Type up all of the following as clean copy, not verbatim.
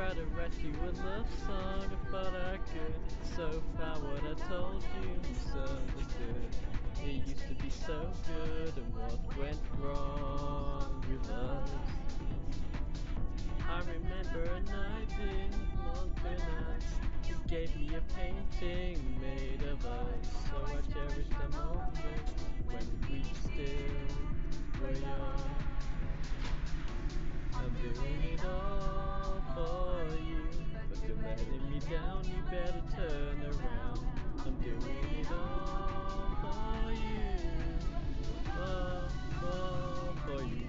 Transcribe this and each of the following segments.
try to write you a love song, I thought I could. So far what I told you misunderstood. It used to be so good, and what went wrong with us? I remember a night in Montparnasse. You gave me a painting made of us, so I cherish the moment when we still were young. I'm doing it all for you, but you're letting me down, you better turn around. I'm doing it all for you, all for you.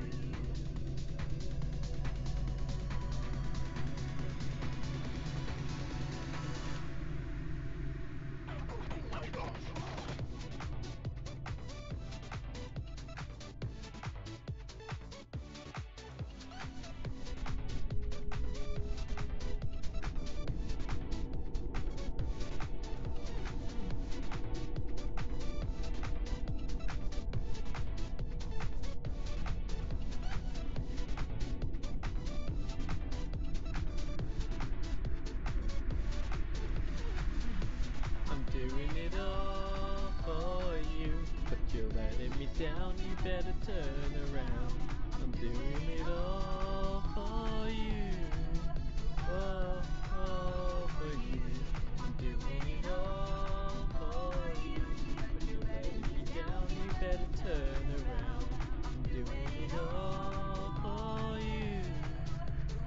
I'm doing it all for you, but you're letting me down, you better turn around. I'm doing it all for you, all for you. I'm doing it all for you, but you're letting me down, you better turn around. I'm doing it all for you,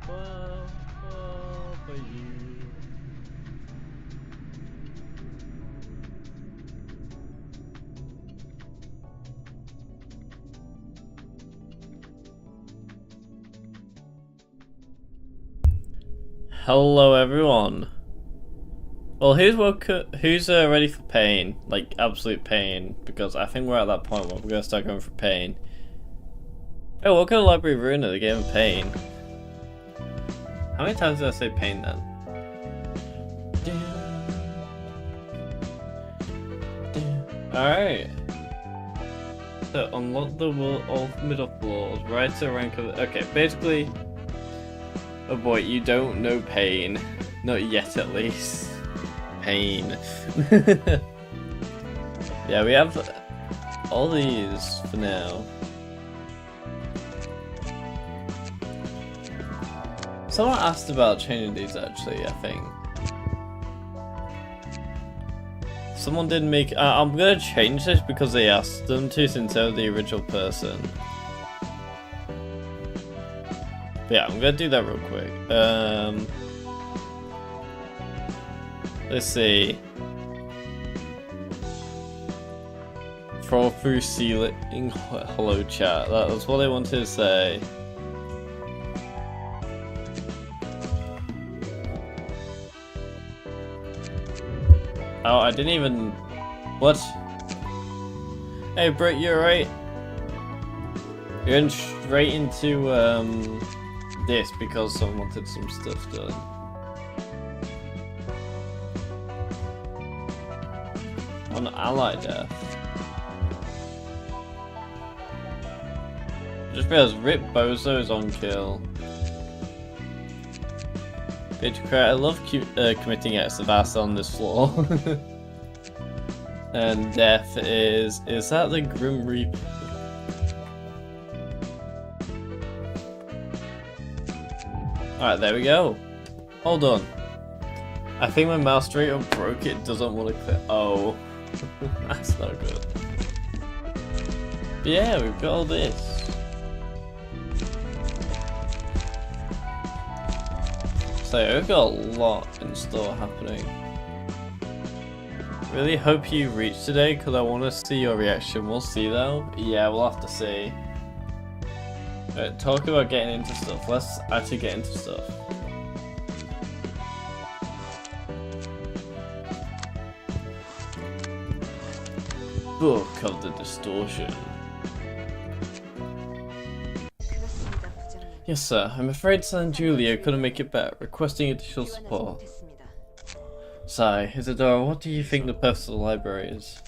all for you. Hello everyone. Well, who's ready for pain? Like absolute pain, because I think we're at that point where we're gonna start going for pain. Oh, welcome to Library of Ruina, the game of pain. How many times did I say pain then? Alright. So unlock the world of middle floors, rise to rank of okay, basically. Oh boy, you don't know pain. Not yet, at least. Pain. Yeah, we have all these for now. Someone asked about changing these actually, I think. Someone did make... I'm gonna change this because they asked them to since they're the original person. But yeah, I'm gonna do that real quick. Let's see. Throw through ceiling hello chat. That was what I wanted to say. Oh, I didn't even... What? Hey Britt, you alright? You're in straight into this because someone wanted some stuff done. On ally death. Just realized Rip Bozo's on kill. I love committing acts of acid on this floor. And death is that the Grim Reaper? Alright, there we go. Hold on. I think my mouse straight up broke, it doesn't want to click. Oh. That's not good. But yeah, we've got all this. So we've got a lot in store happening. Really hope you reach today because I want to see your reaction. We'll see though. Yeah, we'll have to see. Talk about getting into stuff. Let's actually get into stuff. Book of the Distortion. Yes, sir. I'm afraid San Giulio couldn't make it back, requesting additional support. Sigh, Isadora, what do you think the purpose of the library is?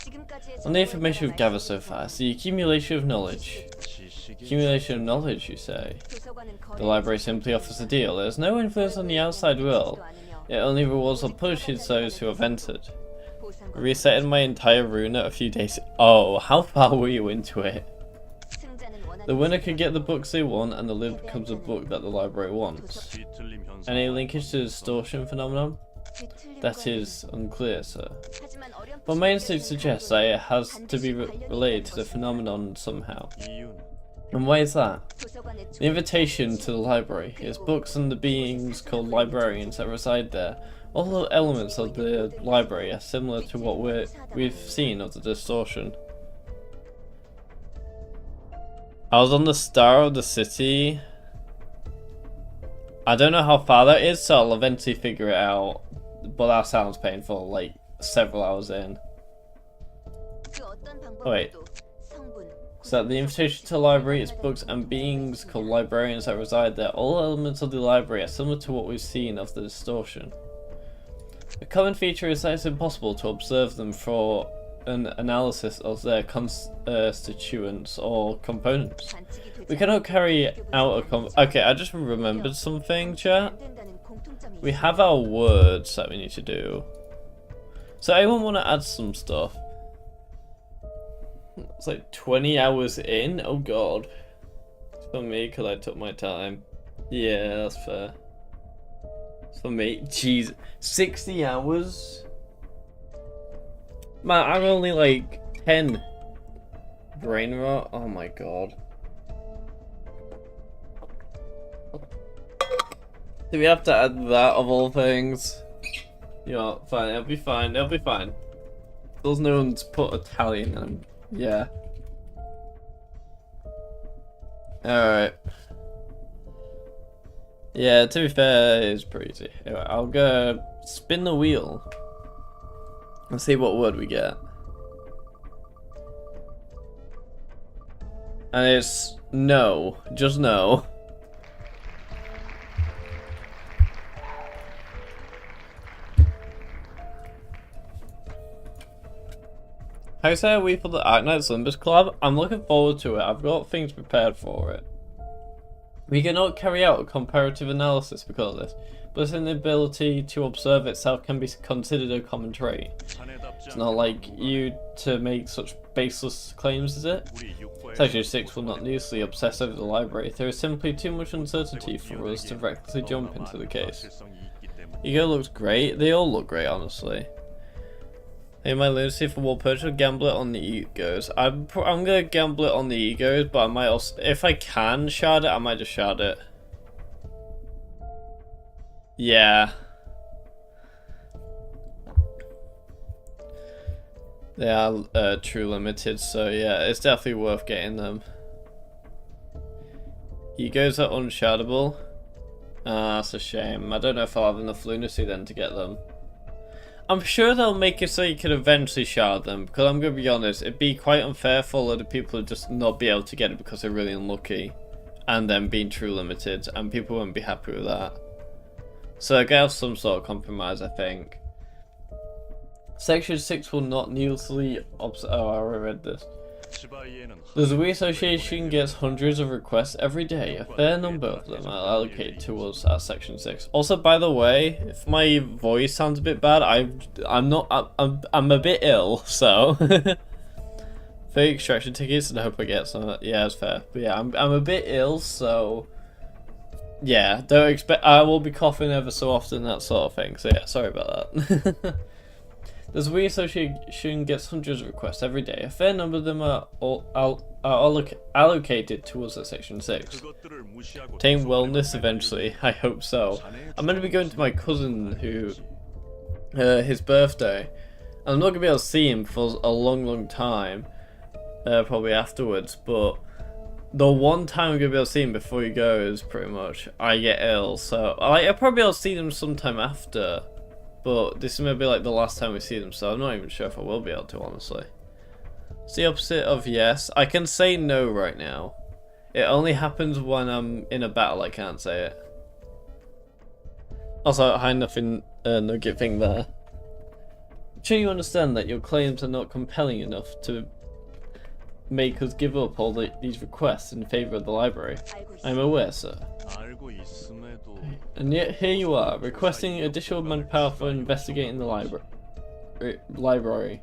On the information we've gathered so far, it's the accumulation of knowledge. Accumulation of knowledge, you say? The library simply offers a deal. There's no influence on the outside world. It only rewards or punishes those who have entered. Resetting my entire Ruina a few days. Oh, how far were you into it? The winner can get the books they want, and the lid becomes a book that the library wants. Any linkage to the distortion phenomenon? That is unclear, sir. But my instinct suggests that it has to be related to the phenomenon somehow. And why is that? The invitation to the library is books and the beings called librarians that reside there. All the elements of the library are similar to what we've seen of the distortion. I was on the Star of the City. I don't know how far that is, so I'll eventually figure it out. But that sounds painful, like several hours in. Oh, wait. So the invitation to the library is books and beings called librarians that reside there. All elements of the library are similar to what we've seen of the distortion. A common feature is that it's impossible to observe them for an analysis of their constituents or components. We cannot carry out a okay, I just remembered something, chat. We have our words that we need to do. So anyone want to add some stuff? It's like 20 hours in? Oh god. It's for me because I took my time. Yeah, that's fair. It's for me. Jeez. 60 hours? Man, I'm only like 10. Brain rot? Oh my god. Do we have to add that of all things? Yeah, fine, it'll be fine, it'll be fine. There's no one's put Italian in them. Yeah. Alright. Yeah, to be fair, it's pretty easy. Anyway, I'll go spin the wheel and see what word we get. And it's no, just no. How say a week for the Arknight Slumbers collab? I'm looking forward to it. I've got things prepared for it. We cannot carry out a comparative analysis because of this, but its inability to observe itself can be considered a common trait. It's not like you to make such baseless claims, is it? Section 6 will not needlessly obsess over the library. There is simply too much uncertainty for us to recklessly jump into the case. Ego looks great. They all look great, honestly. Hey, my lunacy for wall purchase or gamble it on the egos. I'm gonna gamble it on the egos, but I might also, if I can shard it, I might just shard it. Yeah. They are true limited, so yeah, it's definitely worth getting them. Egos are unshardable. Ah, that's a shame. I don't know if I'll have enough lunacy then to get them. I'm sure they'll make it so you can eventually shard them, because I'm going to be honest, it'd be quite unfair for a lot of people to just not be able to get it because they're really unlucky, and then being true limited, and people won't be happy with that. So I have some sort of compromise, I think. Section 6 will not needlessly oh, I already read this. The Zui Association gets hundreds of requests every day. A fair number of them are allocated to us at Section 6. Also, by the way, if my voice sounds a bit bad, I'm a bit ill, so 30 extraction tickets and I hope I get some. Yeah, it's fair. But yeah, I'm a bit ill, so yeah, don't expect I will be coughing ever so often, that sort of thing. So yeah, sorry about that. The Zui Association gets hundreds of requests every day. A fair number of them are allocated to us at Section 6. Obtain wellness eventually, I hope so. I'm going to be going to my cousin who, his birthday. And I'm not going to be able to see him for a long time, probably afterwards, but the one time I'm going to be able to see him before he goes, pretty much, I get ill, so I'll probably be able to see him sometime after. But this is going to be like the last time we see them, so I'm not even sure if I will be able to, honestly. It's the opposite of yes. I can say no right now. It only happens when I'm in a battle, I can't say it. Also, hi, nothing, no giving there. I'm sure you understand that your claims are not compelling enough to make us give up all these requests in favour of the library. I'm aware, sir. And yet here you are, requesting additional manpower for investigating the library.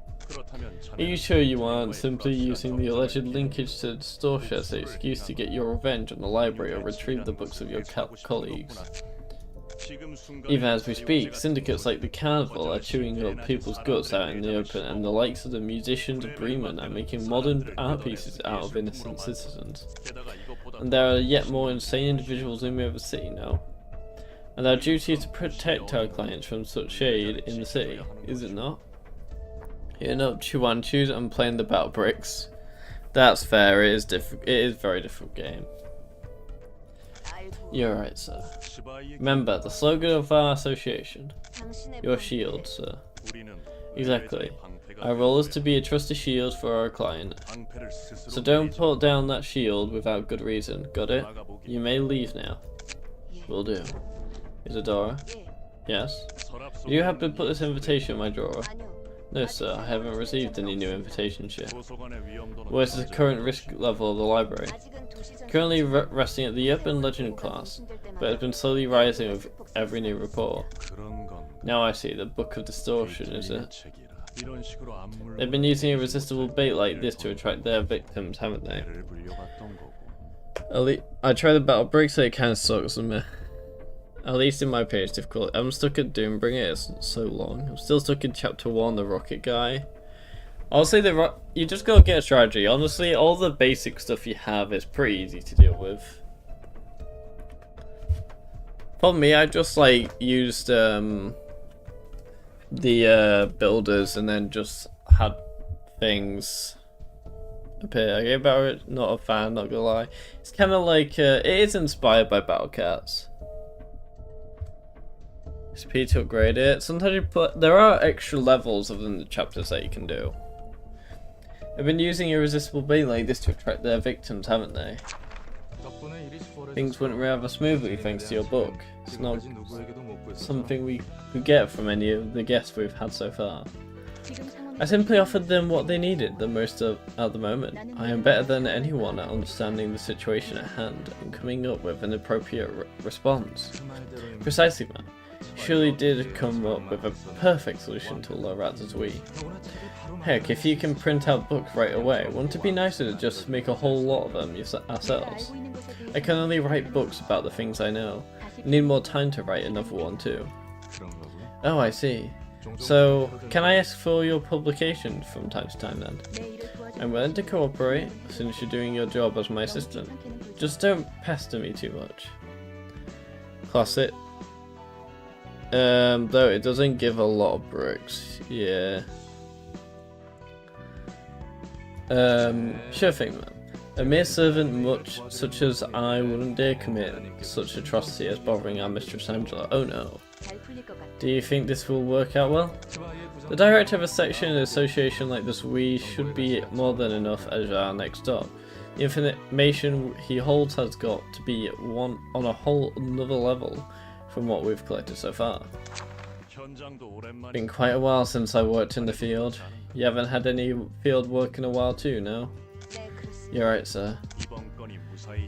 Are you sure you aren't simply using the alleged linkage to distortion as an excuse to get your revenge on the library or retrieve the books of your colleagues? Even as we speak, syndicates like the Carnival are chewing up people's guts out in the open, and the likes of the musicians of Ruina are making modern art pieces out of innocent citizens. And there are yet more insane individuals in the city now. And our duty is to protect our clients from such shade in the city, is it not? Hitting up Chuanchus and playing the battle bricks. That's fair, it is a very difficult game. You're right, sir. Remember, the slogan of our association. Your shield, sir. Exactly. Our role is to be a trusted shield for our client. So don't put down that shield without good reason, got it? You may leave now. Will do. Isadora? Yes? Do you happen to put this invitation in my drawer? No, sir, I haven't received any new invitations yet. What is the current risk level of the library? Currently resting at the Up and Legend class, but has been slowly rising with every new report. Now I see, the Book of Distortion, is it? They've been using irresistible bait like this to attract their victims, haven't they? I tried the battle break, so it kinda sucks on me. At least in my page difficulty. I'm stuck at Doombringer, it's so long. I'm still stuck in chapter 1, the rocket guy. I'll say you just gotta get a strategy. Honestly, all the basic stuff you have is pretty easy to deal with. For me, I just like used the builders and then just had things appear. I get about it, not a fan, not gonna lie. It's kind of like it is inspired by Battle Cats. XP to upgrade it. Sometimes there are extra levels within the chapters that you can do. They've been using irresistible bait like this to attract their victims, haven't they? Things went rather smoothly thanks to your book. It's not something we could get from any of the guests we've had so far. I simply offered them what they needed the most at the moment. I am better than anyone at understanding the situation at hand and coming up with an appropriate response. Precisely, man. Surely did come up with a perfect solution to La Ratatouille. Heck, if you can print out books right away, wouldn't it be nicer to just make a whole lot of them ourselves? I can only write books about the things I know. I need more time to write another one too. Oh, I see. So, can I ask for your publication from time to time then? I'm willing to cooperate, since you're doing your job as my assistant. Just don't pester me too much. Classic. Though it doesn't give a lot of bricks, yeah. Sure thing, man. A mere servant such as I wouldn't dare commit such atrocity as bothering our Mistress Angela. Oh no. Do you think this will work out well? The director of a section in an association like this, we should be more than enough as our next stop. The information he holds has got to be on a whole another level from what we've collected so far. Been quite a while since I worked in the field. You haven't had any field work in a while too, no? You're right, sir.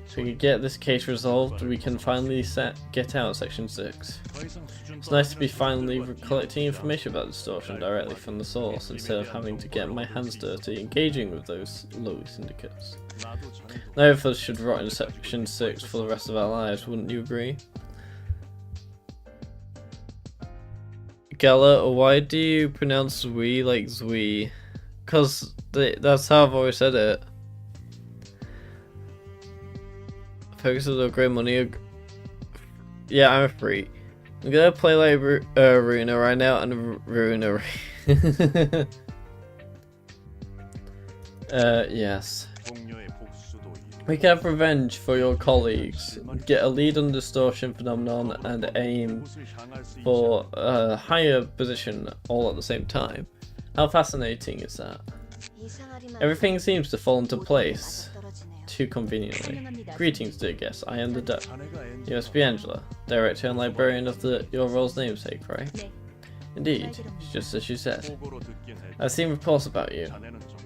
If we can get this case resolved, we can finally get out Section 6. It's nice to be finally collecting information about distortion directly from the source, instead of having to get my hands dirty engaging with those lowly syndicates. Neither of us should rot in Section 6 for the rest of our lives, wouldn't you agree? Gala, why do you pronounce "we" like "zwe"? Cause that's how I've always said it. Focus on great money. Yeah, I'm a freak. I'm gonna play like Ruina right now and Ruina. Yes. We can have revenge for your colleagues, get a lead on the distortion phenomenon, and aim for a higher position all at the same time. How fascinating is that? Everything seems to fall into place too conveniently. Greetings, dear guests. I am the Duck. You must be Angela, director and librarian of your role's namesake, right? Indeed, just as you said. I've seen reports about you,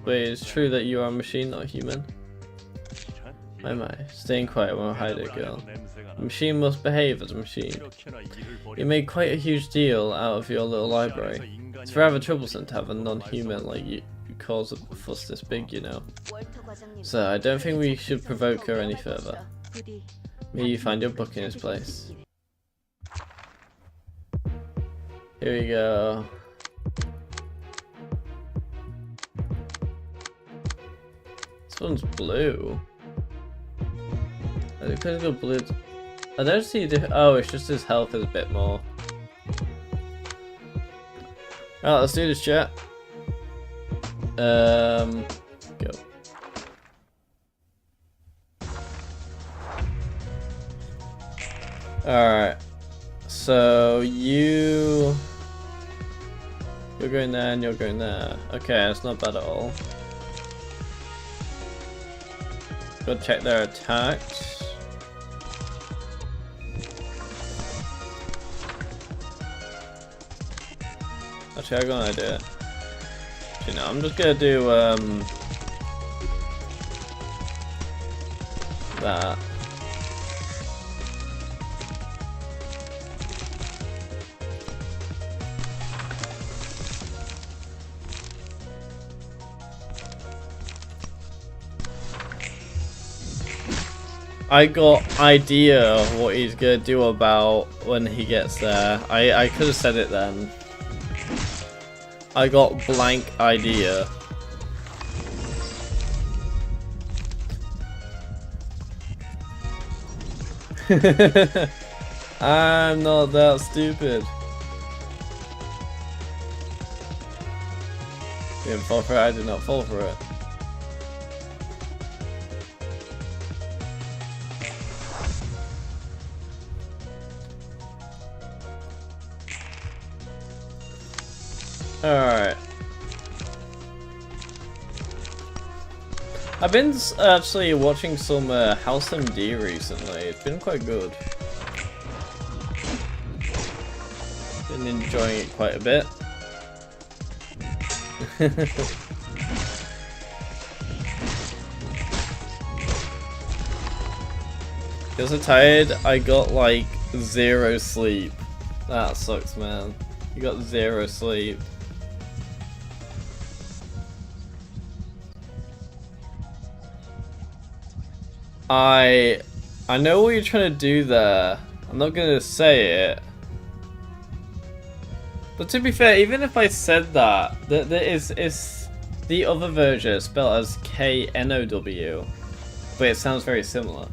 Wait, it's true that you are a machine, not human. My, staying quiet won't hide it, girl. A machine must behave as a machine. You made quite a huge deal out of your little library. It's rather troublesome to have a non-human like you cause a fuss this big, you know. So I don't think we should provoke her any further. May you find your book in its place. Here we go. This one's blue. I could go blue. I don't see the. Oh, it's just his health is a bit more. Alright, let's do this, chat. Go. Alright. So you're going there and you're going there. Okay, that's not bad at all. Go check their attacks. Actually, I got an idea. Actually, no, I'm just gonna do that. I got idea what he's gonna do about when he gets there. I could have said it then. I got blank idea. I'm not that stupid. You didn't fall for it, I did not fall for it. Alright. I've been actually watching some House MD recently. It's been quite good. Been enjoying it quite a bit. Because I'm tired, I got like 0 sleep. That sucks, man. You got 0 sleep. I know what you're trying to do there. I'm not gonna say it. But to be fair, even if I said that, there is the other version spelled as K-N-O-W, but it sounds very similar.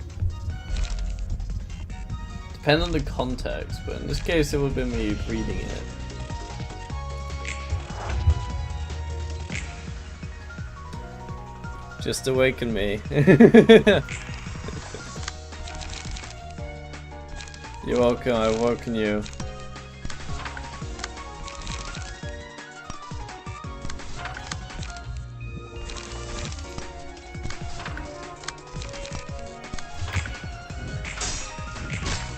Depends on the context, but in this case it would have been me reading it. Just awaken me. You're welcome, I've woken you.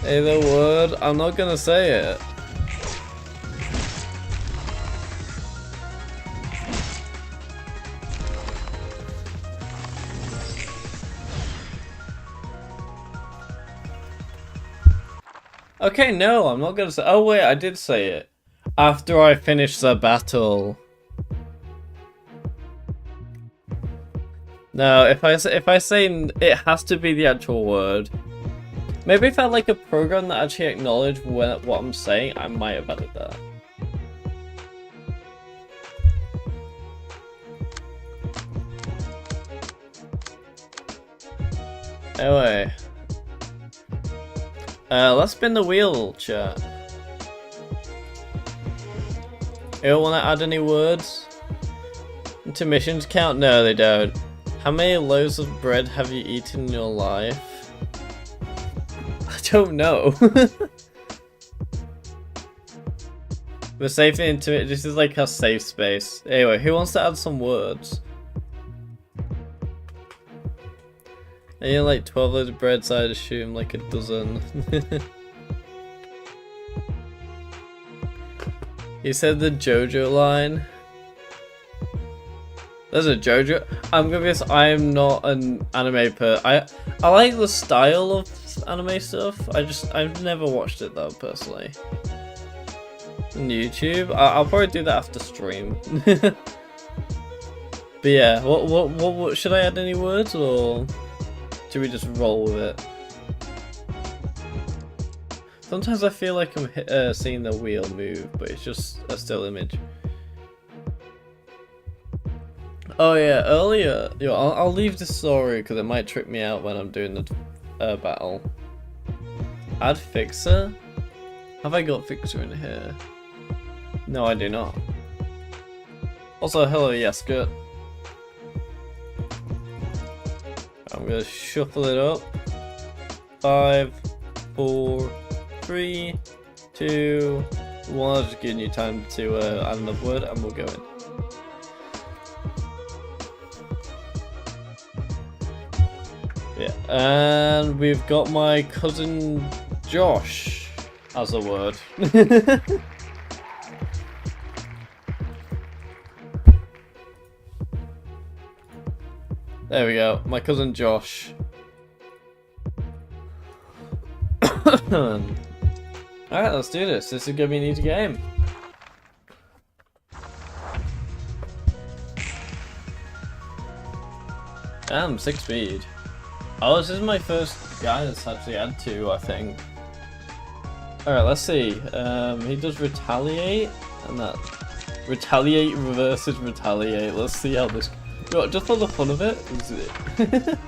Hey, the word, I'm not gonna say it. Okay, no, I'm not gonna say. Oh wait, I did say it after I finished the battle. No, if I say it has to be the actual word. Maybe if I had like a program that actually acknowledged what I'm saying, I might have added that. Anyway. Let's spin the wheel, chat. You don't want to add any words? Intermissions count? No, they don't. How many loaves of bread have you eaten in your life? I don't know. We're safe and intimate. This is like our safe space. Anyway, who wants to add some words? I eat like 12 loads of bread, so I'd assume like a dozen. He said the JoJo line. There's a JoJo. I'm gonna be honest, I'm not an anime I like the style of anime stuff. I've never watched it though personally. On YouTube, I'll probably do that after stream. But yeah, what should I add any words or should we just roll with it? Sometimes I feel like I'm seeing the wheel move, but it's just a still image. Oh yeah, earlier, I'll leave this story because it might trip me out when I'm doing the battle. Add Fixer? Have I got Fixer in here? No, I do not. Also, hello Yeska. I'm gonna shuffle it up. 5, 4, 3, 2, 1. I'll just giving you time to add another word and we'll go in. Yeah, and we've got my cousin Josh as a word. There we go, my cousin Josh. Alright, let's do this. This is gonna be an easy game. Damn, 6 speed. Oh, this is my first guy that's actually had 2, I think. Alright, let's see. He does retaliate, and that retaliate versus retaliate. Let's see how this. Just for the fun of it, is it?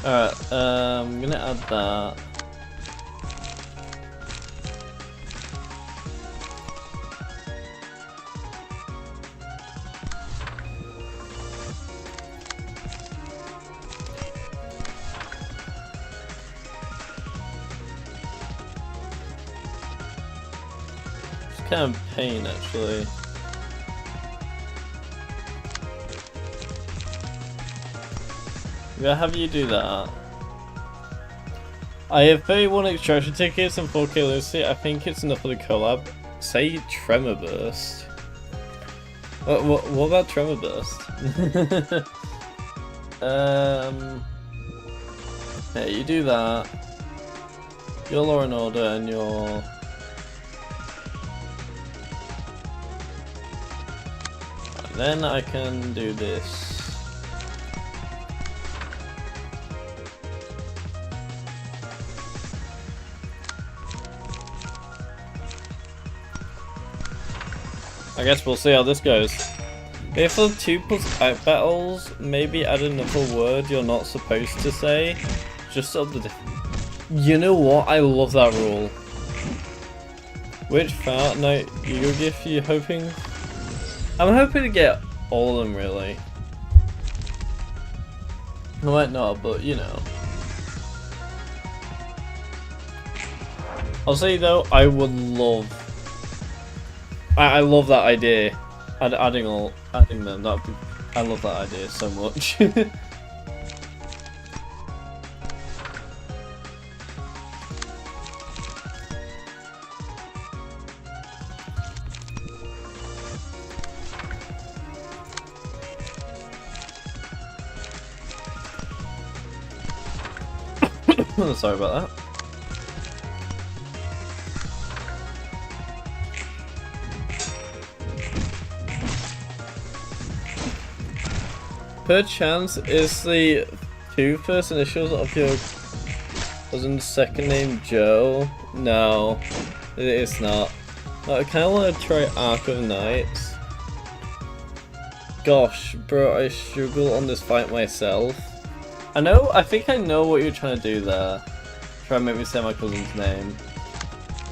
Alright, I'm gonna add that. It's kind of pain actually. I'm gonna have you do that. I have 31 extraction tickets and 4k Lucy. I think it's enough for the collab. Say Tremor Burst. What about Tremor Burst? Yeah, you do that. Your Law and Order and your. And then I can do this. I guess we'll see how this goes. If for 2+ battles, maybe add another word you're not supposed to say. Just up the. You know what? I love that rule. Which fart night you gift you hoping? I'm hoping to get all of them really. I might not, but you know. I'll say though, I would love. I love that idea. Adding them. That'd be, I love that idea so much. Sorry about that. Perchance is the 2 first initials of your cousin's second name Joe? No, it's not. I kind of want to try Arc of Knights. Gosh, bro, I struggle on this fight myself. I think I know what you're trying to do there. Try and make me say my cousin's name.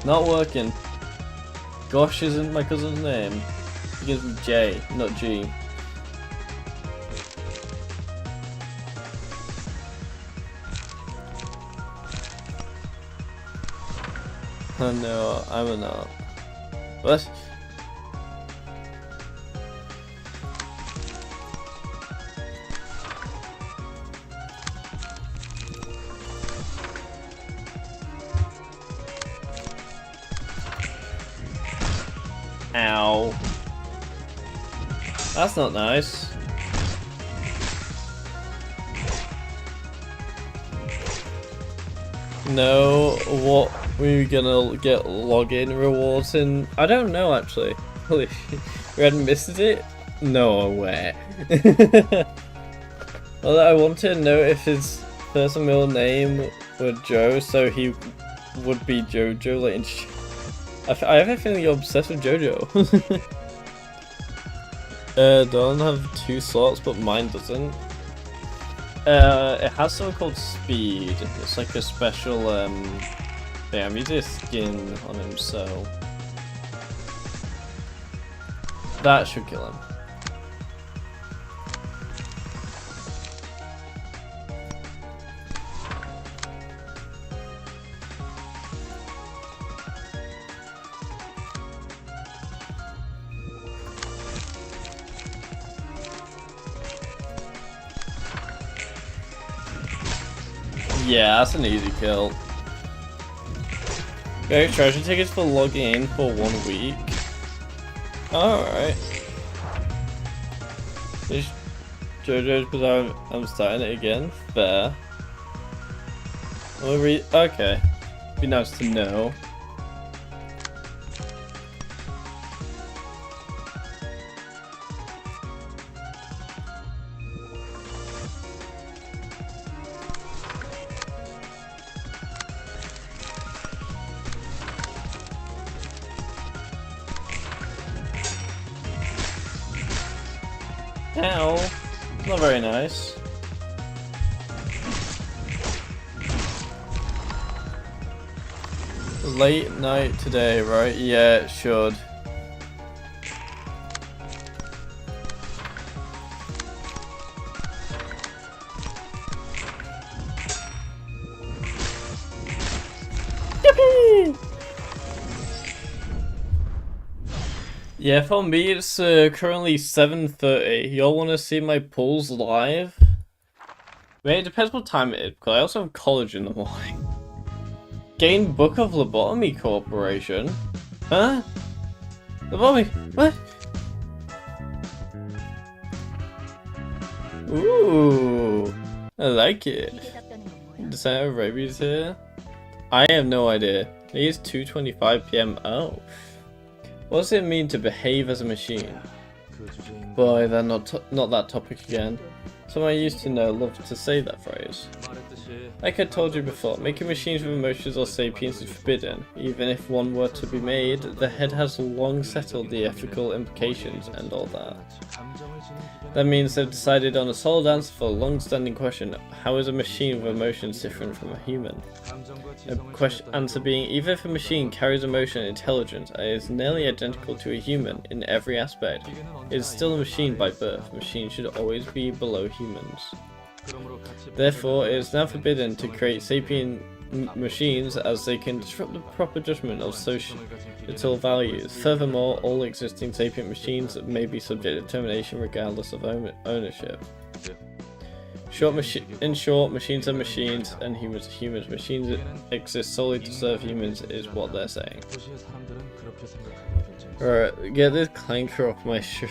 Not working. Gosh isn't my cousin's name. It begins with J, not G. Oh no, I'm not. What? Ow. That's not nice. No, what we gonna get login rewards in? I don't know actually. Holy shit. We hadn't missed it? No way. Well, I want to know if his first and middle name were Joe, so he would be Jojo. Like, I have a feeling you're obsessed with Jojo. Don't have 2 slots, but mine doesn't. It has something called Speed. It's like a special thing. I'm using a skin on him, so that should kill him. Yeah, that's an easy kill. Okay, treasure tickets for logging in for 1 week. Alright. This JoJo's because I'm starting it again. Fair. Okay. Be nice to know. Ow. Not very nice. Late night today, right? Yeah, it should. Yippee! Yeah, for me it's currently 7:30. Y'all want to see my pulls live? I mean, it depends what time it is, because I also have college in the morning. Gain Book of Lobotomy Corporation? Huh? Lobotomy? What? Ooh, I like it. Does that have rabies here? I have no idea. It is 2:25 PM. Oh. What does it mean to behave as a machine? Boy, they're not that topic again. Someone I used to know loved to say that phrase. Like I told you before, making machines with emotions or sapience is forbidden. Even if one were to be made, the head has long settled the ethical implications and all that. That means they've decided on a solid answer for a long-standing question: how is a machine with emotions different from a human? The answer being, even if a machine carries emotion and intelligence and is nearly identical to a human in every aspect, it is still a machine by birth. Machines should always be below humans. Therefore, it is now forbidden to create sapient machines, as they can disrupt the proper judgment of societal values. Furthermore, all existing sapient machines may be subject to termination regardless of ownership. In short, machines are machines and humans are humans. Machines exist solely to serve humans is what they're saying. Alright, get this clanker off my stream.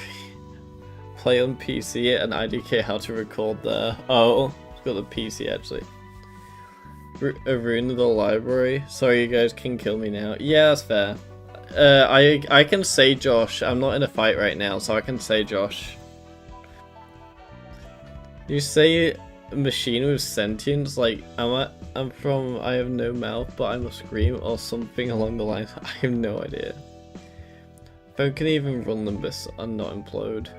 Play on PC and IDK how to record there. Oh, it's got the PC actually. Ruina the library. Sorry, you guys can kill me now. Yeah, that's fair. I can say Josh. I'm not in a fight right now, so I can say Josh. You say a machine with sentience, like I have no mouth but I must scream, or something along the lines. I have no idea. Phone can even run them and not implode.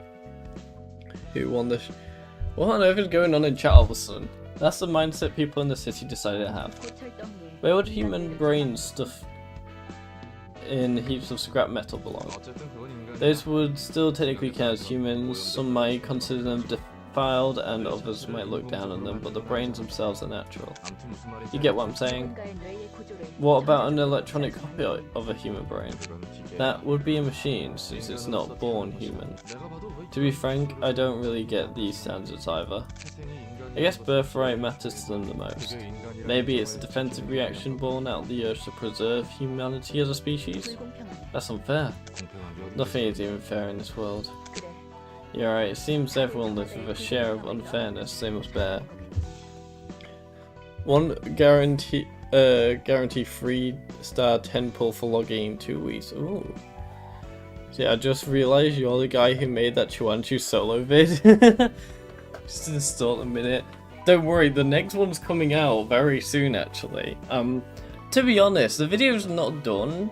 Who won this? What on earth is going on in chat all of a sudden? That's the mindset people in the city decided to have. Where would human brains stuff in heaps of scrap metal belong? Those would still technically count as humans. Some might consider them filed and others might look down on them, but the brains themselves are natural. You get what I'm saying? What about an electronic copy of a human brain? That would be a machine, since it's not born human. To be frank, I don't really get these standards either. I guess birthright matters to them the most. Maybe it's a defensive reaction born out of the urge to preserve humanity as a species? That's unfair. Nothing is even fair in this world. Yeah, right, it seems everyone lives with a share of unfairness they must bear. One guarantee 3-star 10 pull for logging in 2 weeks. Ooh. So yeah, I just realised you're the guy who made that Chuanchu solo vid. Just install a minute. Don't worry, the next one's coming out very soon actually. To be honest, the video's not done,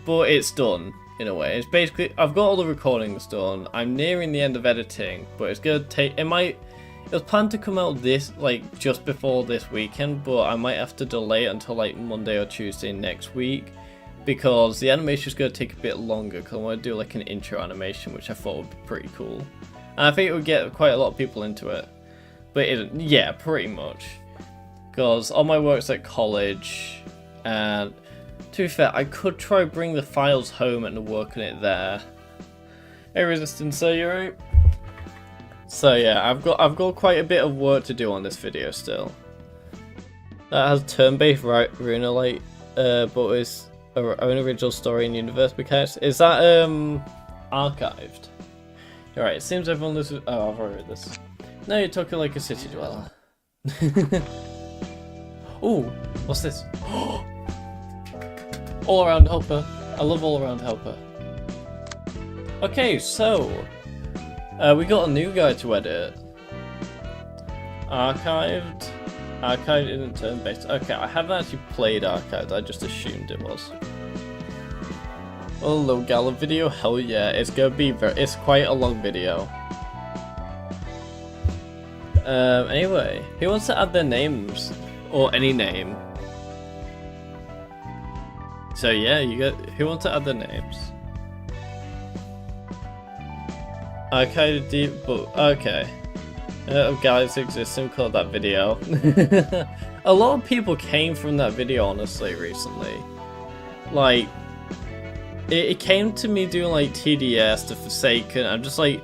but it's done in a way. It's basically, I've got all the recordings done. I'm nearing the end of editing, but it's gonna take, it was planned to come out this, like, just before this weekend, but I might have to delay it until like Monday or Tuesday next week, because the animation is gonna take a bit longer, because I want to do like an intro animation, which I thought would be pretty cool. And I think it would get quite a lot of people into it. But it, yeah, pretty much. Because all my work's at college, and to be fair, I could try bring the files home and work on it there. Hey Resistance, are you right? So yeah, I've got quite a bit of work to do on this video still. That has turn-based Ruina light, but it's our own original story and universe mechanics. Is that archived? Alright, it seems everyone lives with... Oh, I've already read this. No, you're talking like a city dweller. Ooh, what's this? All-around helper. I love all-around helper. Okay, so... we got a new guy to edit. Archived. Archived isn't turn-based. Okay, I haven't actually played Archived, I just assumed it was. Oh, little gala video? Hell yeah, it's gonna be it's quite a long video. Anyway, who wants to add their names? Or any name? So yeah, who wants to add their names? Okay, okay. Guys existing called that video. A lot of people came from that video honestly recently. Like, it came to me doing like TDS, The Forsaken. I'm just like,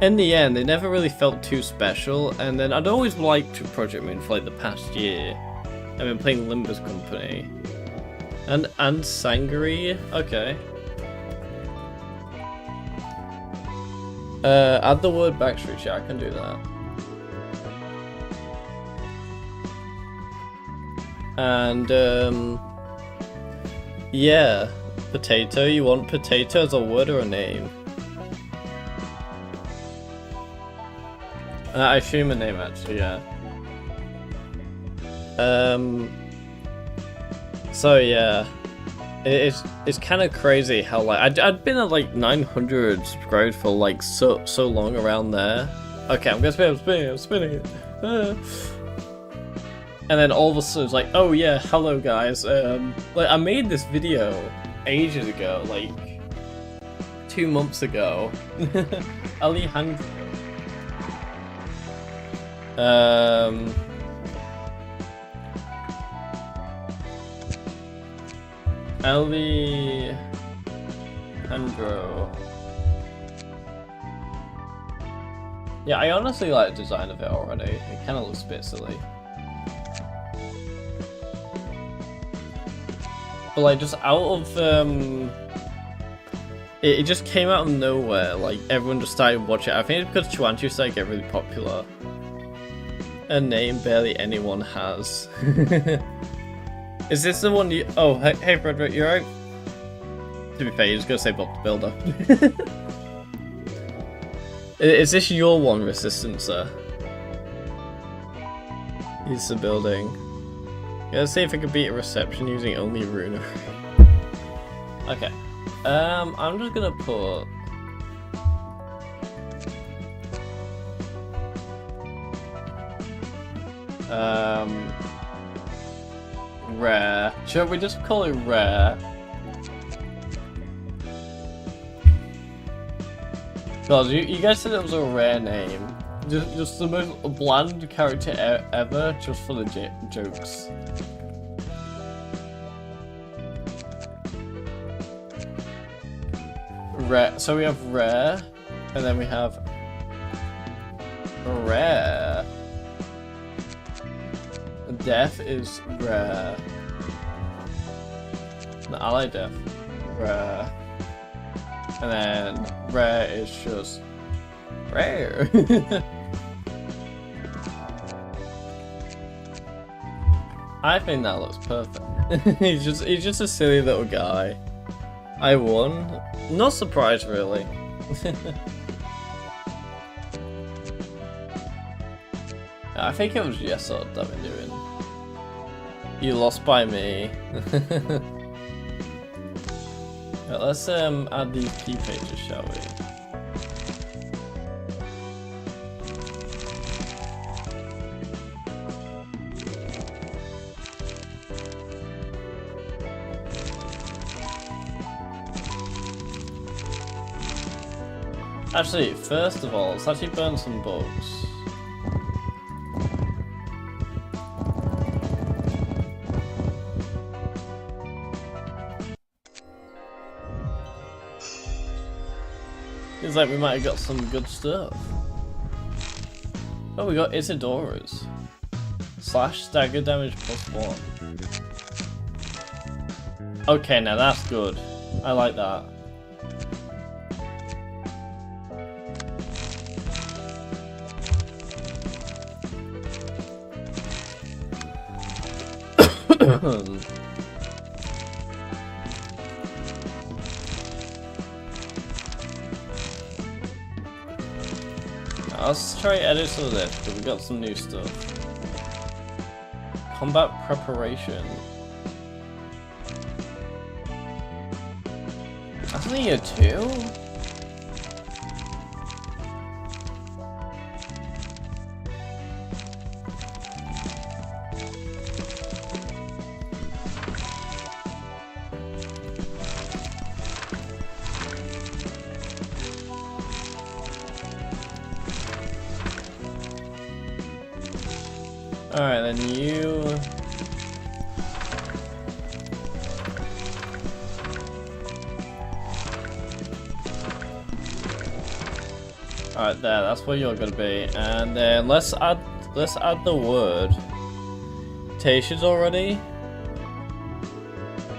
in the end, they never really felt too special. And then I'd always liked Project Moon for like the past year. I've been playing Limber's Company. And Sangari, okay. Add the word backstreet, yeah, I can do that. And, yeah. Potato, you want potato as a word or a name? I assume a name actually, yeah. So yeah. It's kind of crazy how like I'd been at like 900 subscribers for like so long around there. Okay, I'm spinning it. And then all of a sudden it's like, oh yeah, hello guys. Like I made this video ages ago, like 2 months ago. Alejandro. Alejandro. Yeah, I honestly like the design of it already. It kind of looks a bit silly. But like just out of it just came out of nowhere. Like everyone just started watching it. I think it's because Chuanchu started getting really popular. A name barely anyone has. Is this the one you... Oh, hey Frederick, you alright? To be fair, you're just gonna say Bob the Builder. Is this your one, Resistance, sir? He's the building. Yeah, let's see if I can beat a reception using only Ruina. Okay. I'm just gonna put... Rare. Should we just call it Rare? Because you guys said it was a rare name. Just the most bland character ever, just for the jokes. Rare. So we have rare, and then we have rare. Death is rare. No, I like death. Rare. And then rare is just rare. I think that looks perfect. he's just a silly little guy. I won. Not surprised really. I think it was Yesod that we're doing. You lost by me. Right, let's add these key pages, shall we? Actually, first of all, let's actually burn some books. Seems like we might have got some good stuff. Oh, we got Isidora's. Slash stagger damage +1. Okay, now that's good. I like that. Let's try edit some of this, because we got some new stuff. Combat preparation. That's only a 2? Alright, then you... Alright, there, that's where you're gonna be. And then let's add the word. Tations already?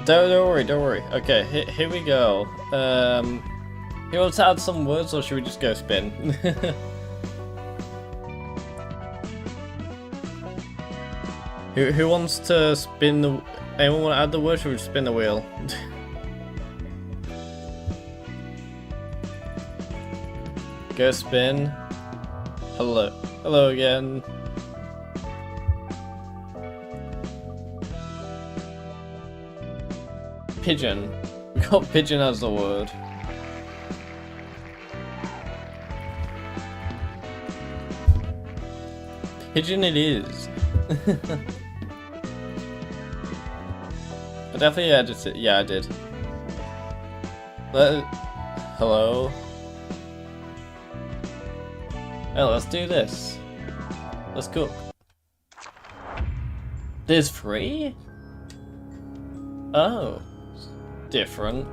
Don't worry. Okay, here we go. You want to add some words, or should we just go spin? Who wants to spin the... Anyone want to add the word, or should we spin the wheel? Go spin. Hello again. Pigeon. We got pigeon as the word. Pigeon it is. I definitely edited it. Yeah, I did. Hello? Oh, let's do this. Let's cook. There's 3? Oh. Different.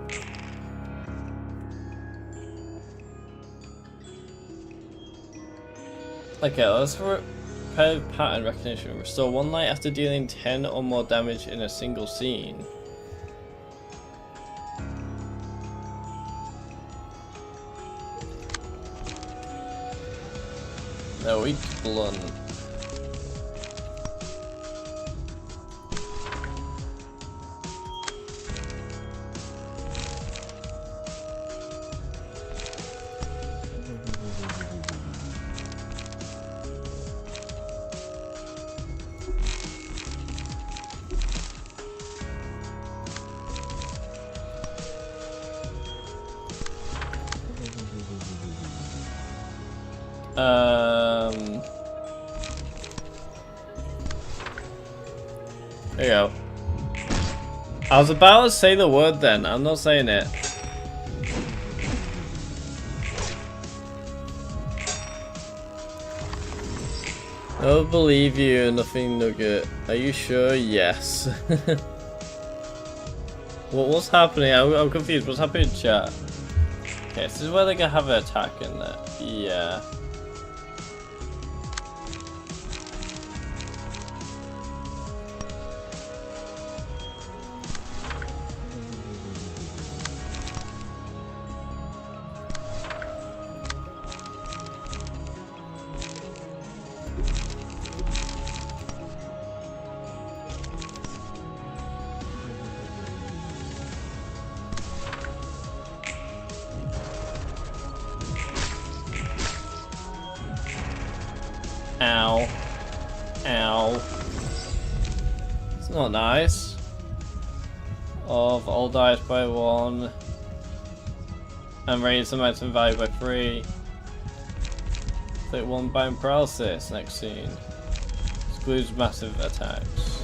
Okay, let's repair pattern recognition. Restore 1 light after dealing 10 or more damage in a single scene. No, weak blunt. There you go. I was about to say the word then, I'm not saying it. I believe you, nothing nugget. Are you sure? Yes. What's happening? I'm confused. What's happening in chat? Okay, this is where they're gonna have an attack in there. Yeah. Ow. Ow. It's not nice. All dies by 1. And raise the maximum value by 3. Take 1 bound paralysis, next scene. Excludes massive attacks.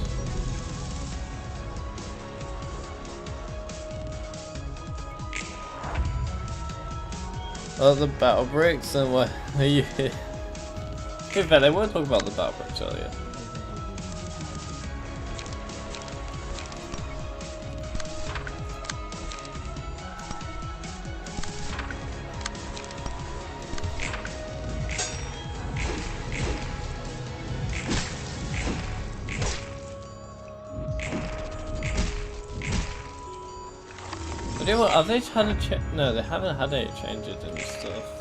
Oh, the battle bricks, and what are you? To be fair, they weren't talking about the battle bricks earlier. But you know what, have they had a change? No, they haven't had any changes and stuff.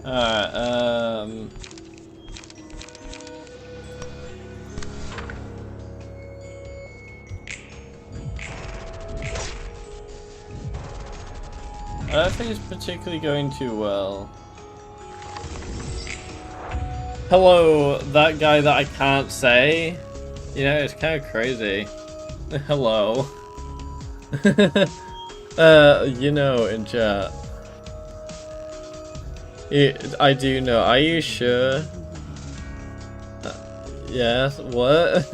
Alright, I don't think it's particularly going too well. Hello, that guy that I can't say. You know, it's kind of crazy. Hello. You know, in chat. I do know. Are you sure? Yes. What?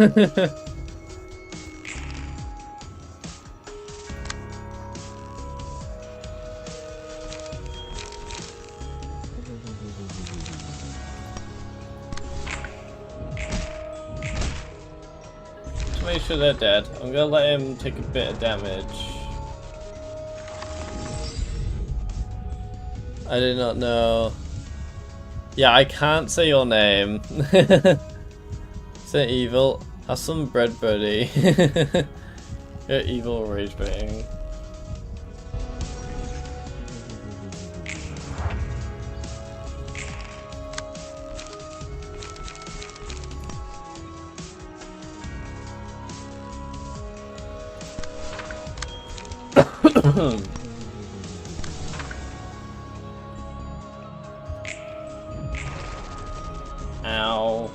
Just make sure they're dead. I'm gonna let him take a bit of damage. I did not know. Yeah, I can't say your name. Say evil. Have some bread, buddy. You're evil rage baiting. Ow.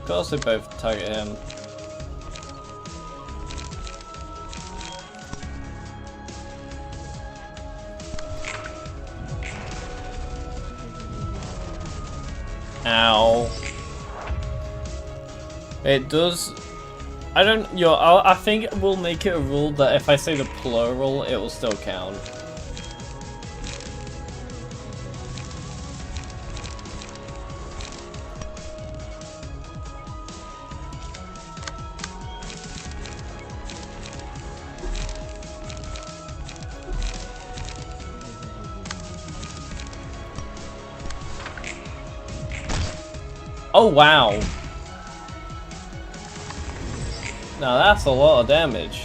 Could also both target him. Ow. It does. I don't. I think we'll make it a rule that if I say the plural, it will still count. Oh wow. Now that's a lot of damage.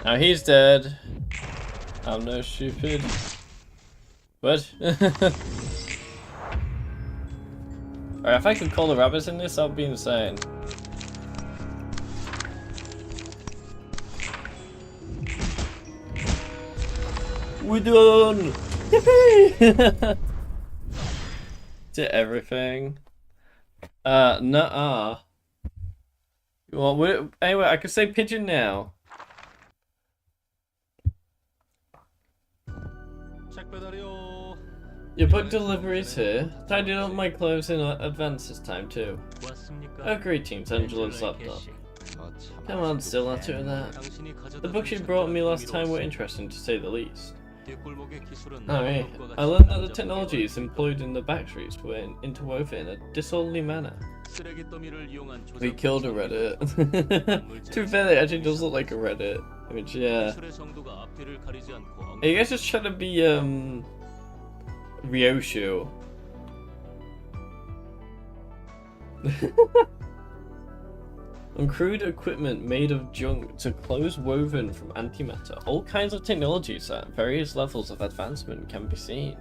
Now he's dead. I'm no stupid. What? Alright, if I could call the rabbits in this, that would be insane. We're done! Did everything. Nuh-uh. Well, anyway, I can say pigeon now. Your book delivery is here. Tidied up my clothes in advance this time too. Oh, greetings, Angela's laptop. Come on, still not doing that. The books you brought me last time were interesting to say the least. Alright, I learned that the technologies employed in the batteries were interwoven in a disorderly manner. We killed a Reddit. To be fair, it actually does look like a Reddit. Which, yeah. Are you guys just trying to be, Ryoshu? Uncrewed equipment made of junk to clothes woven from antimatter. All kinds of technologies at various levels of advancement can be seen.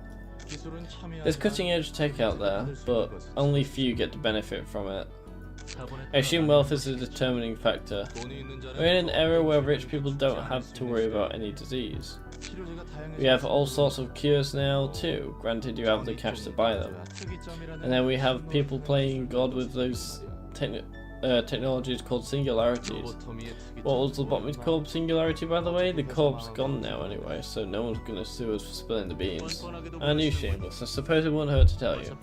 There's cutting edge tech out there, but only few get to benefit from it. I assume wealth is a determining factor. We're in an era where rich people don't have to worry about any disease. We have all sorts of cures now too, granted you have the cash to buy them. And then we have people playing God with those technologies called singularities. What was the bottom called singularity, by the way? The corp's gone now anyway, so no one's gonna sue us for spilling the beans. I knew shameless, I suppose it wouldn't hurt to tell you.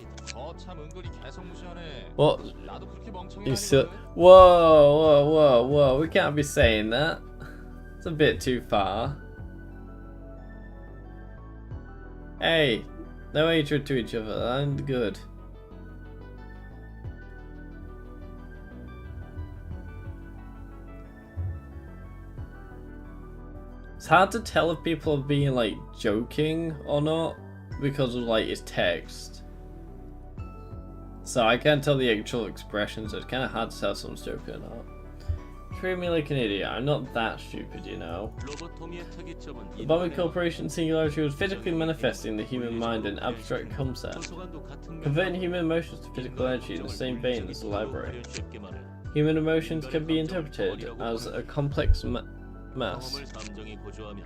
What? You still? Whoa, we can't be saying that. It's a bit too far. Hey, no hatred to each other, I'm good. It's hard to tell if people are being like joking or not because of like its text. So I can't tell the actual expressions, so it's kind of hard to tell if someone's joking or not. Treat me like an idiot, I'm not that stupid, you know. The Bobby Corporation singularity was physically manifesting the human mind in abstract concept, converting human emotions to physical energy in the same vein as the library. Human emotions can be interpreted as a complex mass.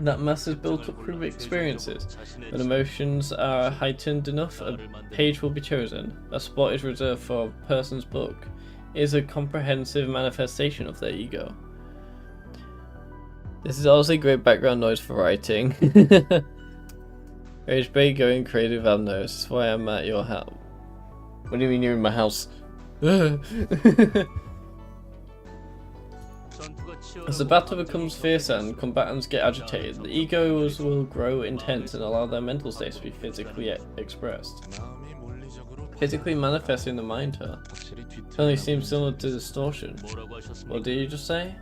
That mass is built up through experiences. When emotions are heightened enough, a page will be chosen. A spot is reserved for a person's book. It is a comprehensive manifestation of their ego. This is also great background noise for writing. Rage Bay going creative I've noticed. That's why I'm at your house. What do you mean you're in my house? As the battle becomes fiercer and combatants get agitated, the egos will grow intense and allow their mental states to be physically expressed. Physically manifesting the mind her. Only seems similar to distortion. What did you just say?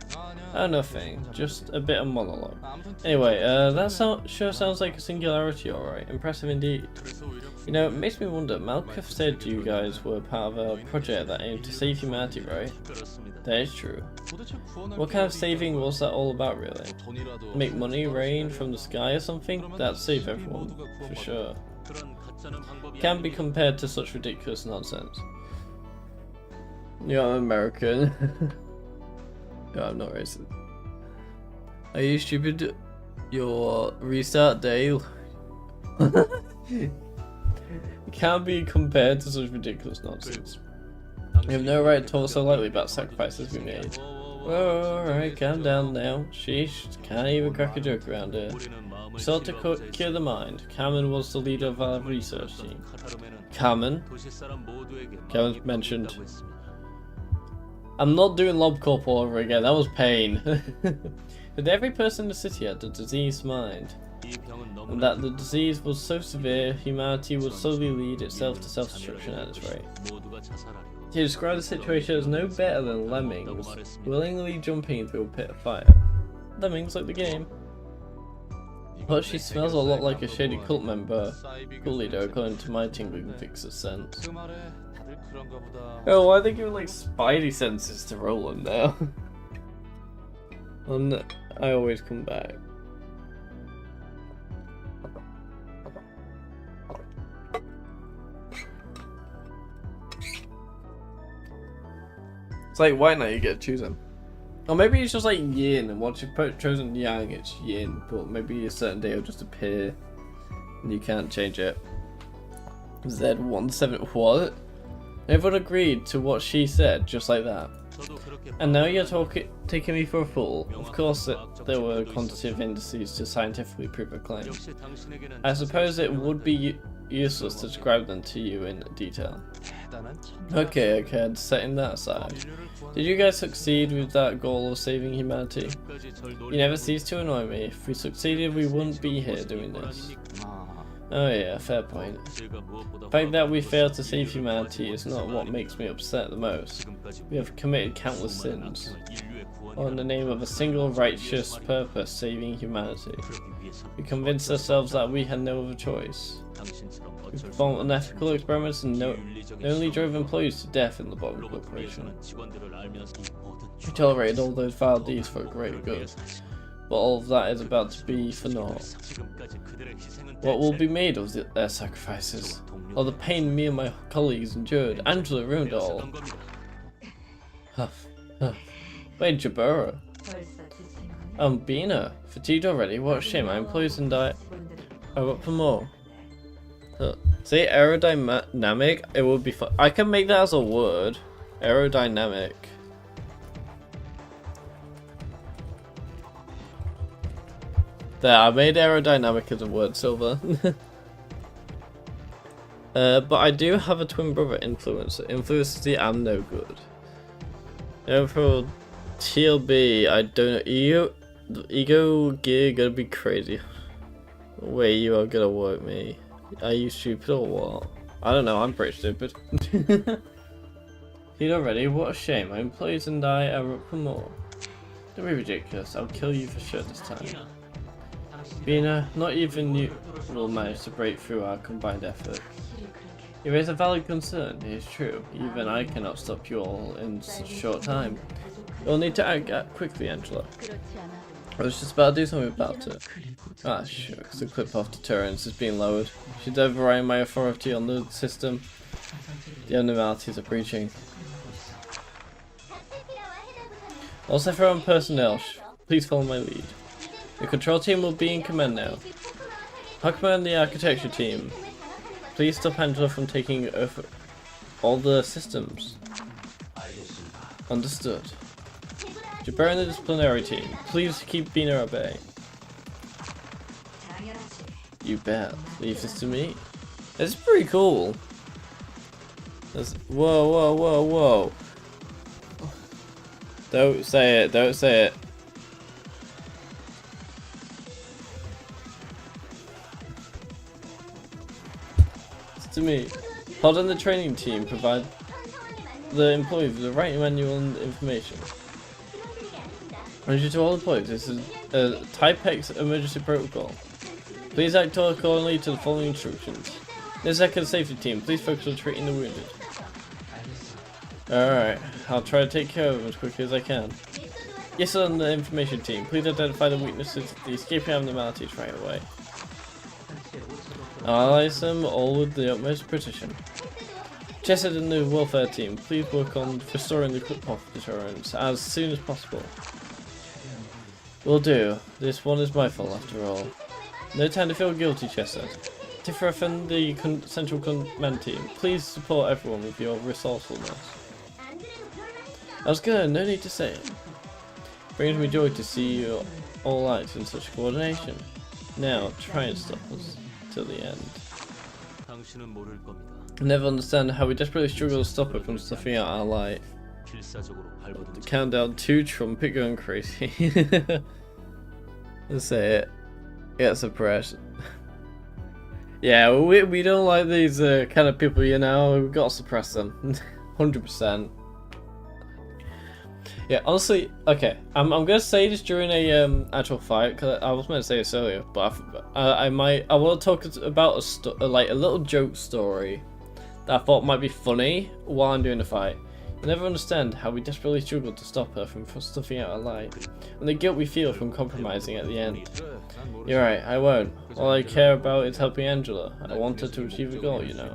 Oh, nothing. Just a bit of monologue. Anyway, that sure sounds like a singularity, alright. Impressive indeed. You know, it makes me wonder, Malkuth said you guys were part of a project that aimed to save humanity, right? That is true. What kind of saving was that all about, really? Make money rain from the sky or something? That'd save everyone, for sure. Can't be compared to such ridiculous nonsense. You're American. No, I'm not racist. Are you stupid? Your restart day can't be compared to such ridiculous nonsense. You have no right to talk so lightly about sacrifices we made. Whoa, alright, calm down now. Sheesh, can't even crack a joke around here. We sought to cure the mind. Carmen was the leader of our research team. Carmen? Carmen's mentioned. I'm not doing Lob Corp all over again, that was pain. That every person in the city had a diseased mind. And that the disease was so severe, humanity would slowly lead itself to self-destruction at this rate. He described the situation as no better than lemmings, willingly jumping through a pit of fire. Lemmings like the game. But she smells a lot like a shady cult member, cult leader, according to my tingling fixer sense. Oh, why are they giving like spidey senses to Roland now? And I always come back. It's like white knight, you get to choose him. Or maybe it's just like yin, and once you've chosen yang, it's yin. But maybe a certain day it'll just appear, and you can't change it. Z17, what? Everyone agreed to what she said, just like that. And now you're taking me for a fool. Of course there were quantitative indices to scientifically prove a claim. I suppose it would be useless to describe them to you in detail. Okay, setting that aside. Did you guys succeed with that goal of saving humanity? You never cease to annoy me. If we succeeded, we wouldn't be here doing this. Oh yeah, fair point. The fact that we failed to save humanity is not what makes me upset the most. We have committed countless sins, all in the name of a single righteous purpose, saving humanity. We convinced ourselves that we had no other choice. We performed unethical experiments and only drove employees to death in the Bottom Corporation. We tolerated all those vile deeds for a greater good. But all of that is about to be for naught. What will be made of their sacrifices? All the pain me and my colleagues endured. Angela ruined it all. Huff, huff. Wait, Jabura. Bina. Fatigued already? What a shame. My employees and I are up for more. Say aerodynamic, it would be fun. I can make that as a word. Aerodynamic. There, I made aerodynamic as a word, Silver. But I do have a twin brother influencer. Influences the I'm no good. For TLB, I don't know. Ego gear gonna be crazy. Wait, you are gonna work me. Are you stupid or what? I don't know, I'm pretty stupid. He'd already, what a shame. My employees and I are up for more. Don't be ridiculous, I'll kill you for sure this time. Bina, not even you will manage to break through our combined effort. You raise a valid concern, it is true. Even I cannot stop you all in such a short time. You'll need to act quickly, Angela. I was just about to do something about it. Ah, shucks, the clip off deterrence is being lowered. She's overriding my authority on the system. The abnormalities are breaching. Also, for our personnel, please follow my lead. The control team will be in command now. I'll command the architecture team. Please stop Angela from taking over all the systems. Understood. Jabber and the disciplinary team. Please keep Bina at bay. You bet. Leave this to me. It's pretty cool. Whoa, whoa, whoa, whoa. Don't say it, don't say it. To me. Pod and the training team provide the employees with the right manual and information. To all employees, this is a Type X emergency protocol. Please act accordingly to the following instructions. The second safety team, please focus on treating the wounded. Alright, I'll try to take care of them as quickly as I can. Yes, sir, and the information team, please identify the weaknesses, the escaping abnormalities right away. Analyze them all with the utmost precision. Chesed and the welfare team, please work on restoring the clip-off deterrence as soon as possible. Will do. This one is my fault after all. No time to feel guilty, Chesed. Tiph Reth and the central command team, please support everyone with your resourcefulness. I was good, no need to say it. Brings me joy to see you all act in such coordination. Now, try and stop us till the end. I never understand how we desperately struggle to stop it from stuffing out our light. The countdown to trumpet going crazy. Let's say it. Get suppressed. Yeah, we don't like these kind of people, you know. We've got to suppress them. 100%. Yeah, honestly, okay. I'm gonna say this during a actual fight because I was meant to say this earlier, but I want to talk about a little joke story that I thought might be funny while I'm doing the fight. I never understand how we desperately struggle to stop her from stuffing out our light, and the guilt we feel from compromising at the end. You're right, I won't. All I care about is helping Angela. I want her to achieve a goal, you know.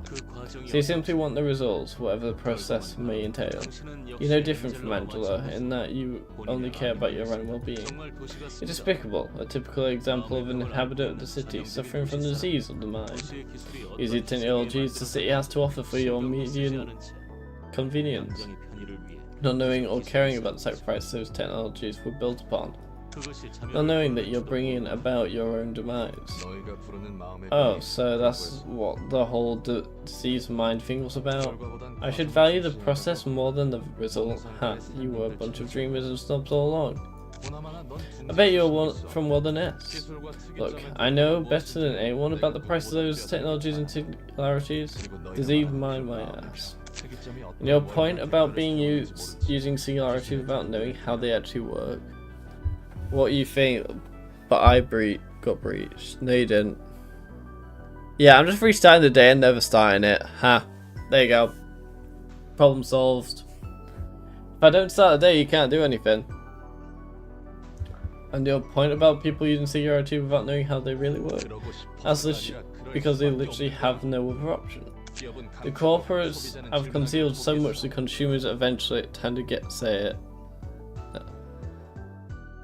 So you simply want the results, whatever the process may entail. You're no different from Angela, in that you only care about your own well-being. It's despicable, a typical example of an inhabitant of the city suffering from the disease of the mind. Using technologies the city has to offer for your immediate convenience, not knowing or caring about the sacrifice those technologies were built upon, not knowing that you're bringing about your own demise. Oh, so that's what the whole disease mind thing was about? I should value the process more than the result. Ha, you were a bunch of dreamers and snobs all along. I bet you're from Wilderness. Look, I know better than anyone about the price of those technologies and singularities. Disease mind my ass. And your point about being using singularity without knowing how they actually work? What you think? But I got breached. No, you didn't. Yeah, I'm just restarting the day and never starting it. Ha. There you go. Problem solved. If I don't start the day, you can't do anything. And your point about people using singularity without knowing how they really work? That's because they literally have no other option. The corporates have concealed so much the consumers eventually tend to say it.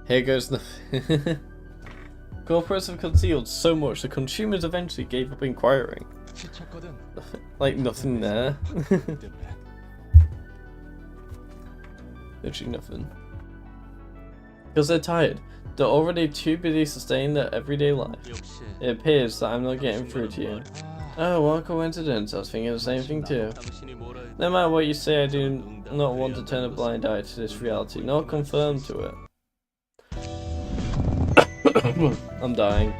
Here goes nothing. Corporates have concealed so much the consumers eventually gave up inquiring. Like nothing there. Literally nothing. Because they're tired. They're already too busy sustaining their everyday life. It appears that I'm not getting through to you. Oh, what a coincidence. I was thinking the same thing too. No matter what you say, I do not want to turn a blind eye to this reality, nor conform to it. I'm dying.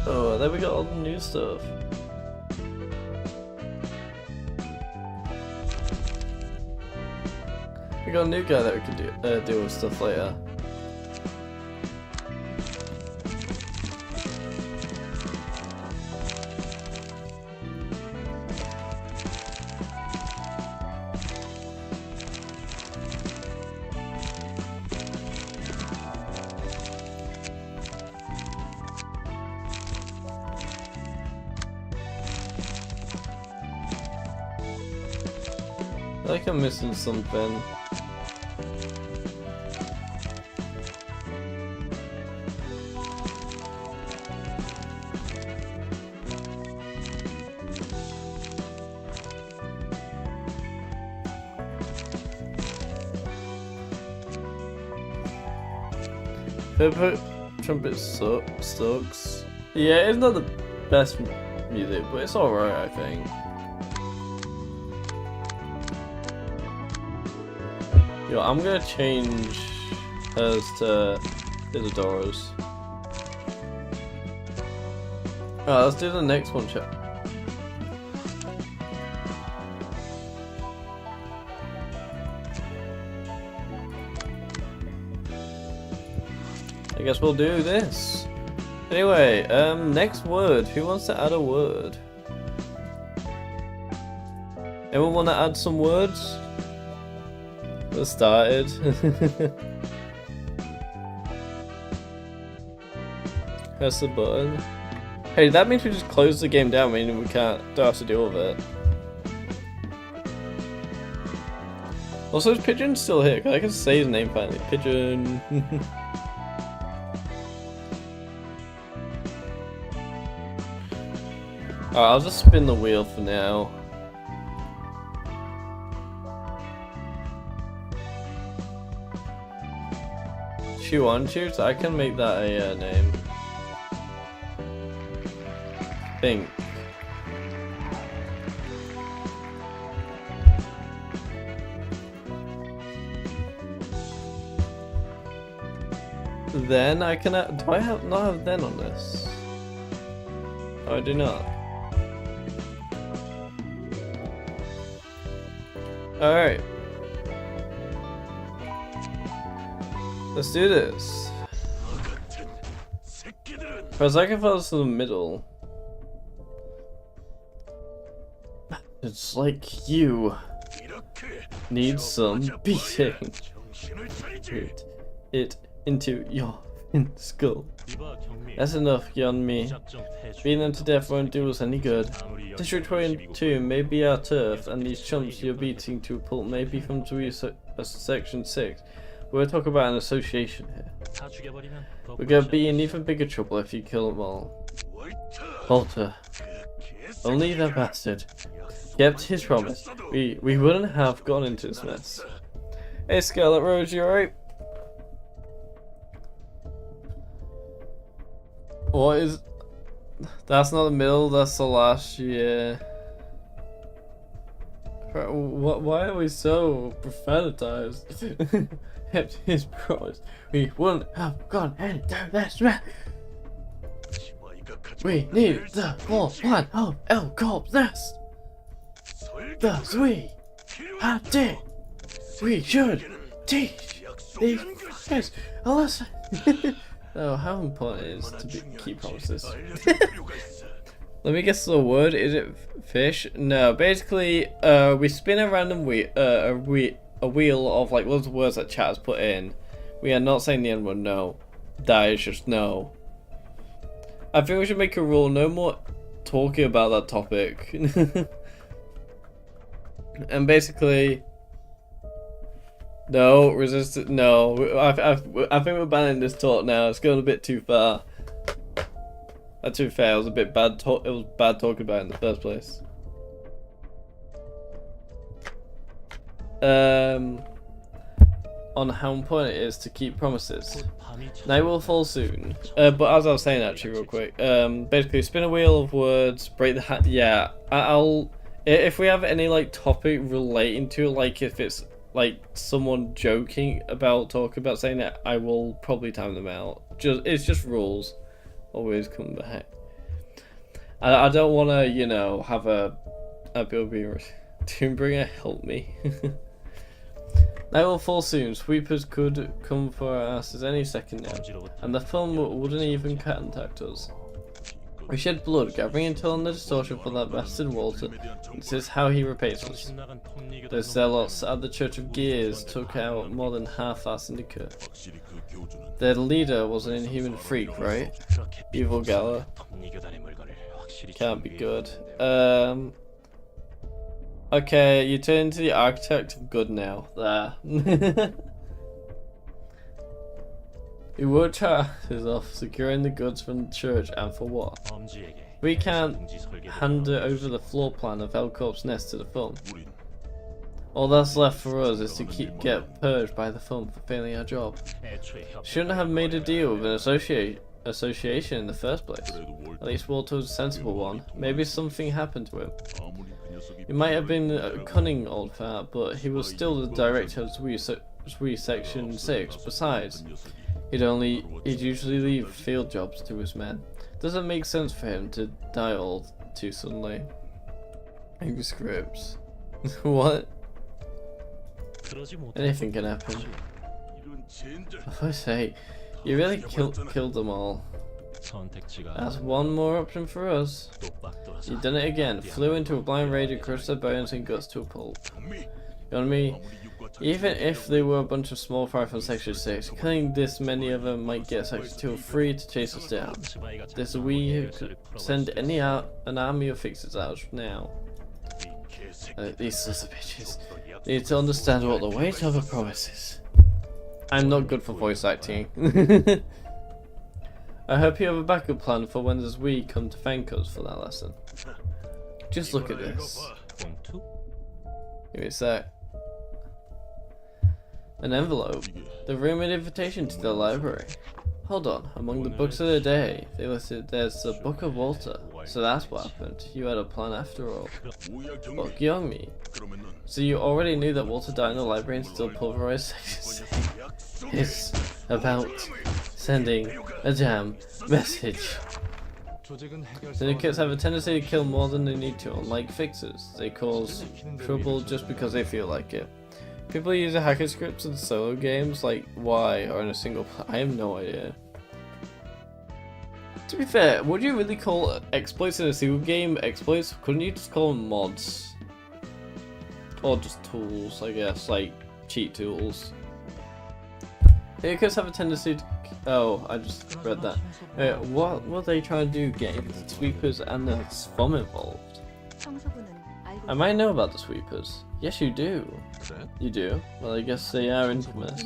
Oh, there we got all the new stuff. We got a new guy that we can deal with stuff later. I feel like I'm missing something. Pepper trumpet sucks. Yeah, it's not the best music, but it's alright, I think. Yo, I'm gonna change hers to Isadora's. Alright, let's do the next one, chat. I guess we'll do this. Anyway, next word. Who wants to add a word? Anyone want to add some words? Let's started. Press the button. Hey, that means we just close the game down, meaning we don't have to deal with it. Also, is Pigeon still here? Cause I can say his name finally. Pigeon. Alright, I'll just spin the wheel for now. Chew on chews? I can make that a name. Think. Then I can do I not have then on this? Oh, I do not. Alright. Let's do this. Press I can follow to the middle. It's like you need some beating. Put it into your skull. That's enough, young me. Beating them to death won't do us any good. District 22 may be our turf, and these chumps you're beating to a pulp may be from Section 6. We'll talk about an association here. We're gonna be in even bigger trouble if you kill them all. Walter. Only that bastard kept his promise. We wouldn't have gone into this mess. Hey Scarlet Rose, you alright? What is... That's not the middle, that's the last year. Why are we so profanitized? Kept his promise. We wouldn't have gone into this mess. We need the full plan of El Corp's nest. Thus we have did. We should teach these guys a lesson. Oh, how important it is to keep promises. Let me guess the word. Is it fish? No. Basically, we spin a random wheel of like loads of words that chat has put in. We are not saying the N word. No, that is just no. I think we should make a rule: no more talking about that topic. And basically, no, resist it. No, I think we're banning this talk now. It's going a bit too far. That's too fair. It was a bit bad talk. It was bad talking about it in the first place. On how important it is to keep promises. Night will fall soon. But as I was saying, actually, real quick. Basically, spin a wheel of words. Break the hat. Yeah, I'll. If we have any like topic relating to it, like if it's like someone joking about talking about saying it, I will probably time them out. It's just rules. Always come back. I don't want to, you know, have a Doombringer help me. Night will fall soon. Sweepers could come for our asses any second now, and the film wouldn't even contact us. We shed blood, gathering until the distortion for that bastard Walter. This is how he repays us. Those zealots at the Church of Gears took out more than half our syndicate. Their leader was an inhuman freak, right? Evil Gala. Can't be good. Okay, you turn into the architect of good now. There. We worked our asses off securing the goods from the church, and for what? We can't hand over the floor plan of El Corp's nest to the film. All that's left for us is to get purged by the film for failing our job. Shouldn't have made a deal with an association in the first place. At least Walter was a sensible one. Maybe something happened to him. He might have been a cunning old fart, but he was still the director of Zui Section 6. Besides, he'd usually leave field jobs to his men. Doesn't make sense for him to die all too suddenly. Angry scripts. What? Anything can happen. For God's sake, you really killed them all. That's one more option for us. You've done it again. Flew into a blind rage and crushed their bones and guts to a pulp. You know me? Even if they were a bunch of small fry from Section 6, killing this many of them might get Section 2 free to chase us down. This we could send an army of fixers out now. These sons of bitches need to understand what the weight of a promise is. I'm not good for voice acting. I hope you have a backup plan for when there's we come to thank us for that lesson. Just look at this. Give me a sec. An envelope. The rumored invitation to the library. Hold on, among the books of the day, they listed there's the Book of Walter. So that's what happened. You had a plan after all. Look, young me. So you already knew that Walter died in the library and still pulverized Section 6. It's about sending a damn message. Syndicates have a tendency to kill more than they need to, unlike fixers. They cause trouble just because they feel like it. People use hacker scripts in solo games, like why, or in a single I have no idea. To be fair, would you really call exploits in a single game exploits? Couldn't you just call them mods? Or just tools, I guess, like cheat tools. Hackers have a tendency to... Oh, I just read that. What were they trying to do? Getting the sweepers and the SFOM involved? I might know about the sweepers. Yes, you do. You do? Well, I guess they are infamous.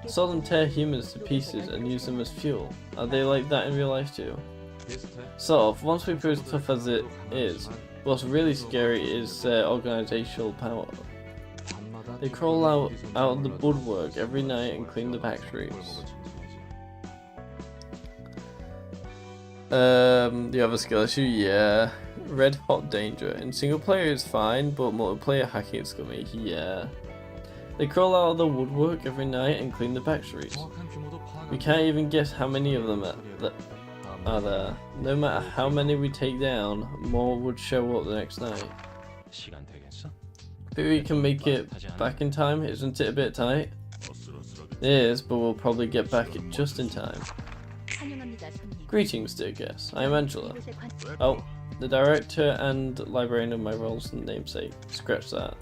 Saw them tear humans to pieces and use them as fuel. Are they like that in real life too? Sort of. One sweeper is tough as it is. What's really scary is their organizational power. They crawl out of the woodwork every night and clean the back streets. The other skill issue, yeah. Red hot danger. In single player it's fine, but multiplayer hacking is scummy, yeah. They crawl out of the woodwork every night and clean the back streets. We can't even guess how many of them are there. No matter how many we take down, more would show up the next night. Maybe we can make it back in time, isn't it a bit tight? It is, but we'll probably get back just in time. Greetings, dear guests. I am Angela. Oh, the director and librarian of my role's namesake. Scratch that.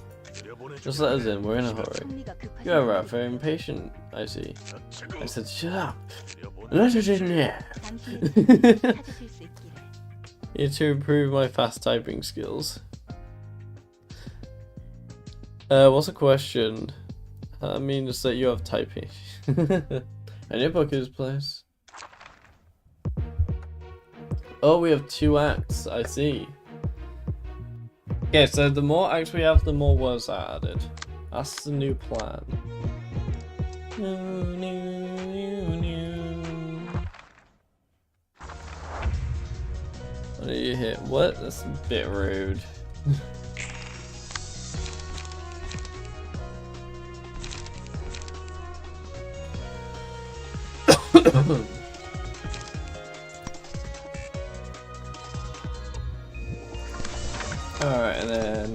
Just let us in, we're in a hurry. You are rather impatient, I see. I said, shut up! Let us in here! Here to improve my fast typing skills. What's the question? I mean, it's that you have typing. Any book is place. Oh, we have 2 acts, I see. Okay, so the more acts we have, the more words are added. That's the new plan. What do you hit? What? That's a bit rude. Alright, and then...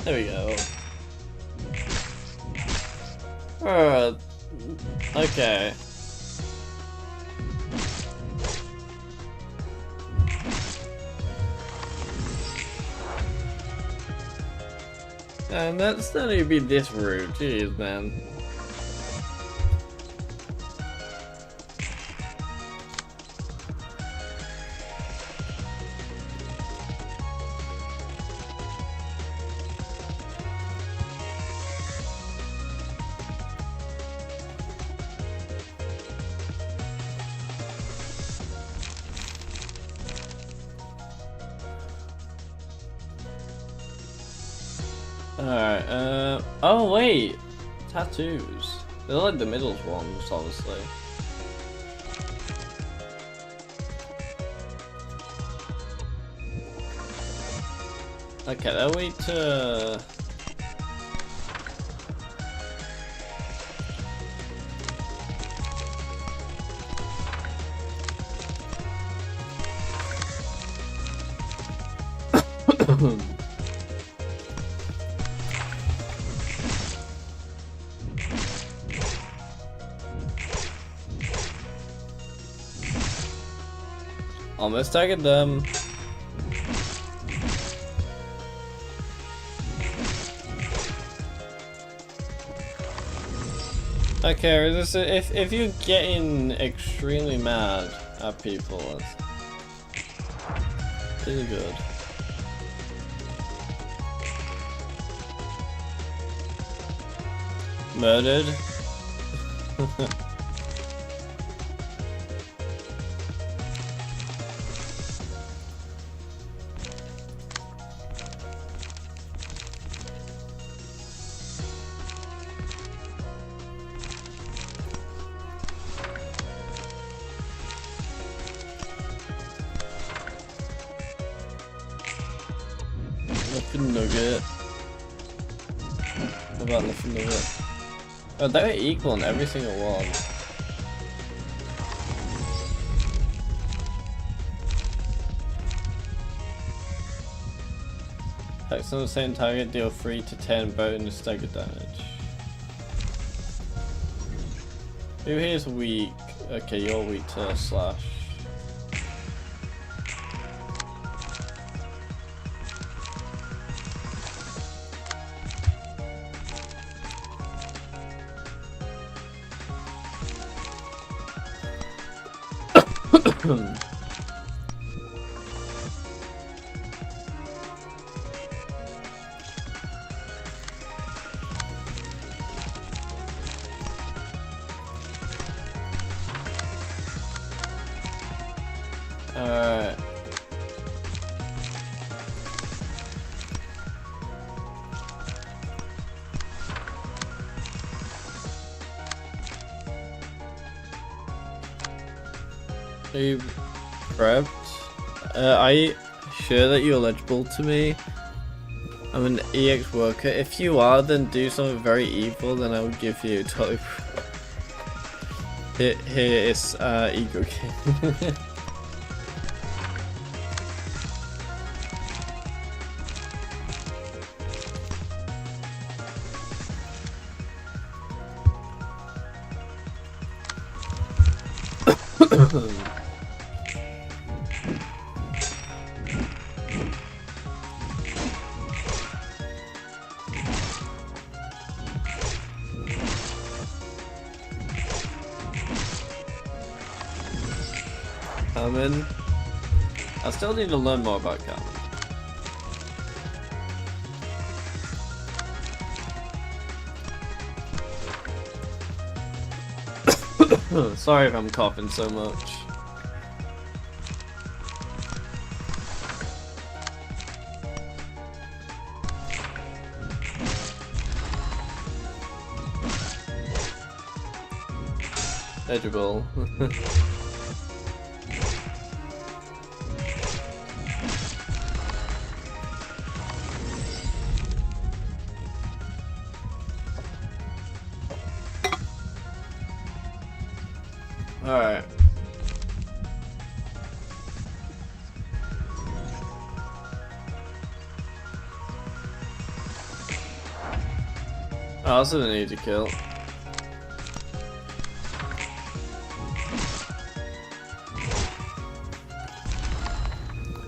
There we go. Okay. And that's not even be this rude, jeez, man. Alright, oh wait! Tattoos. They're like the middle ones, obviously. Okay, they'll wait to... Almost tagged them. Okay, if you're getting extremely mad at people, that's really good. Murdered. Nothing nugget. What about nothing nugget? Oh, they were equal in every single one. Attacks on the same target deal 3 to 10 bonus stagger damage. Who here is weak? Okay, you're weak to slash. Alright. Are you prepped? Are you sure that you're eligible to me? I'm an EX worker. If you are, then do something very evil, then I will give you totally. Here is ego game. I still need to learn more about Cameron. Sorry if I'm coughing so much. Edgeable. Alright. I also need to kill.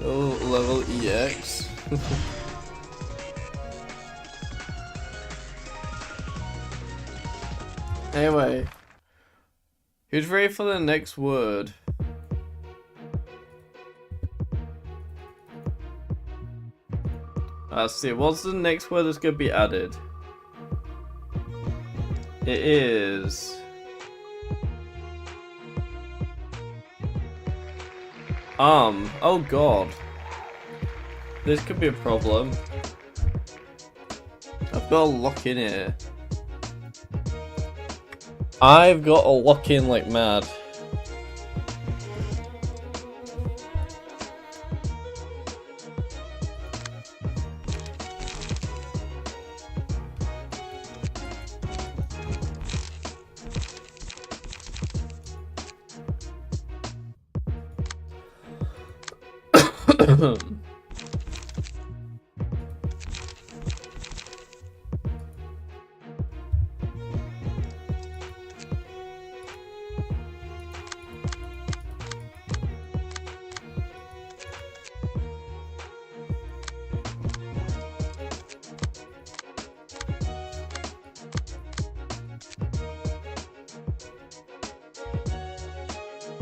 Oh, level EX. Anyway. Who's ready for the next word? Let's see, what's the next word that's going to be added? It is... oh god. This could be a problem. I've got a lock in here. I've got to lock in like mad.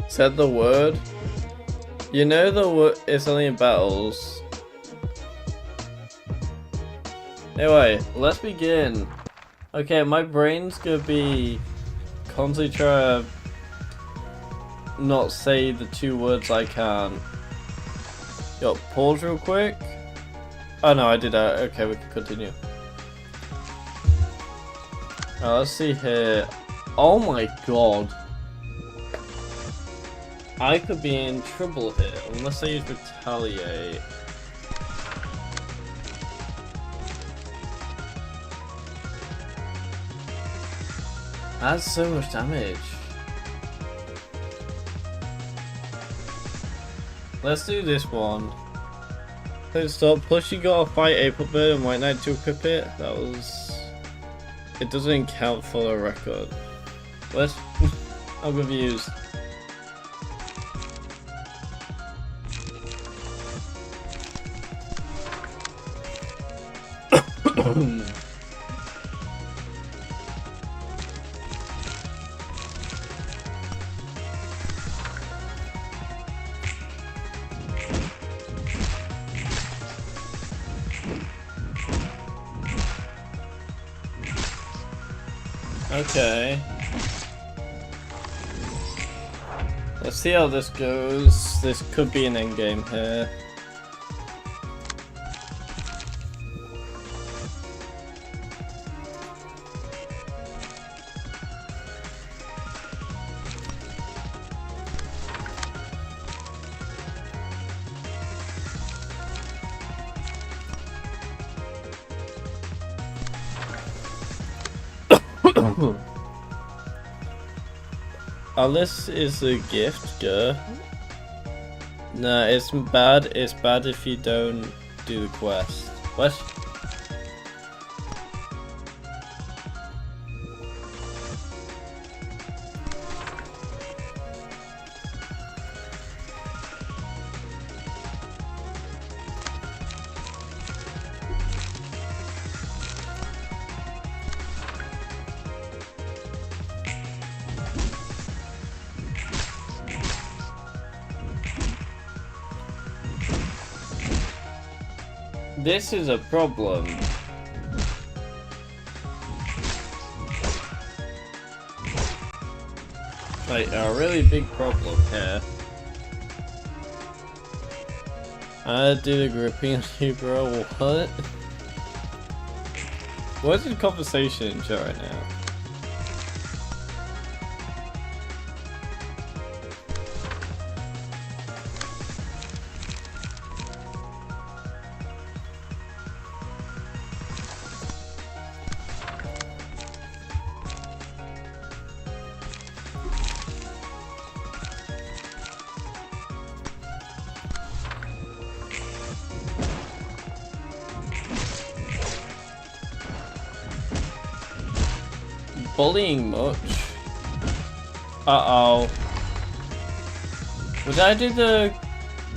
Said the word? You know the word, it's only in battles. Anyway, let's begin. Okay, my brain's gonna be constantly trying to not say the two words I can. Yo, pause real quick. Oh no, I did that. Okay, we can continue. Let's see here. Oh my god. I could be in trouble here, unless I use retaliate. That's so much damage. Let's do this one. Don't stop. Plus you gotta fight April Bird and White Knight to equip it. That was... It doesn't count for the record. What? I'm confused. Okay. Let's see how this goes. This could be an endgame here. Alice is a gift, girl. Nah, it's bad. It's bad if you don't do the quest. What? This is a problem. Like, a really big problem here. I do the gripping on you, bro. What? What's the conversation in chat right now? Bullying much? Uh-oh. Did I do the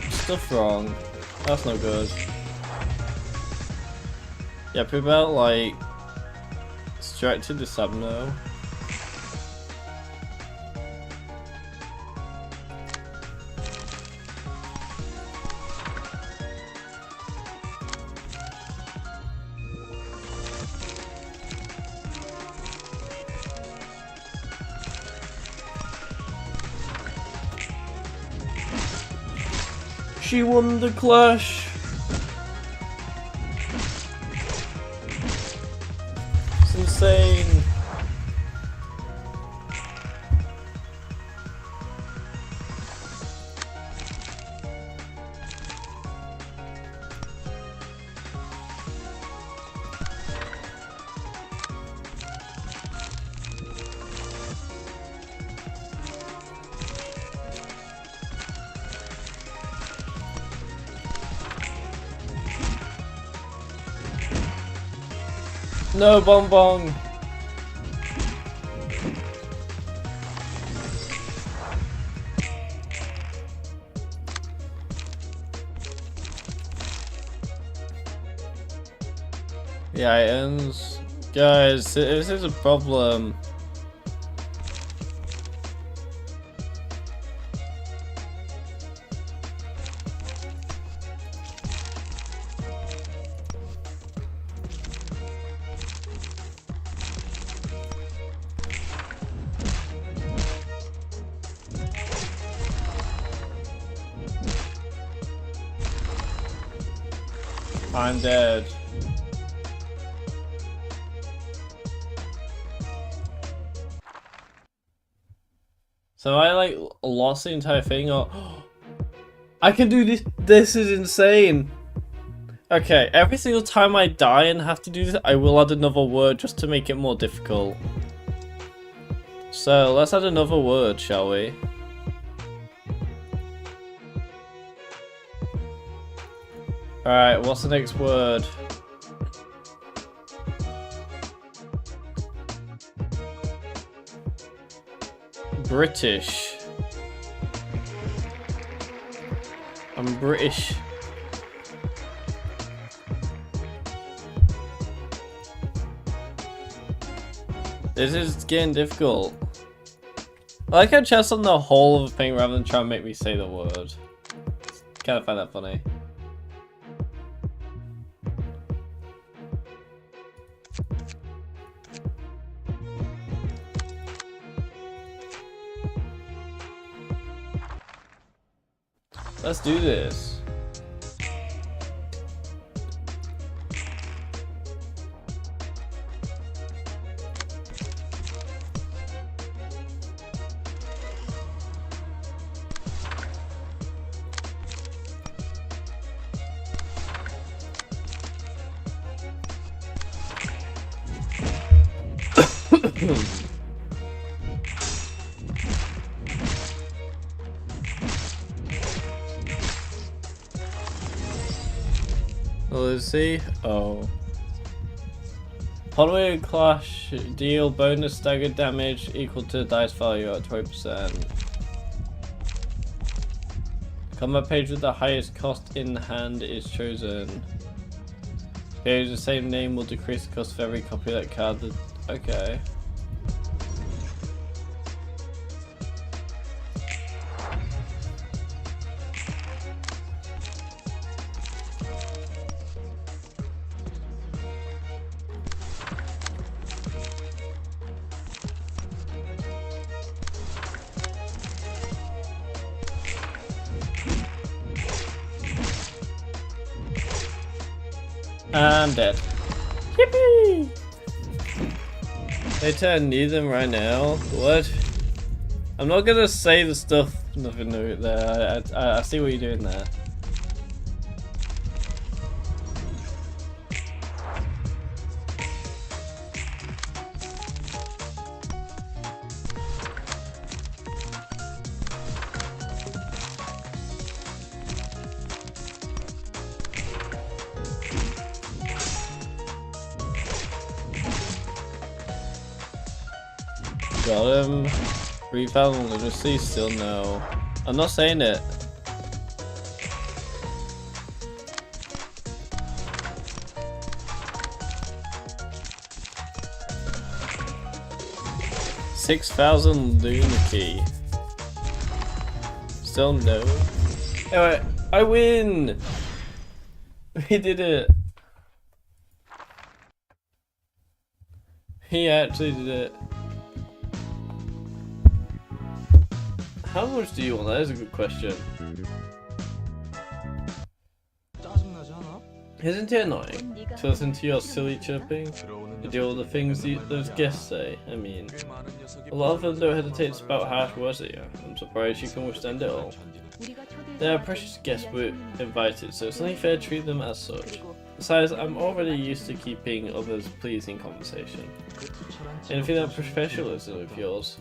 stuff wrong? That's no good. Yeah, people out like distracted the Sabno. She won the clash. It's insane. No, Bong Bong. Yeah, it ends. Guys, this is a problem. I'm dead. So I like lost the entire thing, or I can do this. This is insane. Okay, every single time I die and have to do this, I will add another word just to make it more difficult. So let's add another word, shall we? Alright, what's the next word? British. I'm British. This is getting difficult. I like how chess on the whole of a thing rather than trying to make me say the word. Kind of find that funny. Let's do this. Let's see. Oh. Hardware clash deal bonus staggered damage equal to dice value at 20%. Combat page with the highest cost in hand is chosen. Page the same name will decrease the cost of every copy of that card. Okay. I'm dead. Yippee! They turn need them right now. What? I'm not gonna say the stuff. Nothing new there. I see what you're doing there. Got him. 3,000 lunacy, still no. I'm not saying it. $6,000 lunacy. Still no. Anyway, I win! We did it. He actually did it. How much do you want? That is a good question. Isn't it annoying to listen to your silly chirping? To deal with the things those guests say? I mean, a lot of them don't hesitate to spout harsh words at you. I'm surprised you can withstand it all. They are precious guests we're invited, so it's only fair to treat them as such. Besides, I'm already used to keeping others pleased in conversation. Anything that professionalism of yours?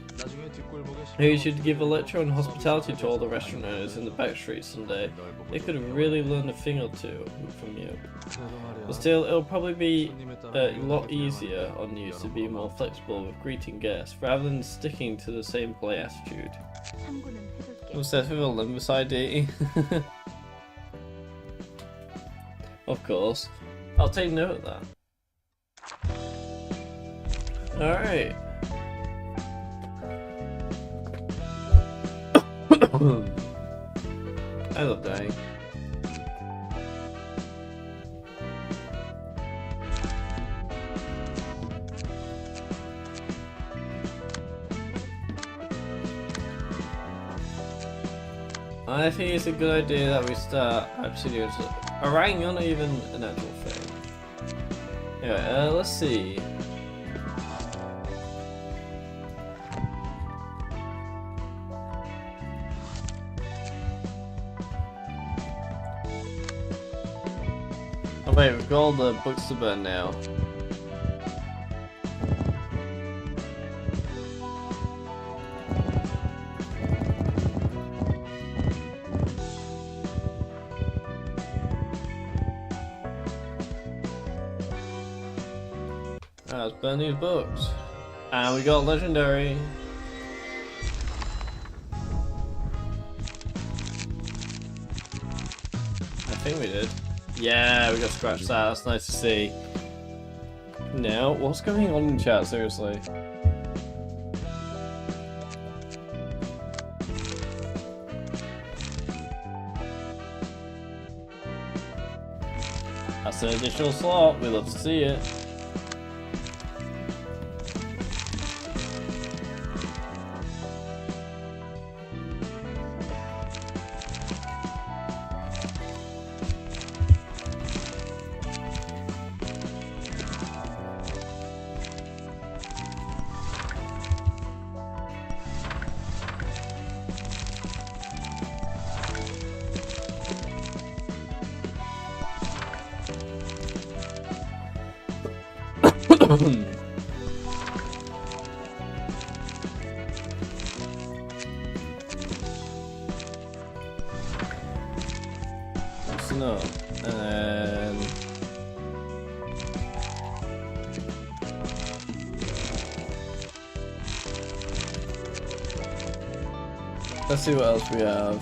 Maybe you should give a lecture on hospitality to all the restaurant owners in the back streets someday. They could really learn a thing or two from you. But still, it'll probably be a lot easier on you to be more flexible with greeting guests, rather than sticking to the same polite attitude. Obsessed with a Limbus ID. Of course. I'll take note of that. Alright. I love dying. I think it's a good idea that we start actually doing a rank, not even an actual thing. Anyway, let's see. Oh wait, we've got all the books to burn now. burn these books. And we got legendary. I think we did. Yeah, we got scratched that. That's nice to see. Now, what's going on in chat, seriously? That's an additional slot. We love to see it. No, and let's see what else we have.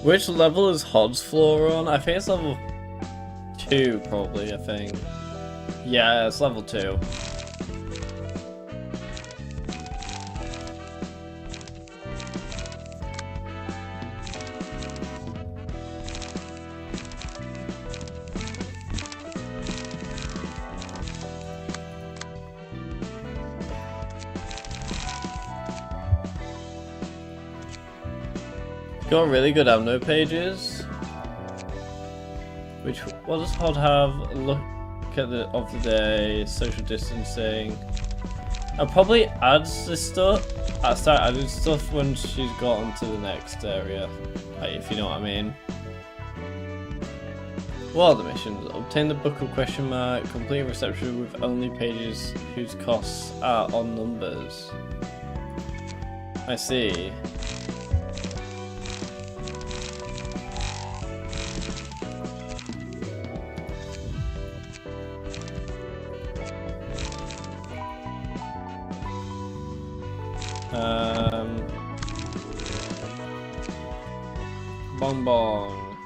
Which level is Hod's floor on? I think it's level 2, probably, I think. Yeah, it's level 2. Got really good ammo pages. What does Hod have? Look at the of the day, social distancing. I'll probably add this stuff. I start adding stuff when she's gotten to the next area, like, if you know what I mean. What are the missions? Obtain the book of question mark. Complete reception with only pages whose costs are on numbers. I see. Bong bong.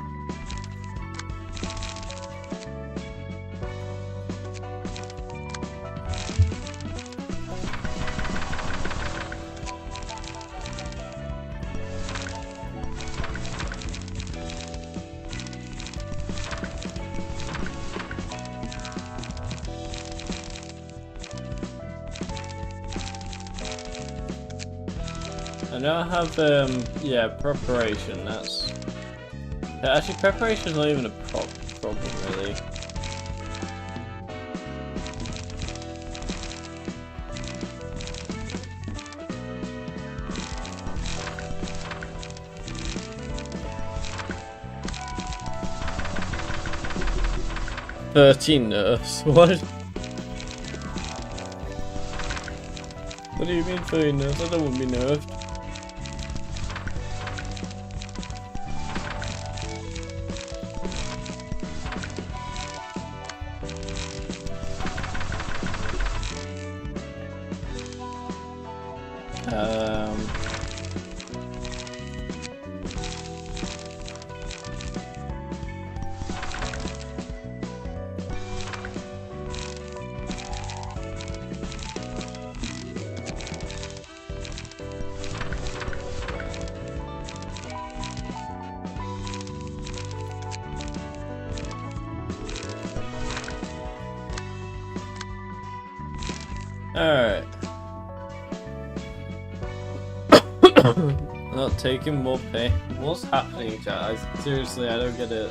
I now have, yeah, preparation, that's... Yeah, actually, preparation is not even a problem, really. Nerfs, what? What do you mean 13 nerfs? I don't want to be nerfed. Alright. Not taking more pay. What's happening, chat? Seriously, I don't get it.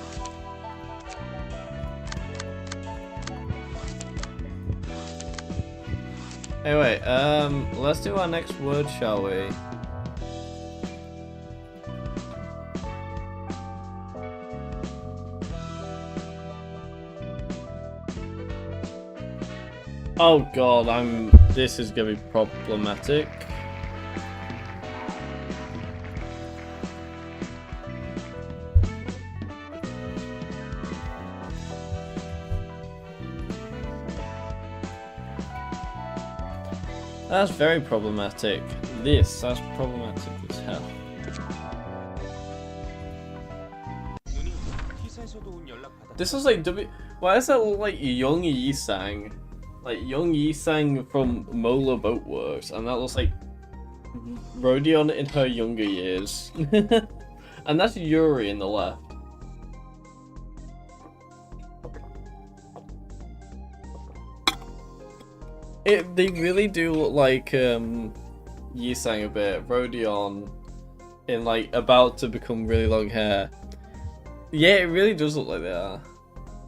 Anyway, let's do our next word, shall we? Oh god, this is gonna be problematic. That's very problematic. That's problematic as hell. This is like why does that look like Young Yi-sang? Like Young Yi-sang from Mola Boatworks, and that looks like Rodion in her younger years. And that's Yuri in the left. They really do look like Yi-sang a bit. Rodion in like about to become really long hair. Yeah, it really does look like they are.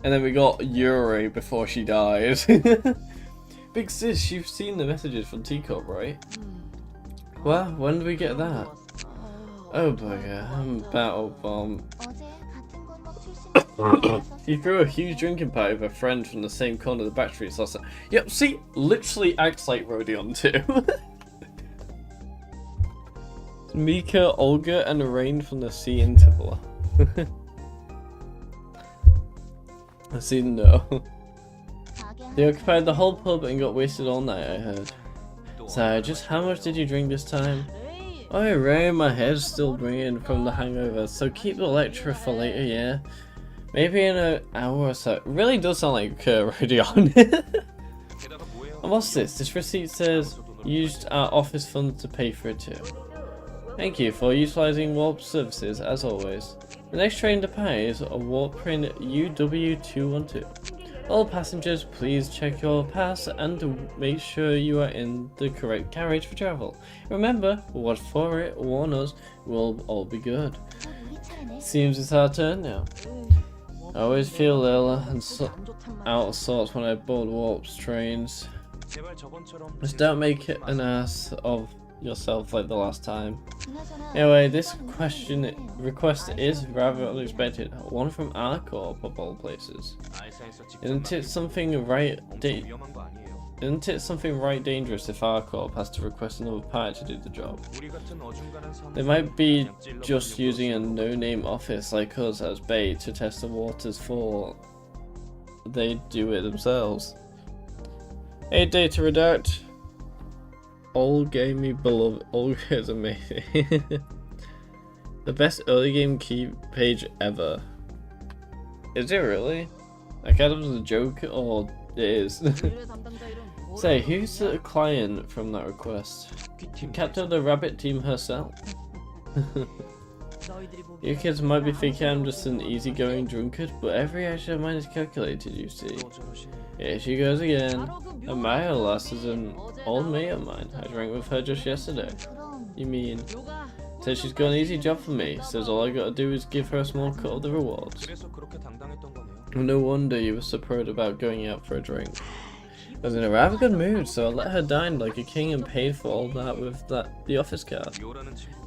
And then we got Yuri before she died. Big sis, you've seen the messages from Teacup, right? Well, when do we get that? Oh boy, battle bomb. He threw a huge drinking party with a friend from the same corner of the back streets last night. Yep, see, literally acts like Rodion too. Mika, Olga, and Rain from the Sea Interval. I see, no. They occupied the whole pub and got wasted all night, I heard. So, just how much did you drink this time? Oh, Ray, my head's still ringing from the hangover, so keep the lecture for later, yeah? Maybe in an hour or so. It really does sound like Rodion. And what's this? This receipt says, used our office funds to pay for it too. Thank you for utilizing Warp services, as always. The next train to pay is a Warp train UW212. All passengers, please check your pass and make sure you are in the correct carriage for travel. Remember, what for it, warn us, we'll all be good. Seems it's our turn now. I always feel ill and out of sorts when I board Warp's trains. Just don't make it an ass of yourself like the last time. Anyway, this request is rather unexpected. One from our corp of all places. Isn't it something right dangerous if our corp has to request another pilot to do the job? They might be just using a no-name office like us as bait to test the waters for they do it themselves. Hey, data redact. Old gamey beloved. Old is amazing. The best early game key page ever. Is it really? Like, that was a joke, or it is? Say, who's the client from that request? Captain of the Rabbit team herself. You kids might be thinking I'm just an easygoing drunkard, but every action of mine is calculated, you see. Here she goes again. Amaya last is an old mate of mine. I drank with her just yesterday. You mean? Says she's got an easy job for me. Says all I gotta do is give her a small cut of the rewards. No wonder you were so proud about going out for a drink. I was in a rather good mood, so I let her dine like a king and paid for all that with the office card.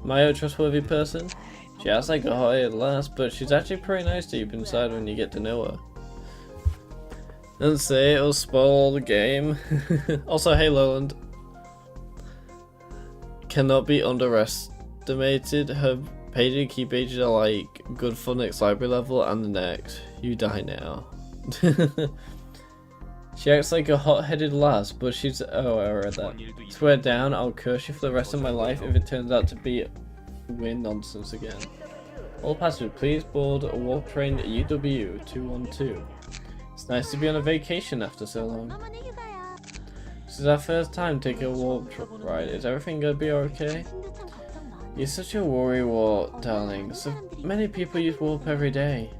Maya a trustworthy person? She acts like a hot-headed lass, but she's actually pretty nice deep inside when you get to know her. Don't say it'll spoil the game. Also, hey Lowland. Cannot be underestimated. Her page and key pages are like good for next library level and the next. You die now. She acts like a hot-headed lass, but she's... Oh, I read that. Swear down, I'll curse you for the rest of my life if it turns out to be weird nonsense again. All passengers, please board a warp train UW212. It's nice to be on a vacation after so long. This is our first time taking a warp ride. Is everything gonna be okay? You're such a worrywart, darling. So many people use warp every day.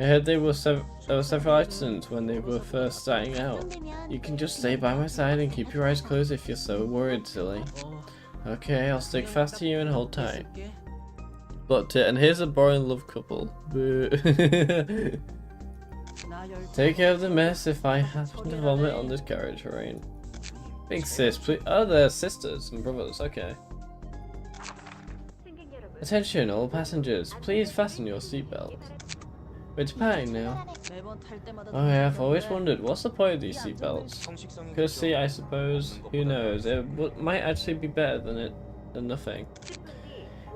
I heard there were several accidents when they were first starting out. You can just stay by my side and keep your eyes closed if you're so worried, silly. Okay, I'll stick fast to you and hold tight. But and here's a boring love couple. Take care of the mess if I happen to vomit on this carriage, Rain. Big sis, please. Oh, they're sisters and brothers. Okay. Attention, all passengers. Please fasten your seatbelts. We're departing now. Oh yeah, I've always wondered, what's the point of these seatbelts? Courtesy, I suppose. Who knows? It might actually be better than nothing.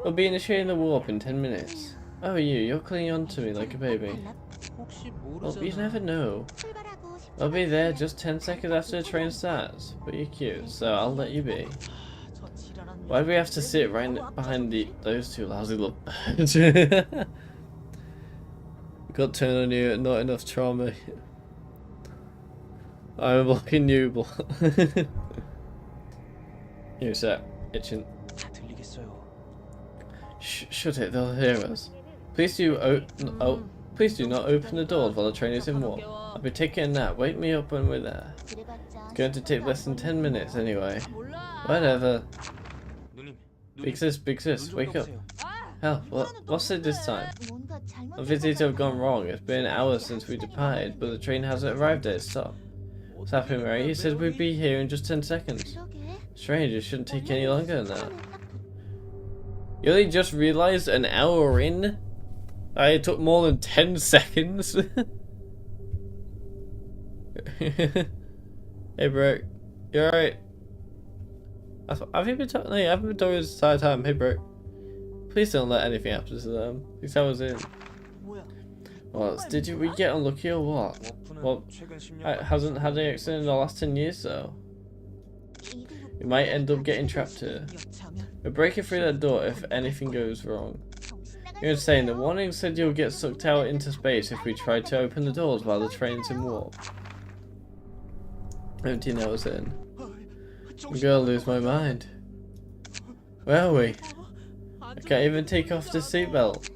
We'll be initiating the warp in 10 minutes. Oh, you're clinging on to me like a baby. Well, you never know. I'll be there just 10 seconds after the train starts. But you're cute, so I'll let you be. Why do we have to sit right behind those two lousy little birds? Got turned on you, not enough trauma. I'm blocking you, You sir, itching. Shut it, they'll hear us. Please do not open the doors while the train is in warp. I'll be taking a nap. Wake me up when we're there. It's going to take less than 10 minutes anyway. Whatever. Big sis, wake up. Hell, what's it this time? Obviously to have gone wrong. It's been hours since we departed, but the train hasn't arrived at its stop. What's happening, Ray? He said we'd be here in just 10 seconds. Strange, it shouldn't take any longer than that. You only just realised an hour in? It took more than 10 seconds. Hey bro, you alright? Have you been talking? No, I haven't been talking this entire time. Hey bro. Please don't let anything happen to them. At least I was in. What? We get unlucky or what? Well, it hasn't had any accident in the last 10 years though. We might end up getting trapped here. We're breaking through that door if anything goes wrong. You're insane. The warning said you'll get sucked out into space if we try to open the doors while the train's in warp. 17 hours in. I'm gonna lose my mind. Where are we? I can't even take off the seatbelt.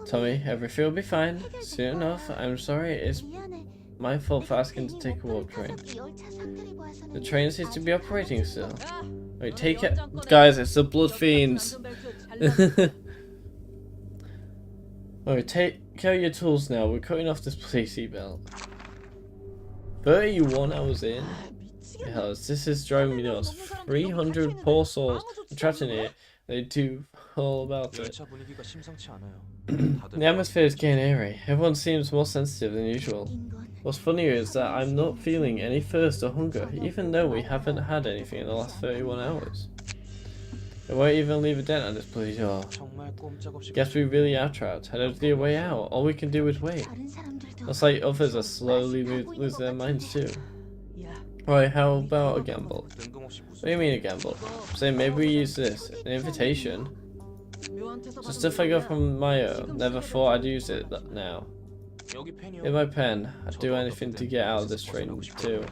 Tommy, everything will be fine. Soon enough. I'm sorry, it's my fault for asking to take a warp train. The train seems to be operating still. Wait, take it. Guys, it's the Blood Fiends. Alright, take out your tools now. We're cutting off this police seatbelt. 31 hours in. Hell, this is driving me nuts. 300 poor souls trapped in here. They do all about it. The atmosphere is getting eerie. Everyone seems more sensitive than usual. What's funnier is that I'm not feeling any thirst or hunger, even though we haven't had anything in the last 31 hours. It won't even leave a dent on this bloody door. Guess we really are trapped. I don't see a way out. All we can do is wait. Looks like others are slowly losing their minds too. Right, how about a gamble? What do you mean a gamble? Say maybe we use this. An invitation? Just stuff I got from Mayo. Never thought I'd use it now. In my pen. I'd do anything to get out of this train too.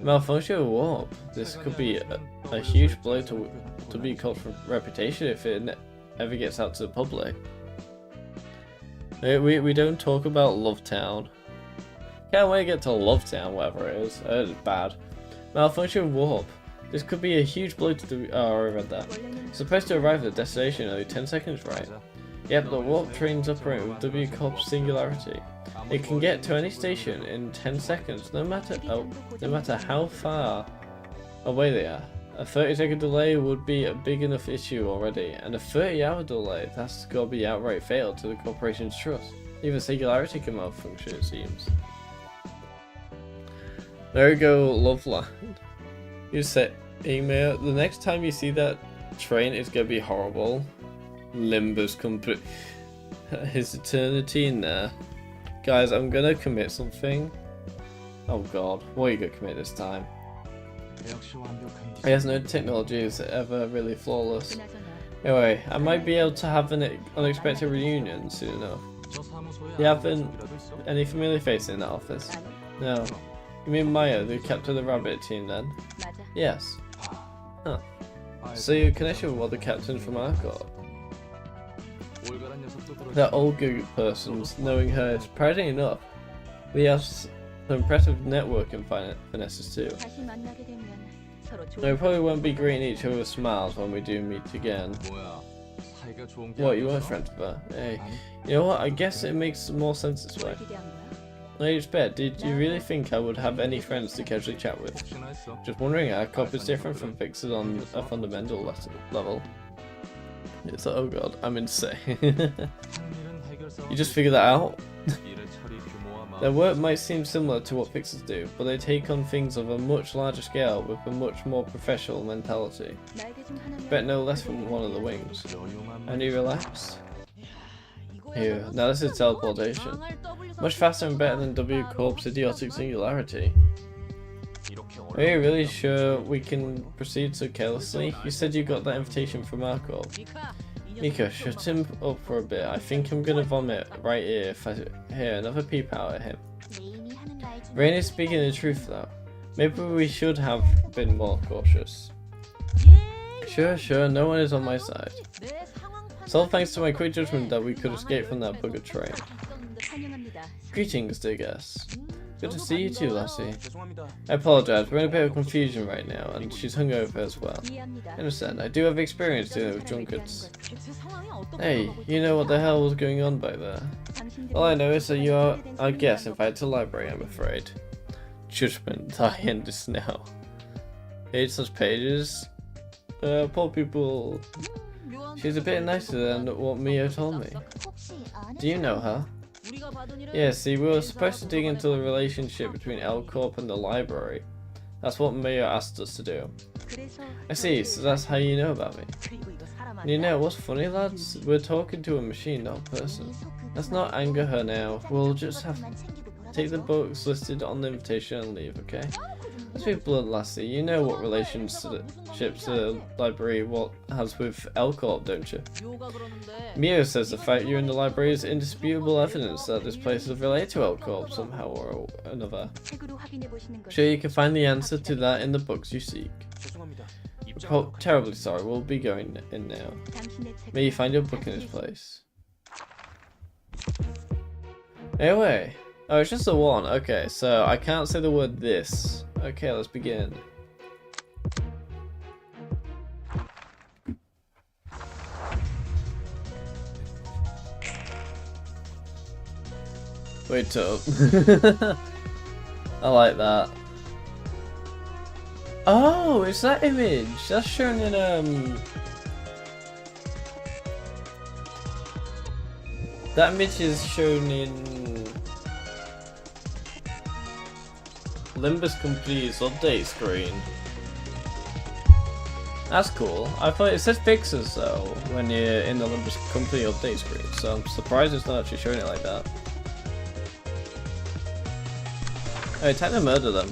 Malfunction warp. This could be a huge blow to be called for reputation if it ever gets out to the public. We don't talk about Love Town. Can't wait to get to Love Town, whatever it is. It's bad. Malfunction warp. This could be a huge blow to the. Oh, I read that. It's supposed to arrive at the destination in only 10 seconds, right? Yep, the warp trains operate with W Corp singularity. It can get to any station in 10 seconds, no matter how far away they are. A 30-second delay would be a big enough issue already, and a 30-hour delay, that's gotta be outright fatal to the corporation's trust. Even singularity can malfunction, it seems. There we go, Loveland. You said, email, the next time you see that train, it's gonna be horrible. Limbus complete. His eternity in there. Guys, I'm gonna commit something. Oh god, what are you gonna commit this time? I guess no technology is ever really flawless. Anyway, I might be able to have an unexpected reunion soon enough. You haven't any familiar faces in that office? No. You mean Maya, the captain of the rabbit team then? Yes. Huh. So your connection with other captains from our corps? That old good person's knowing her is surprising enough. We have some impressive networking finesses too. We probably won't be greeting each other with smiles when we do meet again. What, you weren't friends with her? Hey, you know what, I guess it makes more sense this way. Ladies Bet, did you really think I would have any friends to casually chat with? Just wondering, our cop is different from fixers on a fundamental level. It's like, oh god, I'm insane. You just figured that out? Their work might seem similar to what fixers do, but they take on things of a much larger scale with a much more professional mentality. Bet no less from one of the wings. And you relax? Here, now this is teleportation. Much faster and better than W Corp's idiotic singularity. Are you really sure we can proceed so carelessly? You said you got that invitation from our corp. Mika, shut him up for a bit. I think I'm gonna vomit right here if I hear another peep out at him. Rain is speaking the truth though. Maybe we should have been more cautious. Sure, no one is on my side. It's all thanks to my quick judgment that we could escape from that bugger train. Greetings, dear guest. Good to see you too, Lassie. I apologize, we're in a bit of confusion right now, and she's hungover as well. I understand, I do have experience dealing with drunkards. Hey, you know what the hell was going on back there? All I know is that you are our guest invited to the library, I'm afraid. Judgment, I end this now. Hate such pages. Poor people. She's a bit nicer than what Mio told me. Do you know her? Yeah, see, we were supposed to dig into the relationship between L Corp and the library. That's what Mio asked us to do. I see, so that's how you know about me. You know what's funny, lads? We're talking to a machine, not a person. Let's not anger her now. We'll just have to take the books listed on the invitation and leave, okay? Let's be blunt, Lassie. You know what relationships the library has with L Corp, don't you? Mio says the fact you're in the library is indisputable evidence that this place is related to L Corp somehow or another. Sure, you can find the answer to that in the books you seek. We're terribly sorry, we'll be going in now. May you find your book in this place. Anyway. Oh, it's just a one. Okay, so I can't say the word this. Okay, let's begin. Wait up. I like that. Oh, it's that image. That's shown in that image is shown in Limbus Complete's update screen. That's cool. I thought it says fixes though when you're in the Limbus Complete update screen, so I'm surprised it's not actually showing it like that. Oh, time to murder them.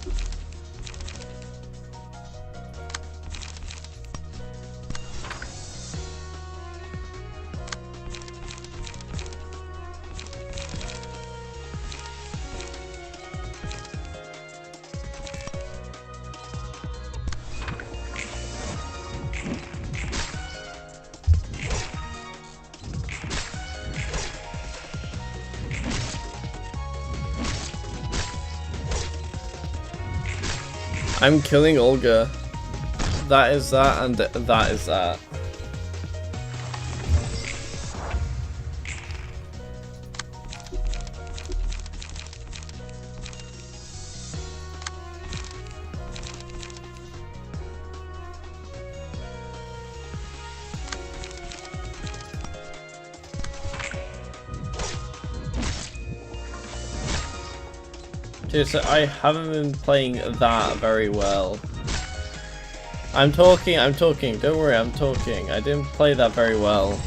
I'm killing Olga. That is that, and that is that. Okay, so I haven't been playing that very well. I'm talking, don't worry, I'm talking. I didn't play that very well.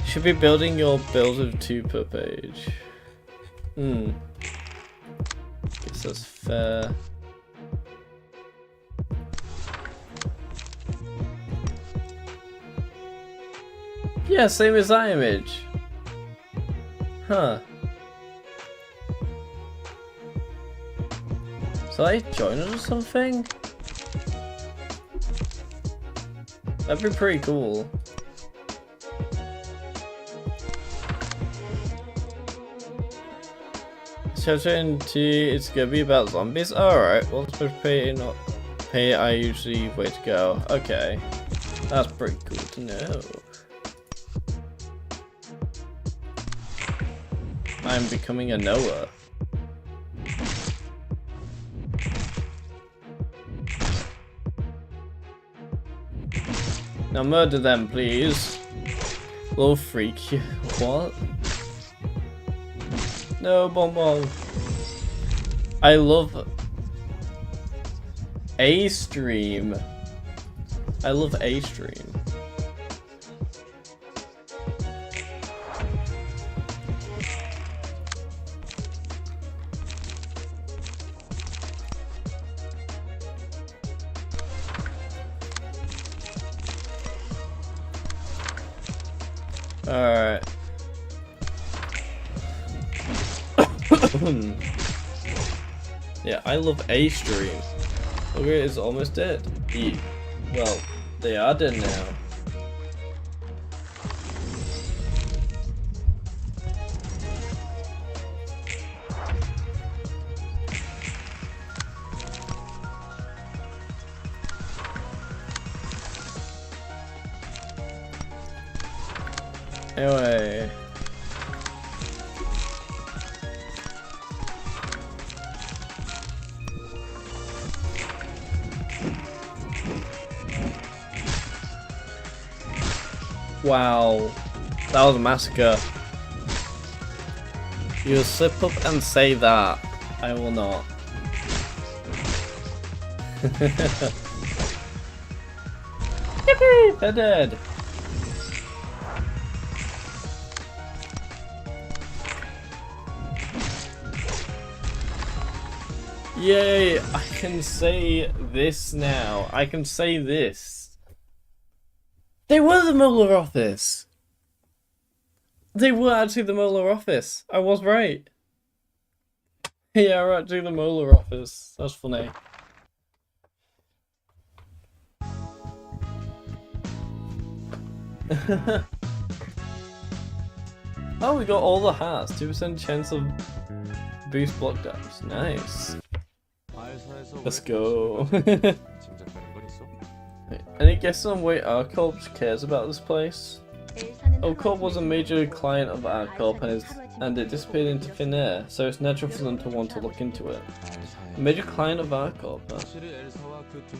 You should be building your build of 2 per page. Guess that's fair. Yeah, same as that image. Huh. So I join it or something? That'd be pretty cool. It's gonna be about zombies? Alright, well it's supposed to pay I usually way to go. Okay. That's pretty cool to know. I'm becoming a Noah. Now murder them, please. Little freak. What? No, Bonbon. I love a stream. I love a stream. Alright. Yeah, I love a stream. Okay, it's almost dead. Well, they are dead now. Anyway. Wow, that was a massacre. You slip up and say that. I will not. Yippee! They're dead. Yay! I can say this now. I can say this. They were the Mueller office! They were actually the Mueller office. I was right. Yeah, we're actually the Mueller office. That's funny. Oh, we got all the hats. 2% chance of boost block damage. Nice. Let's go. Any guesses on why ArcCorp cares about this place? ArcCorp was a major client of ArcCorp and it disappeared into thin air, so it's natural for them to want to look into it. A major client of ArcCorp, huh?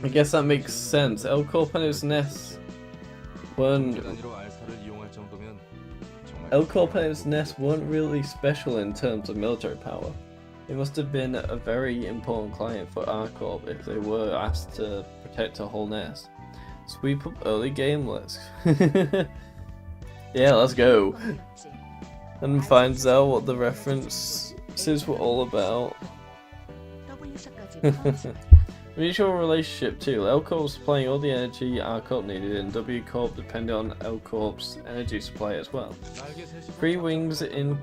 I guess that makes sense. ArcCorp and its nest weren't really special in terms of military power. It must have been a very important client for ArcCorp if they were asked to protect a whole nest. Sweep up early game, let's... Yeah, let's go. And finds out what the references were all about. Mutual relationship too. L Corp supplying all the energy R Corp needed, and W Corp depended on L Corp's energy supply as well. Three wings in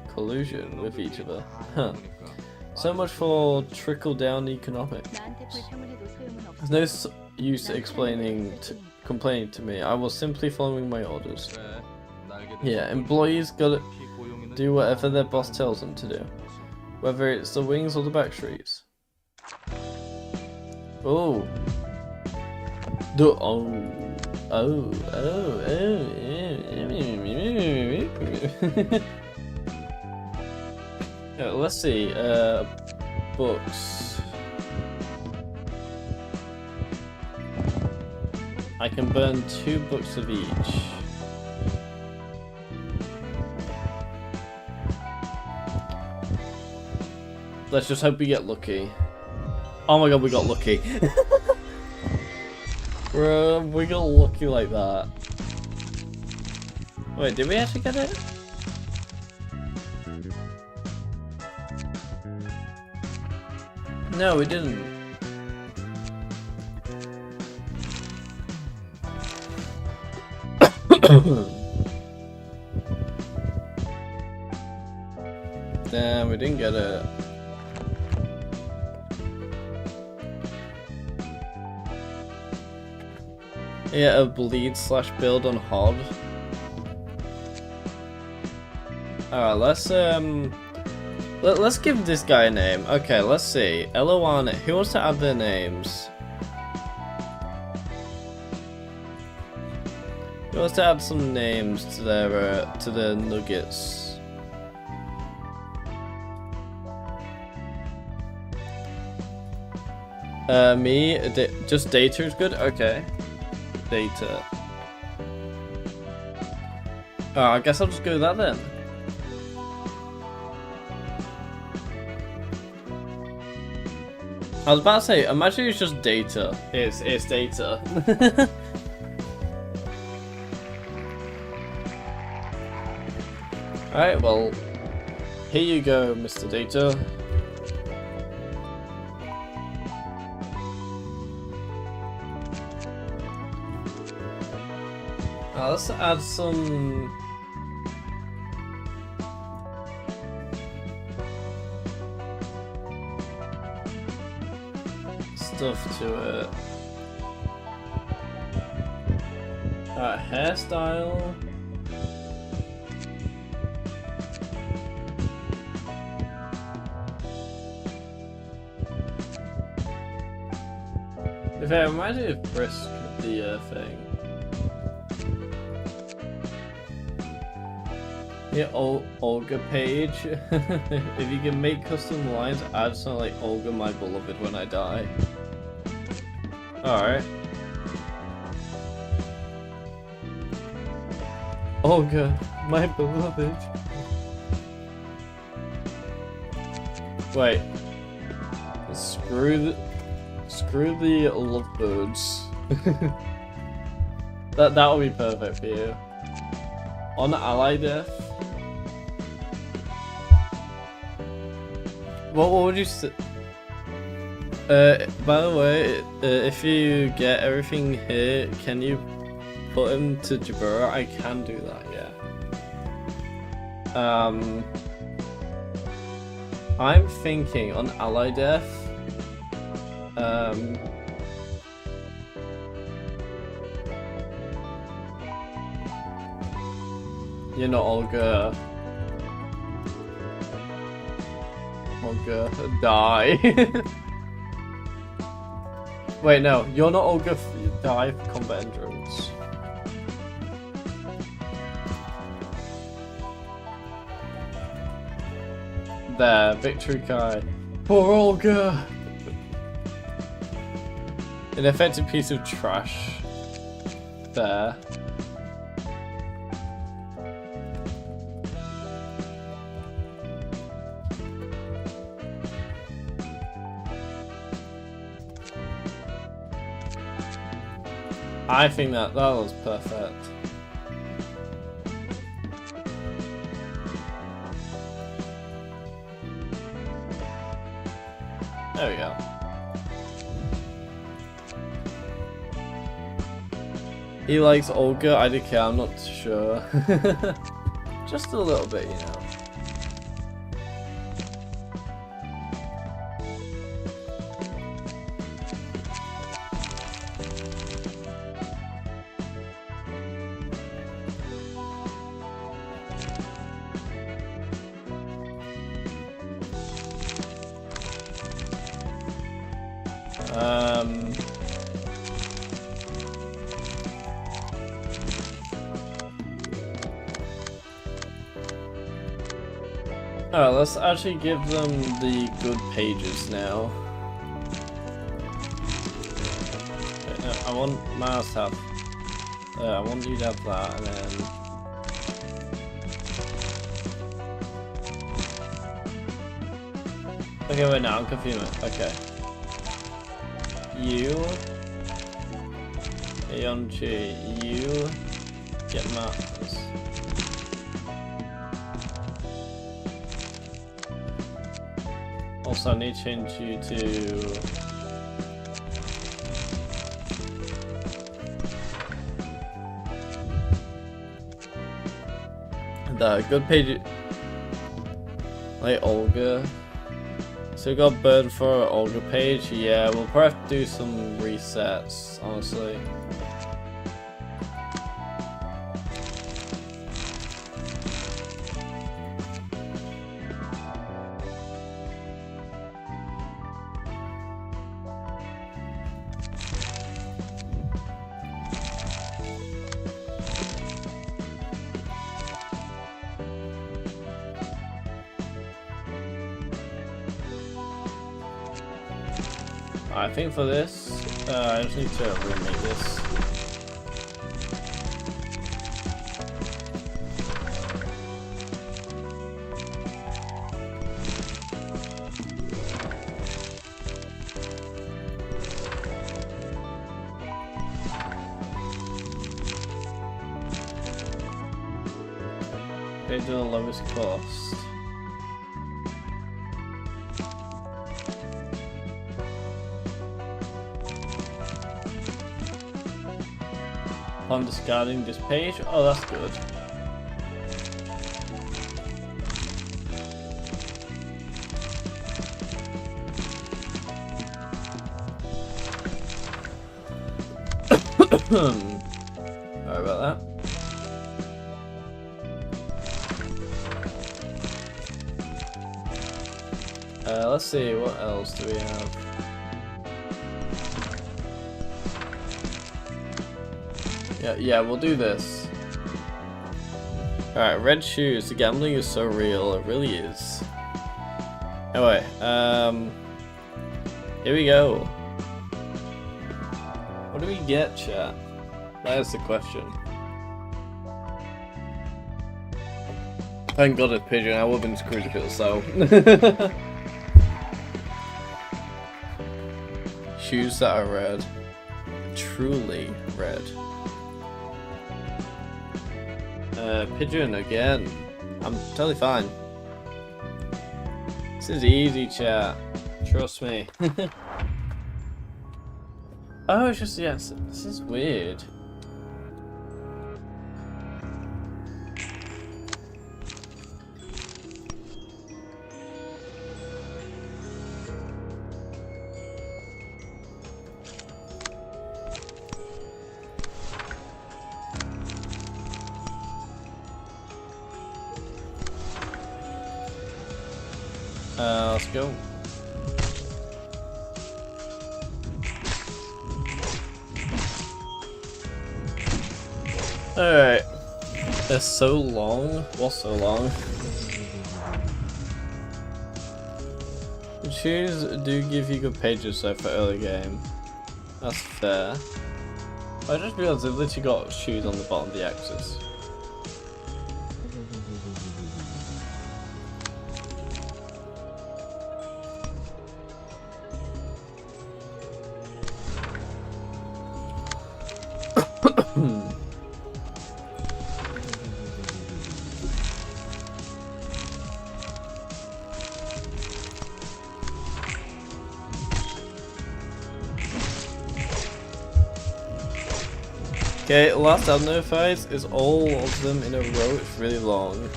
collusion with each other. Huh. So much for trickle-down economics. There's no use complaining to me. I was simply following my orders. Yeah, employees gotta do whatever their boss tells them to do, whether it's the wings or the back streets. Oh. Let's see, books. I can burn 2 books of each. Let's just hope we get lucky. Oh my god, we got lucky. Bro, we got lucky like that. Wait, did we actually get it? No, we didn't. Damn, we didn't get it. Yeah, a bleed/build on HOD. Alright, let's give this guy a name. Okay, let's see. LON, who wants to add their names? Who wants to add some names to their nuggets? Me? Just data is good? Okay. Data. Oh, I guess I'll just go with that then. I was about to say, imagine it's just data. It's data. Alright, well, here you go, Mr. Data. Let's add some stuff to it. Hairstyle. If I imagine if Brisk the thing. Yeah, Olga page. If you can make custom lines, add something like Olga my beloved when I die. Alright. Olga, my beloved. Wait. Screw the lovebirds. that would be perfect for you. On ally death. What would you say? By the way, if you get everything here, can you put him to Jabura? I can do that, yeah. I'm thinking on ally death. You're not Olga. Olga, die. Wait, no, you're not Olga. Die for combat endurance. There, victory card. Poor Olga. An effective piece of trash. There. I think that was perfect. There we go. He likes Olga, I don't care, I'm not sure. Just a little bit, you know. Alright, let's actually give them the good pages now. Okay, no, I want Mars to have. I want you to have that, and then. Okay, wait, now I'm confused. Okay. You. Aeonchi, you. Get Mars. Also, I need to change you to the good page, like Olga. So we got Bird for Olga page. Yeah, we'll probably have to do some resets, honestly. I think for this, I just need to remake this. They do the lowest cost. Upon discarding this page, oh that's good. Sorry about that. Let's see, what else do we have? Yeah, we'll do this. Alright, red shoes. The gambling is so real, it really is. Anyway, here we go. What do we get, chat? That is the question. Thank God it's pigeon, I would have been screwed if it was so. Shoes that are red. Truly red. Pigeon again. I'm totally fine. This is easy, chat. Trust me. Oh, it's just, yes, this is weird. Let's go. Alright. They're so long. What's so long? The shoes do give you good pages though for early game. That's fair. I just realised they've literally got shoes on the bottom of the axis. Okay, last Abner fight is all of them in a row. It's really long.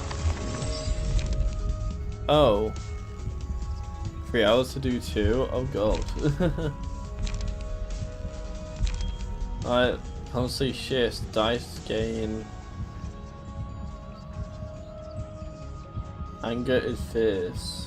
Oh. 3 hours to do 2? Oh god. Alright, honestly shit, dice gain. Anger is fierce.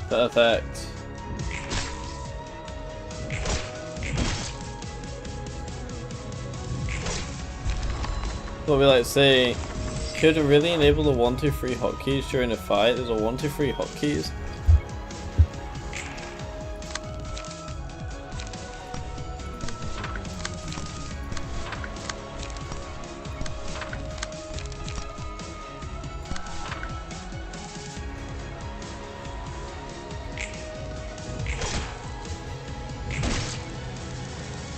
Perfect. What we like to say, could really enable the 1, 2, 3 hotkeys during a fight. There's a 1, 2, 3 hotkeys.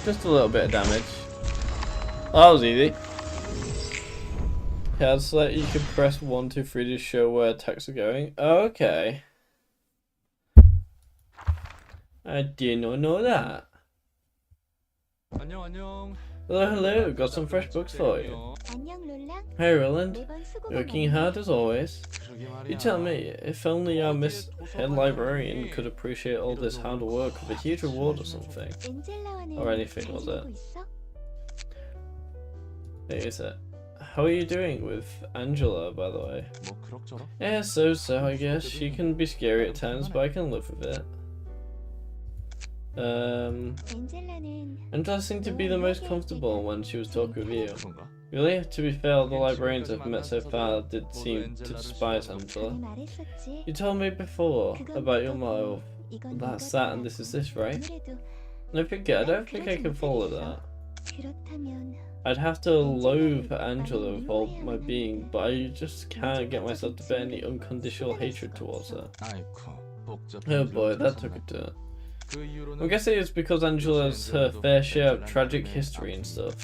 Just a little bit of damage. Oh, that was easy. Yeah, it's like you can press 1, 2, 3 to show where attacks are going. Oh, okay. I did not know that. Hello, hello. Got some fresh books for you. Hey, Roland. Working hard as always. You tell me, if only our Miss Head Librarian could appreciate all this hard work with a huge reward or something. Or anything, was it? Hey, is it? How are you doing with Angela, by the way? Yeah, so I guess. She can be scary at times, but I can live with it. Angela seemed to be the most comfortable when she was talking with you. Really? To be fair, all the librarians I've met so far did seem to despise Angela. You told me before about your motto, that's that and this is this, right? I don't think I can follow that. I'd have to loathe Angela with all my being, but I just can't get myself to bear any unconditional hatred towards her. Oh boy, that took a turn. I'm guessing it's because Angela has her fair share of tragic history and stuff.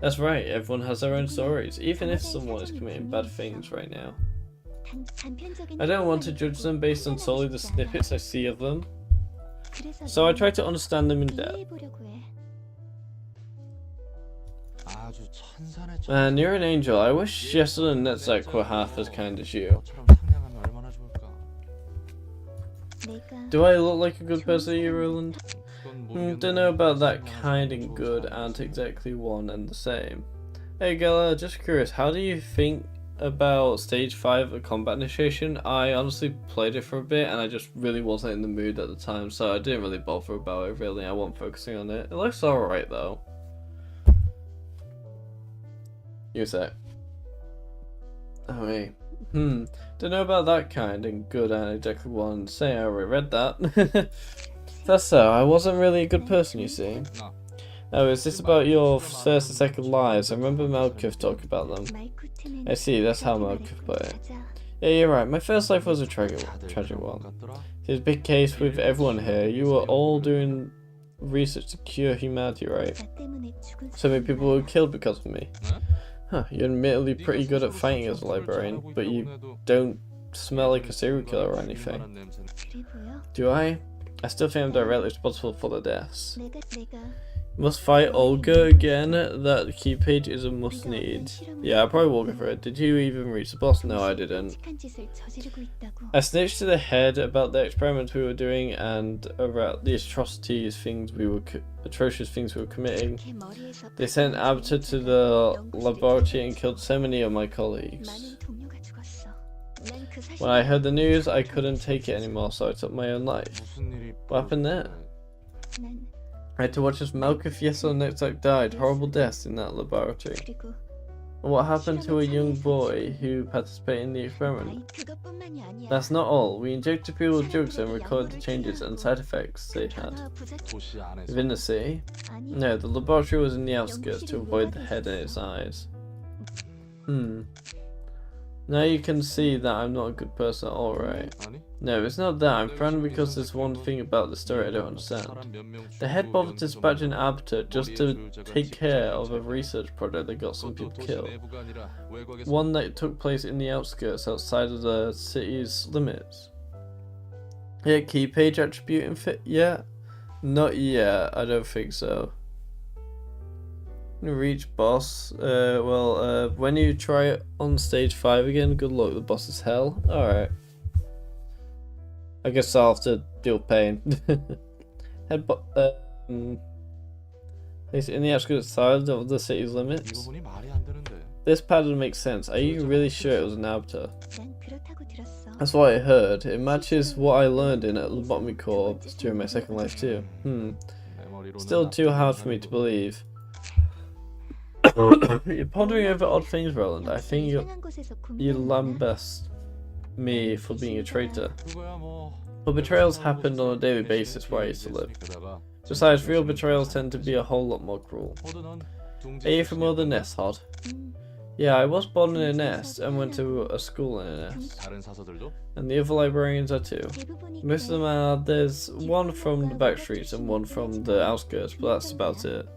That's right, everyone has their own stories, even if someone is committing bad things right now. I don't want to judge them based on solely the snippets I see of them, so I try to understand them in depth. Man, you're an angel. I wish Jessel and Netzak were half as kind as you. Do I look like a good person to you, Roland? Don't know about that. Kind and good aren't exactly one and the same. Hey Gala, just curious, how do you think about stage 5 of combat initiation? I honestly played it for a bit and I just really wasn't in the mood at the time, so I didn't really bother about it really. I wasn't focusing on it. It looks alright though. You say. Oh wait. Don't know about that kind and good and exactly one. Say I already read that. That's so. I wasn't really a good person, you see. Oh, is this about your first and second lives? I remember Malkuth talking about them. I see, that's how Malkuth put it. Yeah, you're right. My first life was a tragic one. It's a big case with everyone here. You were all doing research to cure humanity, right? So many people were killed because of me. Huh, you're admittedly pretty good at fighting as a librarian, but you don't smell like a serial killer or anything. Do I? I still think I'm directly responsible for the deaths. Must fight Olga again? That key page is a must need. Yeah, I probably will go for it. Did you even reach the boss? No, I didn't. I snitched to the head about the experiments we were doing and about the atrocious things we were committing. They sent Abta to the laboratory and killed so many of my colleagues. When I heard the news, I couldn't take it anymore, so I took my own life. What happened there? I had to watch as Malkuth, Yesel, and Netzak died horrible deaths in that laboratory. And what happened to a young boy who participated in the experiment? That's not all. We injected people with drugs and recorded the changes and side effects they had. Within the city? No, the laboratory was in the outskirts to avoid the head and its eyes. Now you can see that I'm not a good person at all, right? No, it's not that. I'm frowned because there's one thing about the story I don't understand. The head bothered dispatching Abta just to take care of a research project that got some people killed. One that took place in the outskirts outside of the city's limits. Yeah, key page attribute and fit yet? Not yet, I don't think so. Reach boss. When you try it on stage 5 again, good luck, the boss is hell. Alright. I guess I'll have to deal with pain. Place in the outskirts side of the city's limits. This pattern makes sense. Are you really sure it was an Abta? That's what I heard. It matches what I learned in a lobotomy course during my second life too. Still too hard for me to believe. You're pondering over odd things, Roland. I think you lambast me for being a traitor. But betrayals happened on a daily basis where I used to live. Besides, real betrayals tend to be a whole lot more cruel. Are you from the nest, Hod? Yeah, I was born in a nest and went to a school in a nest. And the other librarians are too. Most of them are. There's one from the back streets and one from the outskirts, but that's about it.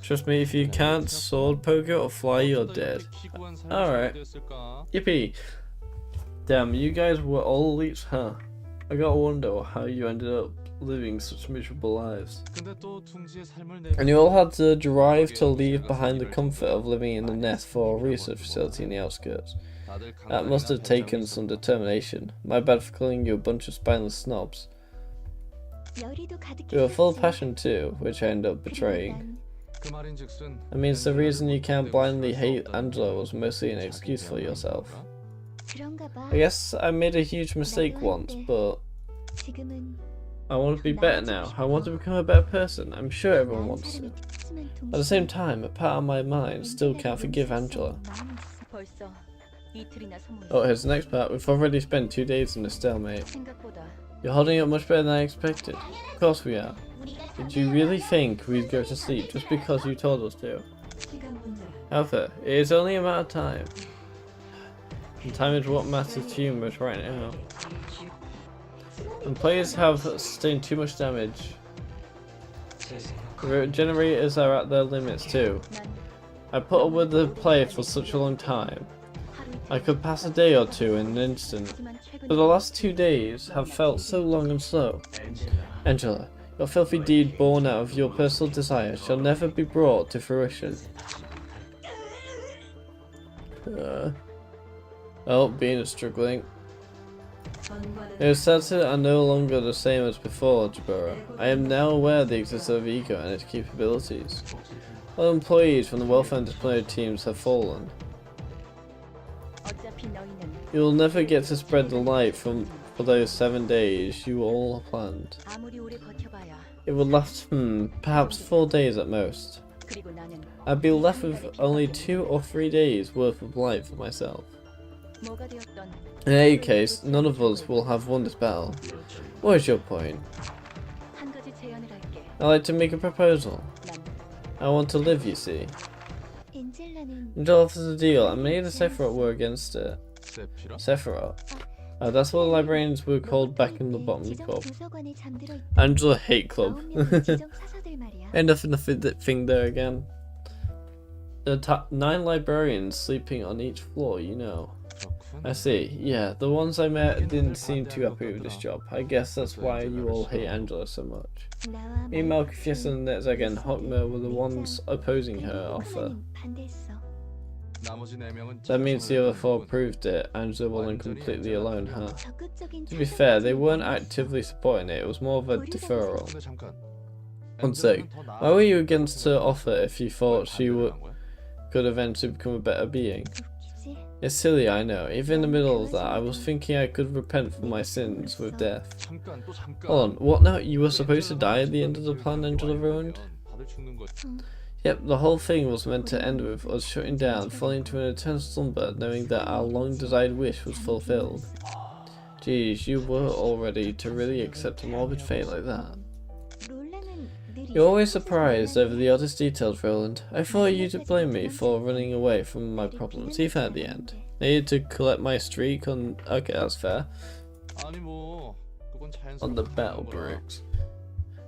Trust me, if you can't sword poke it or fly, you're dead. Alright. Yippee. Damn, you guys were all elites, huh? I gotta wonder how you ended up living such miserable lives. And you all had to drive to leave behind the comfort of living in a nest for a research facility in the outskirts. That must have taken some determination. My bad for calling you a bunch of spineless snobs. You were full of passion too, which I ended up betraying. I mean, it's the reason you can't blindly hate Angela was mostly an excuse for yourself. I guess I made a huge mistake once, but I want to be better now. I want to become a better person. I'm sure everyone wants to. At the same time, a part of my mind still can't forgive Angela. Oh, here's the next part. We've already spent 2 days in a stalemate. You're holding up much better than I expected. Of course we are. Did you really think we'd go to sleep just because you told us to? However, it is only a matter of time. And time is what matters to humans right now. And players have sustained too much damage. The generators are at their limits too. I put up with the player for such a long time. I could pass a day or two in an instant, but the last 2 days have felt so long and slow. Angela, your filthy deed born out of your personal desire shall never be brought to fruition. Oh, Bean is struggling. Your senses are no longer the same as before, Jabura. I am now aware of the existence of ego and its capabilities. All employees from the welfare and disciplinary teams have fallen. You will never get to spread the light for those 7 days you all planned. It would last, perhaps 4 days at most. I'd be left with only 2 or 3 days worth of light for myself. In any case, none of us will have won this battle. What is your point? I'd like to make a proposal. I want to live, you see. Angel offers a deal, and many of the Sephiroth were against it. Sephiroth? That's what the librarians were called back in the bottom club. Angela Hate Club. End up in the thing there again. The 9 librarians sleeping on each floor, you know. I see. Yeah, the ones I met didn't seem too happy with this job. I guess that's why you all hate Angela so much. Meanwhile, Confiesa and Netzaga and Hokma were the ones opposing her offer. That means the other 4 approved it. Angela wasn't completely alone, huh? To be fair, they weren't actively supporting it. It was more of a deferral. One sec. Why were you against her offer if you thought she could eventually become a better being? It's silly, I know. Even in the middle of that, I was thinking I could repent for my sins with death. Hold on, what now? You were supposed to die at the end of the plan Angela ruined? Yep, the whole thing was meant to end with us shutting down, falling into an eternal slumber, knowing that our long-desired wish was fulfilled. Geez, you were all ready to really accept a morbid fate like that. You're always surprised over the oddest details, Roland. I thought you'd blame me for running away from my problems, even at the end. Needed to collect my streak on... Okay, that's fair. On the battle bricks.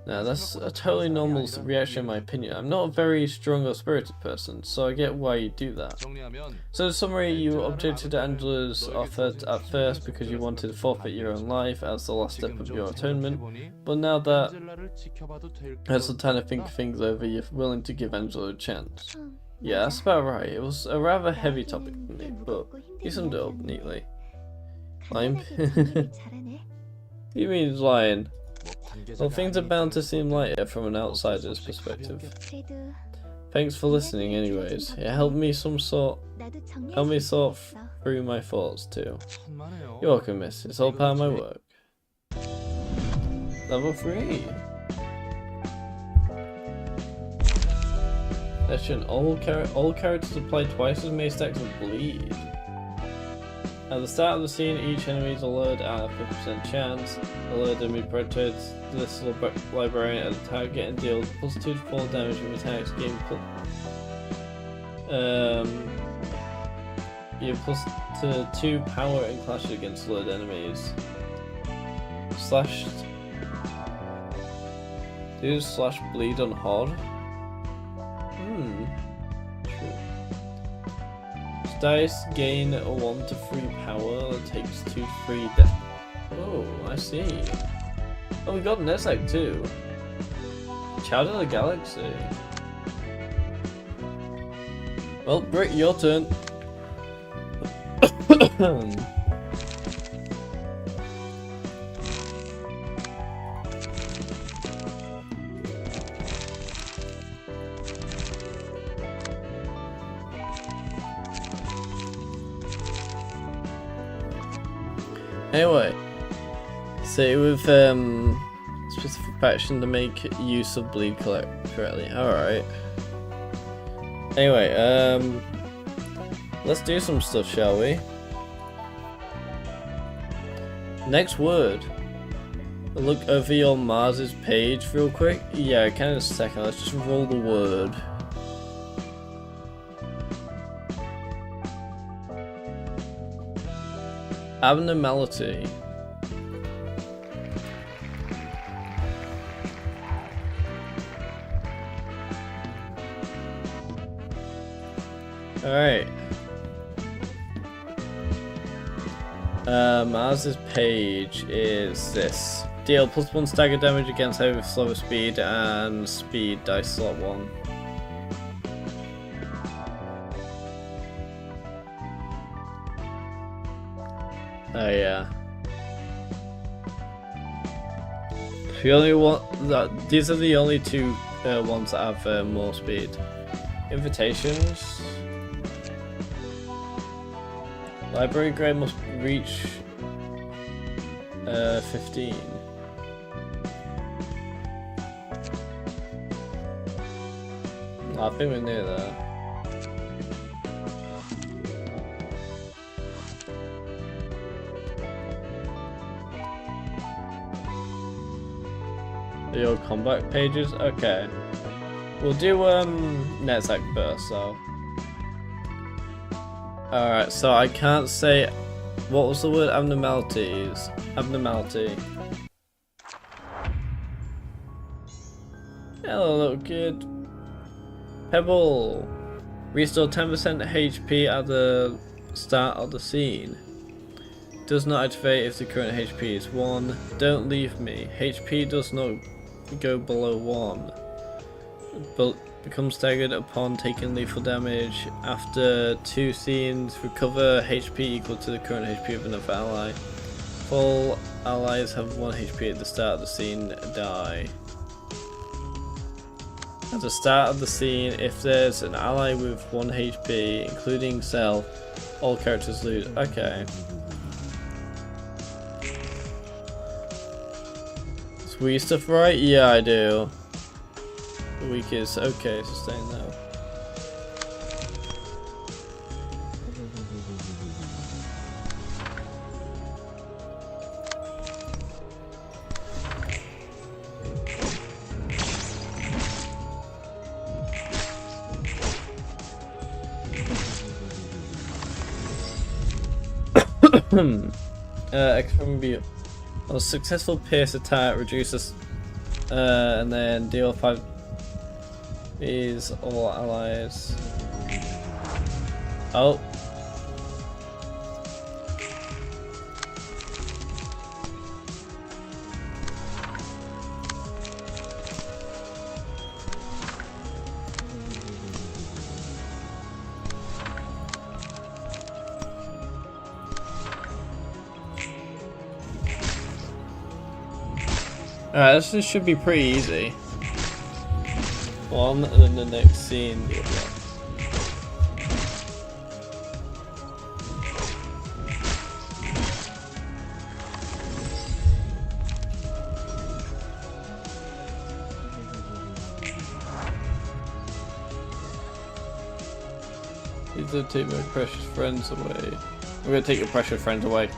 Now, that's a totally normal reaction in my opinion. I'm not a very strong or spirited person, so I get why you do that. So in summary, you objected to Angela's offer at first because you wanted to forfeit your own life as the last step of your atonement, but now that as the time to think things over, you're willing to give Angela a chance. Yeah, that's about right. It was a rather heavy topic for me, but you summed it up neatly. Lime? You mean lying? Well, things are bound to seem lighter from an outsider's perspective. Thanks for listening anyways. It helped me sort through my thoughts too. You're welcome, miss. It's all part of my work. Level 3. Session. All characters apply twice as many stacks of bleed. At the start of the scene, each enemy is allured at a 50% chance. Allured enemy projects this librarian at the target and deals plus 2 to 4 damage with attacks gain plus to 2 power and clashes against allured enemies. Do slash bleed on hard. Dice gain 1 to 3 power, takes 2 to 3 death. Oh, I see. Oh, we got Netzaga too. Child of the Galaxy. Well, Britt, your turn. Anyway, so with specific protection to make use of bleed correctly. Alright. Anyway, let's do some stuff, shall we? Next word. Look over your Mars's page real quick. Yeah, kind of a second. Let's just roll the word. Abnormality. Alright. Mars's page is this. Deal +1 stagger damage against heavy with slower speed and speed dice slot 1. Oh yeah. The only one that these are the only two ones that have more speed. Invitations. Library grade must reach 15. I think we're near there. Your combat pages? Okay. We'll do Netzach first, so. Alright, so I can't say what was the word? Abnormalities. Abnormality. Hello little kid. Pebble. Restore 10% HP at the start of the scene. Does not activate if the current HP is 1. Don't leave me. HP does not go below 1. But becomes staggered upon taking lethal damage. After 2 scenes, recover HP equal to the current HP of another ally. All allies have 1 HP at the start of the scene die. At the start of the scene, if there's an ally with 1 HP, including self, all characters lose. Okay. Sweet stuff, right? Yeah, I do. The weak is okay, sustain though. X from view. A successful pierce attack reduces and then deal 5 is all allies. Oh. Alright, this should be pretty easy. 1 and then the next scene the other one. These are take my precious friends away. I'm gonna take your precious friends away.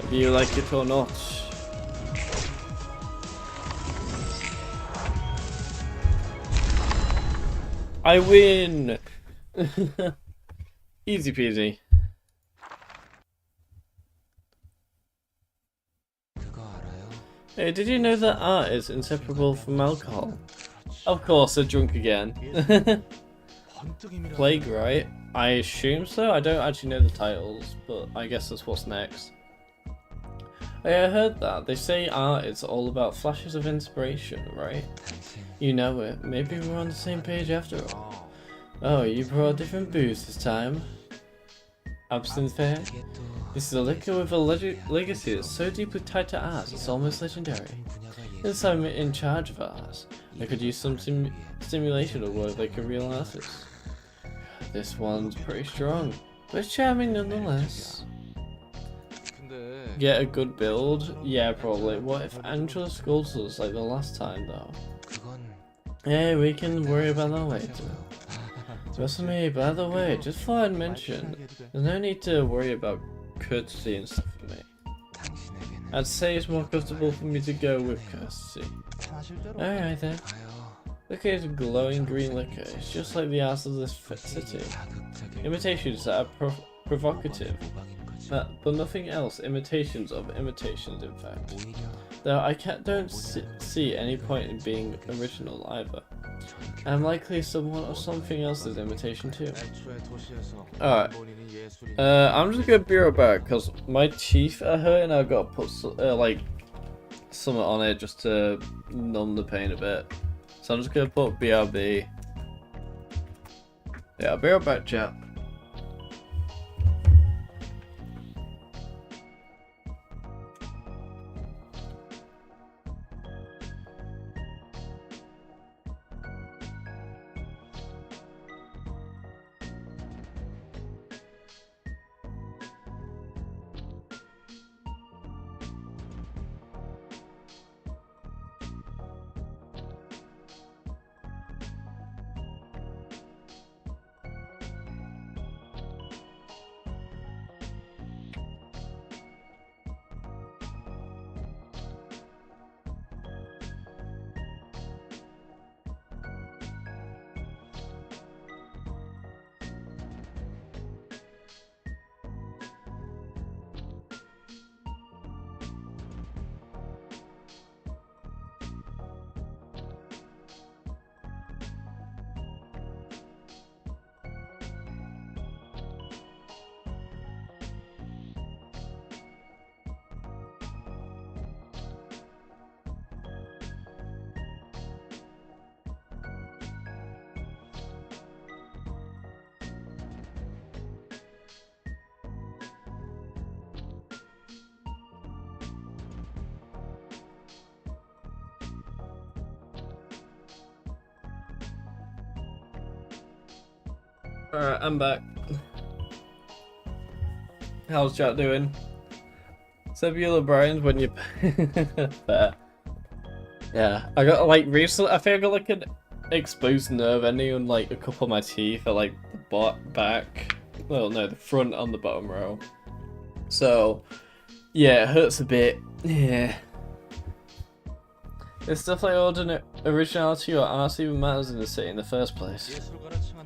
Do you like it or not? I win! Easy peasy. Hey, did you know that art is inseparable from alcohol? Of course, they're drunk again. Plague, right? I assume so. I don't actually know the titles, but I guess that's what's next. Hey, I heard that. They say art is all about flashes of inspiration, right? You know it. Maybe we're on the same page after all. Oh, you brought different booze this time. Absinthe fair? This is a liquor with a legacy that's so deeply tied to art, it's almost legendary. Since I'm in charge of art, I could use some stimulation to work like a real artist. This one's pretty strong. but charming nonetheless. Get a good build? Yeah, probably. What if Angela scolds us like the last time, though? Yeah, we can worry about that later. Trust me, by the way, just thought I'd mention, there's no need to worry about courtesy and stuff for me. I'd say it's more comfortable for me to go with courtesy. Alright then. Look at his glowing green liquor, it's just like the arse of this city. Imitations that are provocative. But nothing else, imitations of imitations in fact. Though I don't see any point in being original either. I'm likely someone or something else's imitation too. Alright. I'm just gonna be right back because my teeth are hurting. I've got to put like something on it just to numb the pain a bit. So I'm just gonna put BRB. Yeah, I'll be right back, chat. Alright, I'm back. How's chat doing? Send me your librarians when you fair. Yeah, I got like recently. I think I got like an exposed nerve ending on like a couple of my teeth at like the back. Well, no, the front on the bottom row. So, yeah, it hurts a bit. Yeah. It's stuff like originality or art even matters in the city in the first place.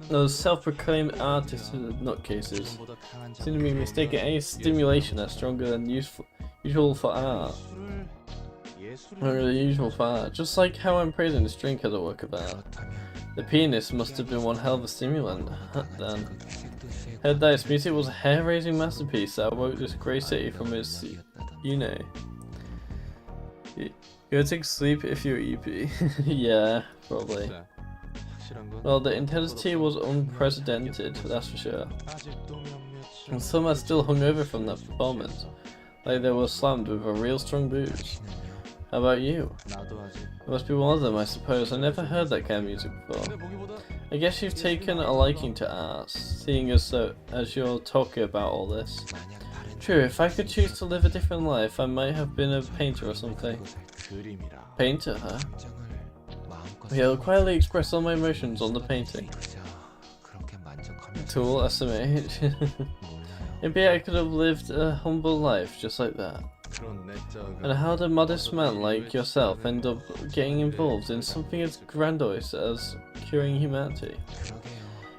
Those self-proclaimed artists are nutcases seem to be mistaking any stimulation that's stronger than usual for art. Just like how I'm praising this drink as a work of art. The pianist must have been one hell of a stimulant, then. Heard that its music was a hair-raising masterpiece that awoke this grey city from its, Go take sleep if you're EP. Yeah, probably. Well, the intensity was unprecedented, that's for sure. And some are still hungover from that performance, like they were slammed with a real strong booze. How about you? You must be one of them, I suppose. I never heard that kind of music before. I guess you've taken a liking to art, seeing as you're talking about all this. True, if I could choose to live a different life, I might have been a painter or something. Painter, huh? Yeah, I'll quietly express all my emotions on the painting. Tool, estimate. Maybe I could have lived a humble life just like that. And how did a modest man like yourself end up getting involved in something as grandiose as curing humanity?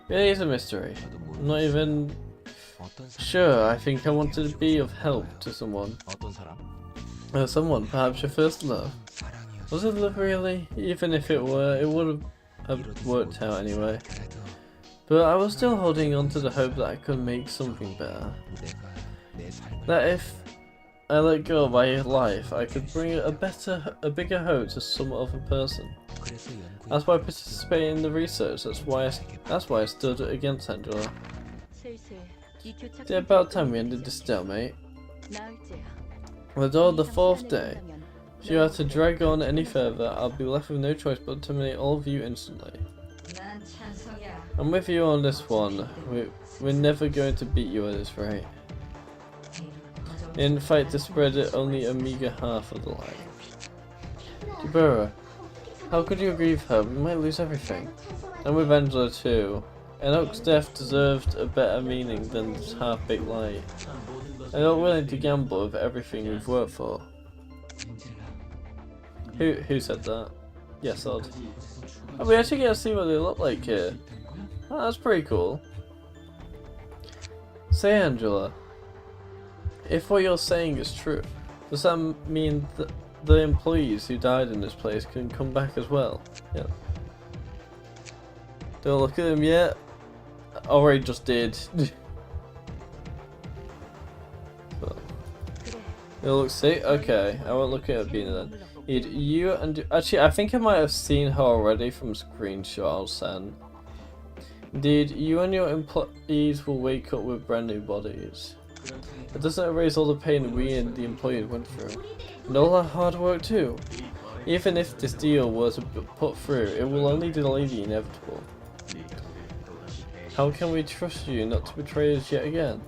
Really is a mystery. I'm not even sure. I think I wanted to be of help to someone. Someone, perhaps your first love. Was it love really? Even if it were, it would have worked out anyway. But I was still holding on to the hope that I could make something better. That if I let go of my life, I could bring a bigger hope to some other person. That's why I participated in the research. That's why I stood against Angela. It's about time we ended this stalemate. Although the fourth day, if you are to drag on any further, I'll be left with no choice but to terminate all of you instantly. I'm with you on this one. We're never going to beat you at this rate. In fact, to spread it only a meager half of the light. Jabura, how could you agree with her? We might lose everything. And with Angela too. Enoch's death deserved a better meaning than this half-baked light. I'm not willing to gamble with everything we've worked for. Who said that? Yes, odd. Oh, we actually get to see what they look like here. Oh, that's pretty cool. Say, Angela, if what you're saying is true, does that mean that the employees who died in this place can come back as well? Yeah. Don't look at them yet. Already just did. It looks sick. Okay, I won't look at Bina then. You and actually, I think I might have seen her already from a screenshot I'll send. Indeed, you and your employees will wake up with brand new bodies. It doesn't erase all the pain we and the employees went through, and all our hard work too. Even if this deal was put through, it will only delay the inevitable. How can we trust you not to betray us yet again?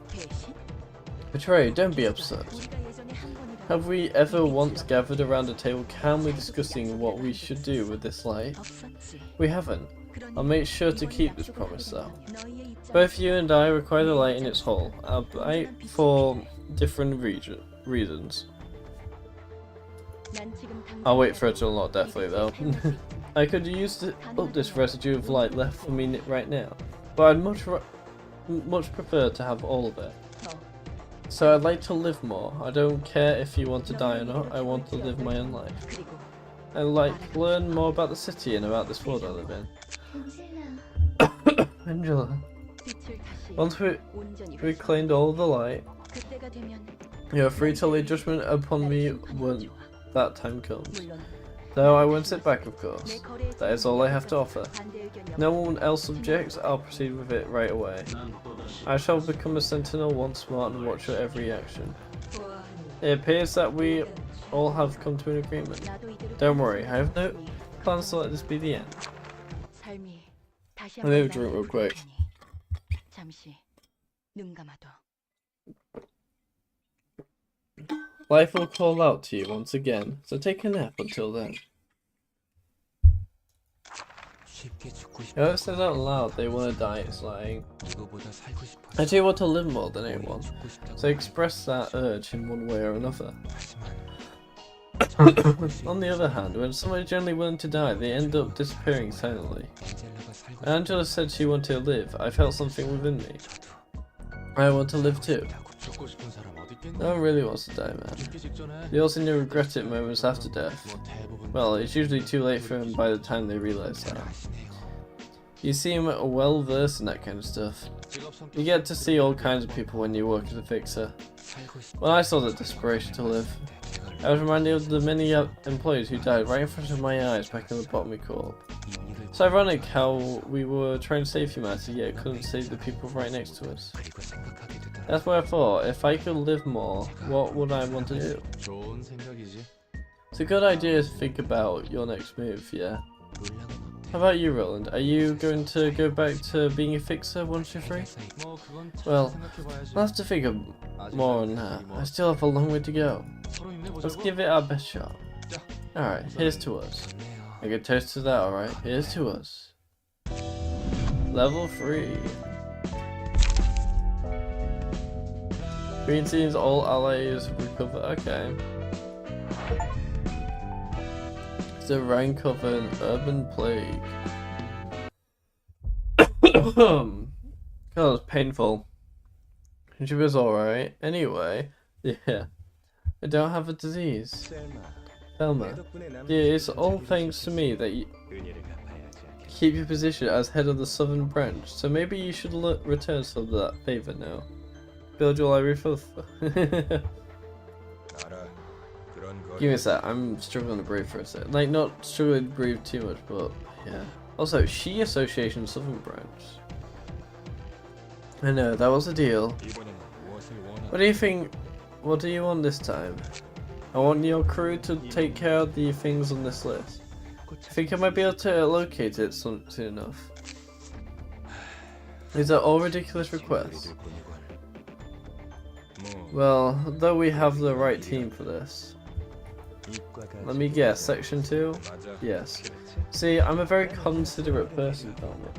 Betray? Don't be absurd. Have we ever once gathered around a table calmly discussing what we should do with this light? We haven't. I'll make sure to keep this promise though. Both you and I require the light in its whole, albeit for different reasons. I'll wait for it to unlock definitely though. I could use up this residue of light left for me right now, but I'd much prefer to have all of it. So I'd like to live more. I don't care if you want to die or not, I want to live my own life. I'd like to learn more about the city and about this world I live in. Angela, once we reclaimed all the light, you're free to lay judgment upon me when that time comes. Though I won't sit back, of course. That is all I have to offer. No one else objects, I'll proceed with it right away. I shall become a sentinel once more and watch your every action. It appears that we all have come to an agreement. Don't worry, I have no plans to let this be the end. I'm gonna drink real quick. Life will call out to you once again, so take a nap until then. Whoever says out loud they want to die is lying. I do want to live more than anyone, so express that urge in one way or another. On the other hand, when someone is generally willing to die, they end up disappearing silently. When Angela said she wanted to live, I felt something within me. I want to live too. No one really wants to die, man. They also only regret it moments after death. Well, it's usually too late for them by the time they realise that. You seem well versed in that kind of stuff. You get to see all kinds of people when you work as a fixer. When I saw the desperation to live, I was reminded of the many employees who died right in front of my eyes back in the Botany Corp. It's ironic how we were trying to save humanity yet couldn't save the people right next to us. That's why I thought, if I could live more, what would I want to do? It's a good idea to think about your next move, yeah? How about you, Roland? Are you going to go back to being a fixer once you're free? Well, I'll have to think more on that. I still have a long way to go. Let's give it our best shot. Alright, here's to us. I can toast to that, alright? Here's to us. Level 3. Green seems all allies recover. Okay. It's the rank of an urban plague. God, it's painful. She was alright. Anyway, yeah. I don't have a disease. Thelma. Yeah, it's all thanks to me that you keep your position as head of the southern branch, so maybe you should return some of that favour now. Build your library for Give me a sec, I'm struggling to breathe for a sec. Like, not struggling to breathe too much, but yeah. Also, She Association Southern Branch. I know, that was the deal. What do you think? What do you want this time? I want your crew to take care of the things on this list. I think I might be able to locate it soon enough. These are all ridiculous requests. Well, though we have the right team for this. Let me guess, section 2? Yes. See, I'm a very considerate person, Palmer.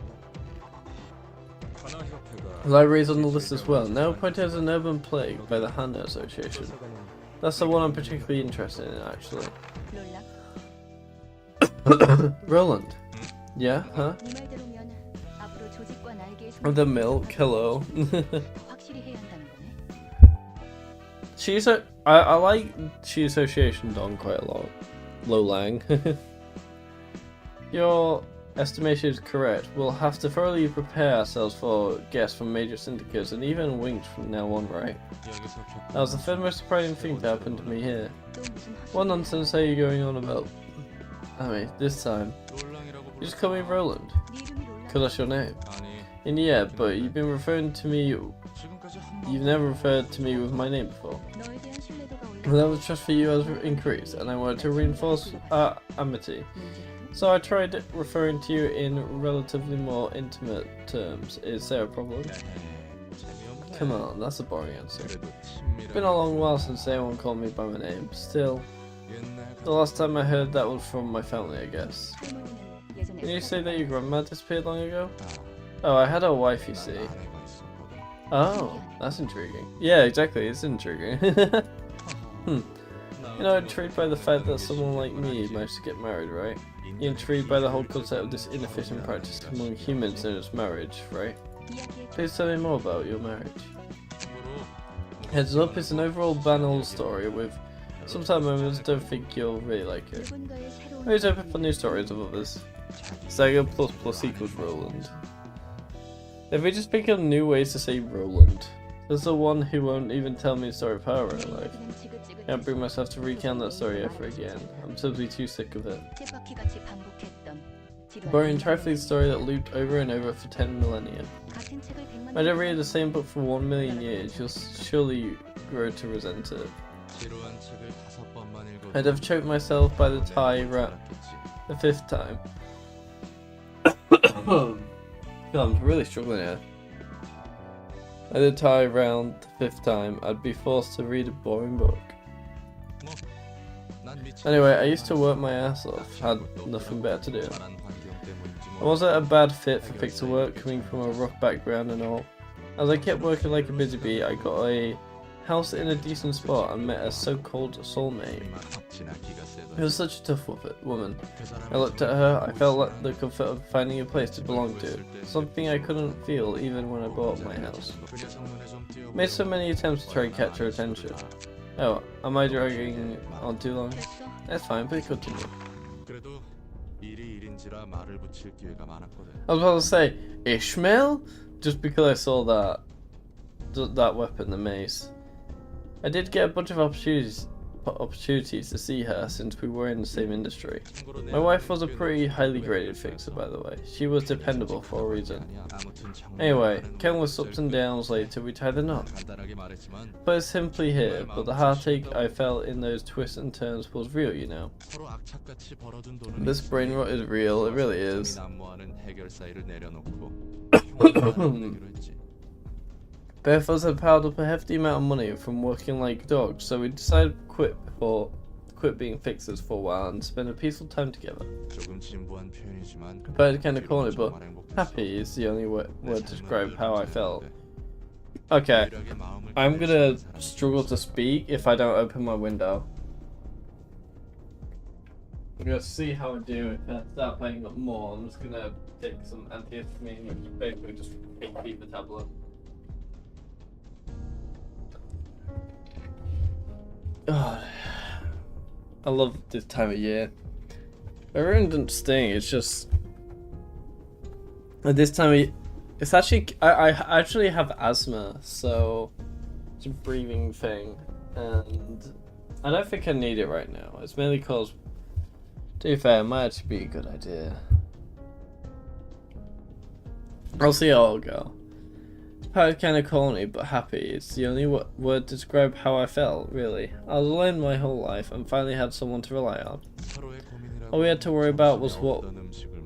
Libraries on the list as well. Now appointed as an urban plague by the Hanna Association. That's the one I'm particularly interested in, actually. Roland. Yeah, huh? The milk, hello. I like Chi Association Don quite a lot. Lo Lang. Your estimation is correct. We'll have to thoroughly prepare ourselves for guests from major syndicates and even wings from now on, right? That was the third most surprising thing to happen to me here. What nonsense are you going on about? I mean, this time. You just call me Roland. Cause that's your name. And yeah, but you've been referring to me. You've never referred to me with my name before. Well, that was trust for you has increased, and I wanted to reinforce our amity. So I tried referring to you in relatively more intimate terms. Is there a problem? Come on, that's a boring answer. It's been a long while since anyone called me by my name. Still, the last time I heard that was from my family, I guess. Can you say that your grandma disappeared long ago? Oh, I had a wife, you see. Oh, that's intriguing. Yeah, exactly, it's intriguing. You know, intrigued by the fact that someone like me managed to get married, right? You're intrigued by the whole concept of this inefficient practice among humans known as marriage, right? Please tell me more about your marriage. Heads up, it's an overall banal story with some sad moments. Don't think you'll really like it. Always open for new stories of others. Saga plus equals Roland. If we just pick up new ways to say Roland. There's the one who won't even tell me a story of her real life. Can't bring myself to recount that story ever again. I'm simply too sick of it. A boring trifling story that looped over and over for 10 millennia. I don't read the same book for 1 million years, you'll surely grow to resent it. I'd have choked myself by the tie wrap the 5th time. God, I'm really struggling here. By the tie round the 5th time, I'd be forced to read a boring book. Anyway, I used to work my ass off, had nothing better to do. I wasn't a bad fit for pixel work, coming from a rock background and all. As I kept working like a busy bee, I got a house in a decent spot and met a so-called soulmate. It was such a tough woman. I looked at her, I felt like the comfort of finding a place to belong to, something I couldn't feel even when I bought my house. Made so many attempts to try and catch her attention. Oh, am I dragging on too long? That's fine, but continue. I was about to say, Ishmael? Just because I saw that weapon, the mace. I did get a bunch of opportunities to see her since we were in the same industry. My wife was a pretty highly graded fixer, by the way. She was dependable for a reason. Anyway, countless ups and downs later we tied the knot. But it's simply here, but the heartache I felt in those twists and turns was real, you know. This brain rot is real, it really is. Both of us had piled up a hefty amount of money from working like dogs, so we decided to quit being fixers for a while and spend a peaceful time together. But kind of corny, but happy is the only word to describe how I felt. Okay, I'm gonna struggle to speak if I don't open my window. I'm gonna see how I do if I start playing up more. I'm just gonna take some antihistamine, which is basically just keep the tablet. God, I love this time of year. I really don't sting. It's just at this time of year, it's actually I actually have asthma, so it's a breathing thing, and I don't think I need it right now. It's mainly because, to be fair, it might actually be a good idea. I'll see how it'll go. Probably kind of corny, but happy. It's the only word to describe how I felt, really. I was alone my whole life and finally had someone to rely on. All we had to worry about was what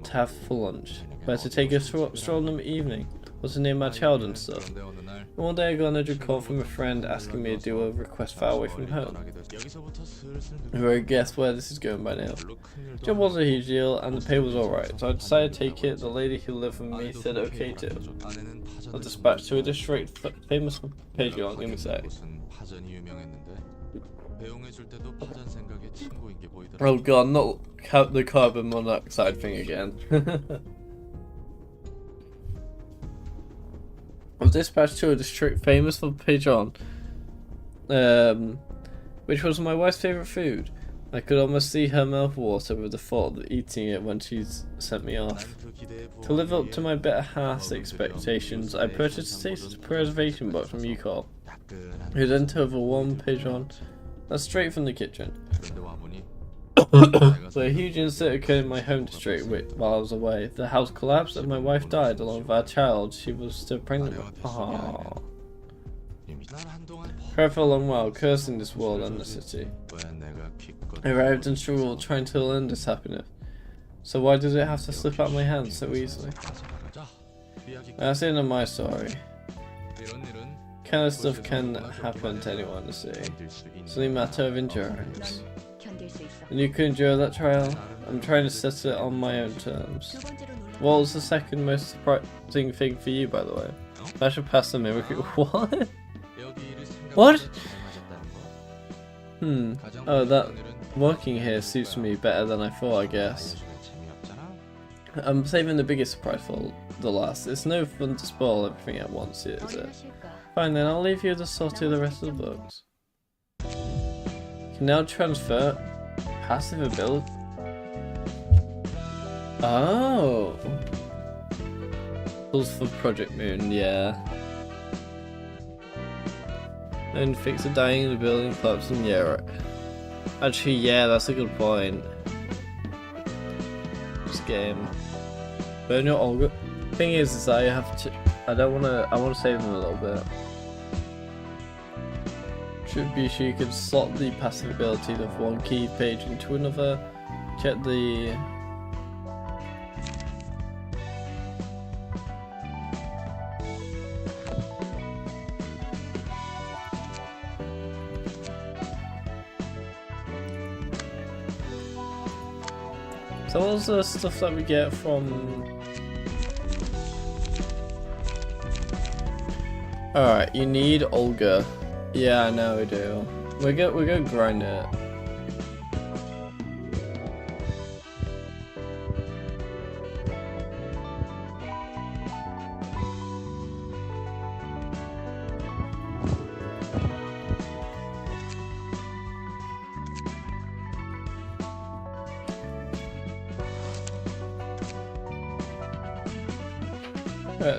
to have for lunch, where to take a stroll in the evening, what to name my child and stuff. And one day I got an urgent call from a friend asking me to do a request far away from home. I guess where this is going by now. The job wasn't a huge deal and the pay was alright, so I decided to take it. The lady who lived with me said okay too. I was dispatched to a district famous for Patreon, give me a sec. Oh god, not the carbon monoxide thing again. I was dispatched to a district famous for Patreon, which was my wife's favourite food. I could almost see her mouth water with the thought of eating it when she sent me off. To live up to my better half's expectations, I purchased a taste preservation box from UCall. It then over one pigeon. That's straight from the kitchen. But a huge incident occurred in my home district while I was away. The house collapsed and my wife died along with our child she was still pregnant with. Aww. Cried for a long while, cursing this world and the city. I arrived and struggled trying to learn this happiness. So why did it have to slip out of my hands so easily? That's the end of my story. Kind of stuff can happen to anyone to see. It's only a matter of endurance. And you can endure that trial. I'm trying to set it on my own terms. What was the second most surprising thing for you, by the way? I should pass the miracle. What? What? Oh, that working here suits me better than I thought, I guess. I'm saving the biggest surprise for the last. It's no fun to spoil everything at once, is it? Fine then, I'll leave you to sort through the rest of the books. Can now transfer passive ability. Oh. Tools for Project Moon, yeah. And fix the dying in the building collapsing, yeah, right. Actually, yeah, that's a good point. This game. Burn your Olga. Thing is I have to. I want to save them a little bit. Should be sure you can slot the passive ability of one key page into another. Check the. So what's the stuff that we get from? Alright, you need Olga. Yeah, I know we do. We're gonna grind it.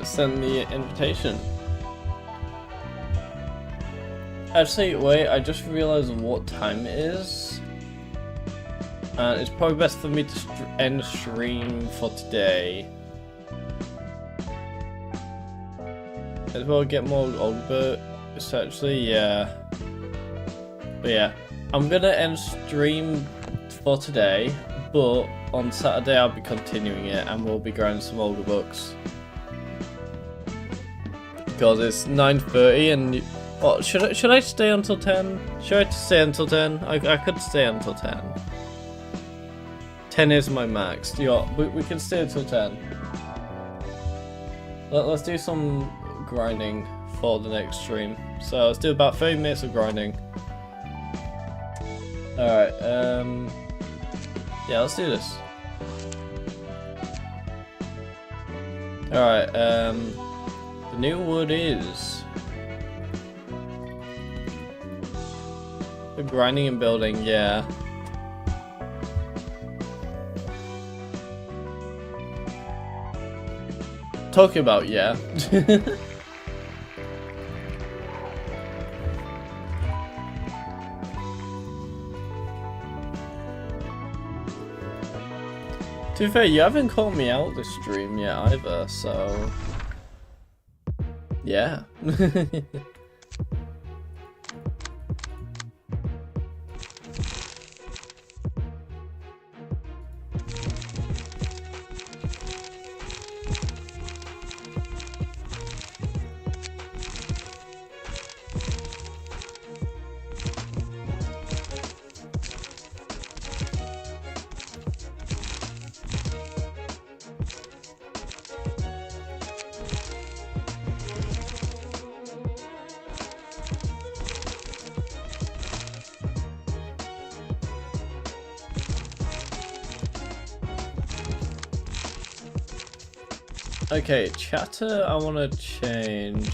Send the invitation. Actually, wait, I just realized what time it is. And it's probably best for me to end the stream for today. As well get more Ogba. It's actually, yeah. But yeah, I'm gonna end stream for today, but on Saturday I'll be continuing it and we'll be grinding some Olga books. Because it's 9:30 and oh, should I stay until 10? Should I stay until 10? I could stay until 10. 10 is my max. Yeah, we can stay until 10. Let's do some grinding for the next stream. So let's do about 30 minutes of grinding. Alright, yeah, let's do this. Alright, the new word is the grinding and building, yeah. Talking about, yeah. To be fair, you haven't called me out this stream yet either, so yeah. Okay, chatter I want to change.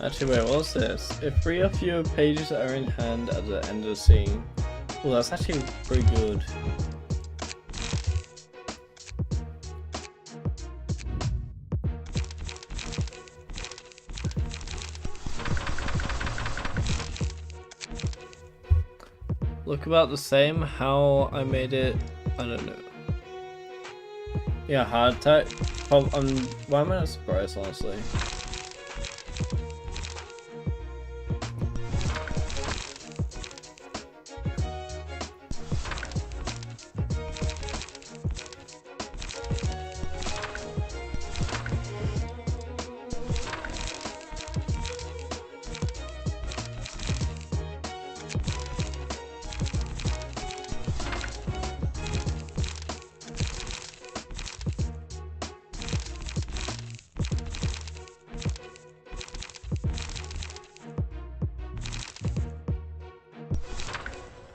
Actually, wait, what's this? If 3 or fewer pages are in hand at the end of the scene. Well, that's actually pretty good. Look about the same. How I made it, I don't know. Yeah, hard type. Why am I not surprised, honestly?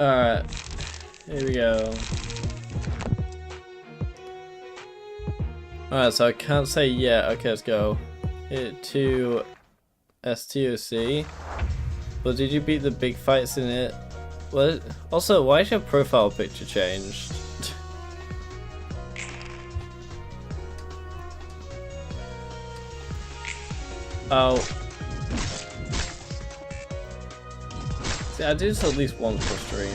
Alright, here we go. Alright, so I can't say yeah. Okay, let's go. Hit to STOC. But did you beat the big fights in it? What? Also, why is your profile picture changed? Oh. See, I do this at least once per stream.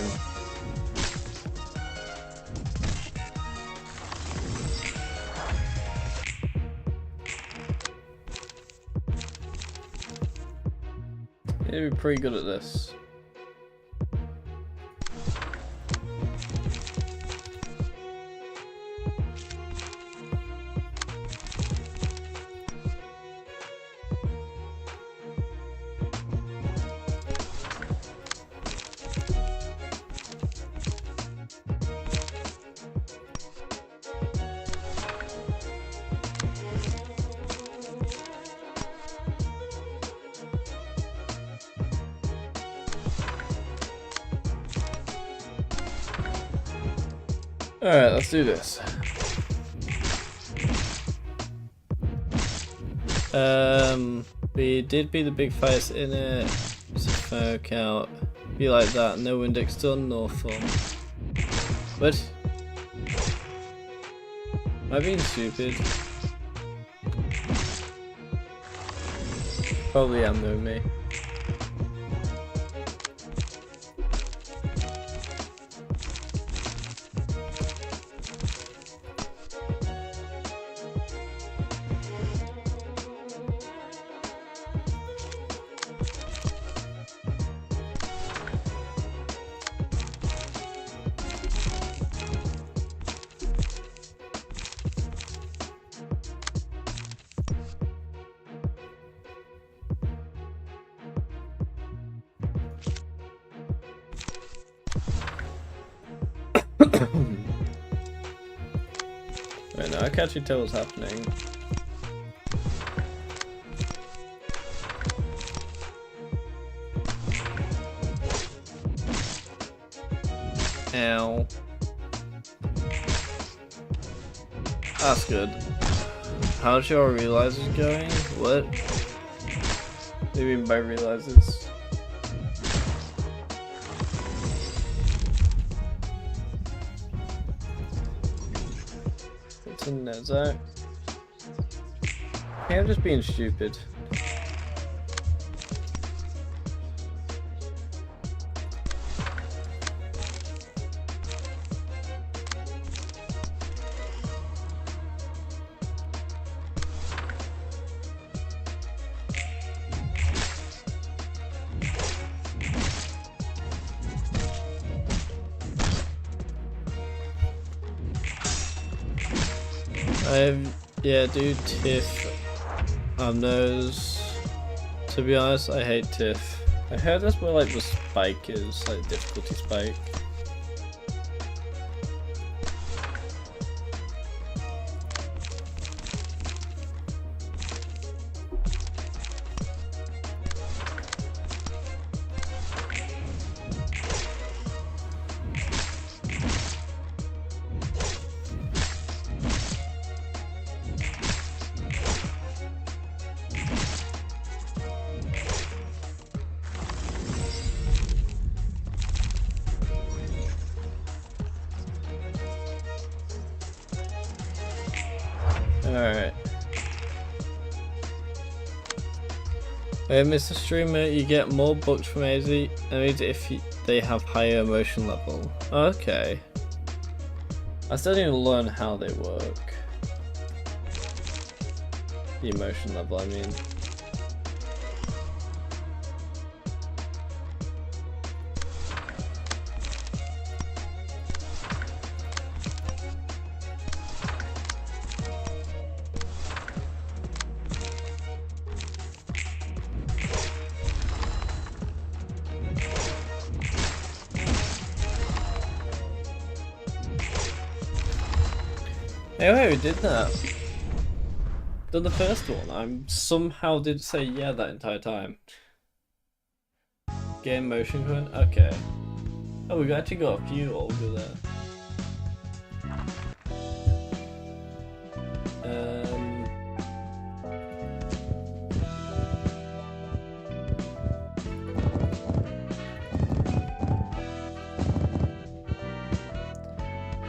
You'd be pretty good at this. Alright, let's do this. We did beat the big fights in it. It's a fair count. Be like that, no index done, nor fun. What? Am I being stupid? Probably am, though, me. Wait, no, I can't actually tell what's happening. Ow. That's good. How did y'all realize it's going? What? What do you mean by realizes? What's in there, Zach? Okay, I'm just being stupid. Yeah, dude, Tiph. Knows. To be honest, I hate Tiph. I heard that's where like the spike is, like difficulty spike. Alright. Mr. Streamer, you get more books from AZ if they have higher emotion level. Okay. I still need to learn how they work. The emotion level, I mean. Hey, wait, we did that. Done the first one. I somehow did say yeah that entire time. Game motion current? Okay. Oh, we actually got a few older there.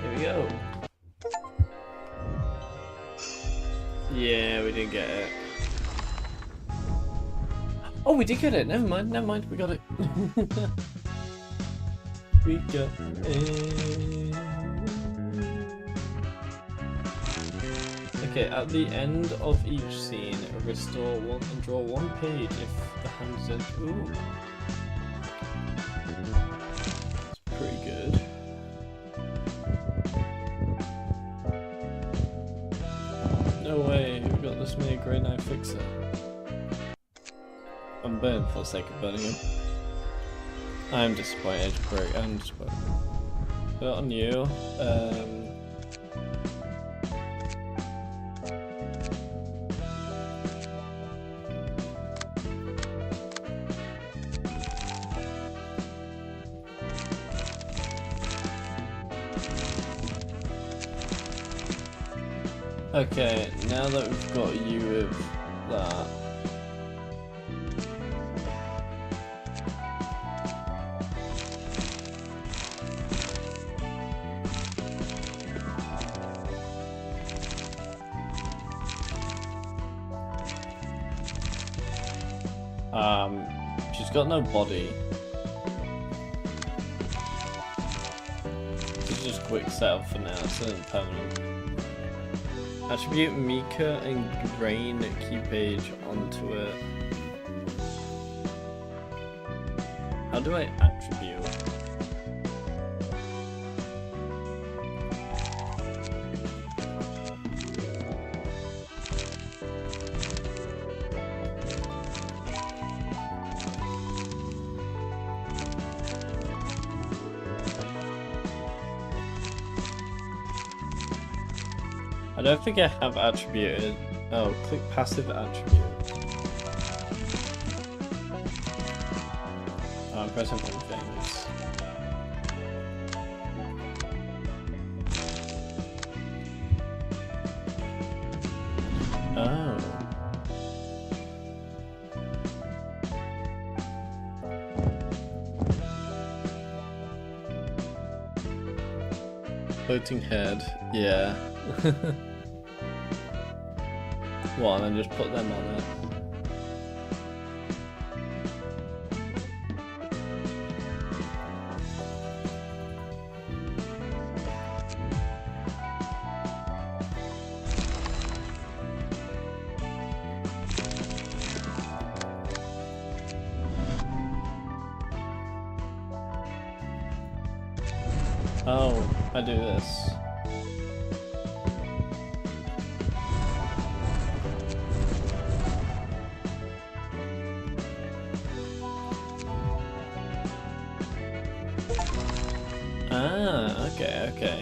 Here we go. Yeah, we didn't get it. Oh, we did get it. Never mind. We got it. We got it. Okay, at the end of each scene, restore one and draw one page if the hand is in. Ooh. It's pretty good. No way, we've got this many grade 9 fixer. I'm burning for the sake of burning him. I'm disappointed, Break. I'm disappointed. Put it on you. Okay, now that we've got you with that. She's got no body. It's just a quick setup for now, it's not permanent. Attribute Mika and grain key page onto it. How do I attribute? I don't think I have attributed. Oh, click passive attribute. Oh, I'm pressing wrong things. Oh. Floating head, yeah. What, and then just put them on it? Oh, I do this. Ah, okay, okay.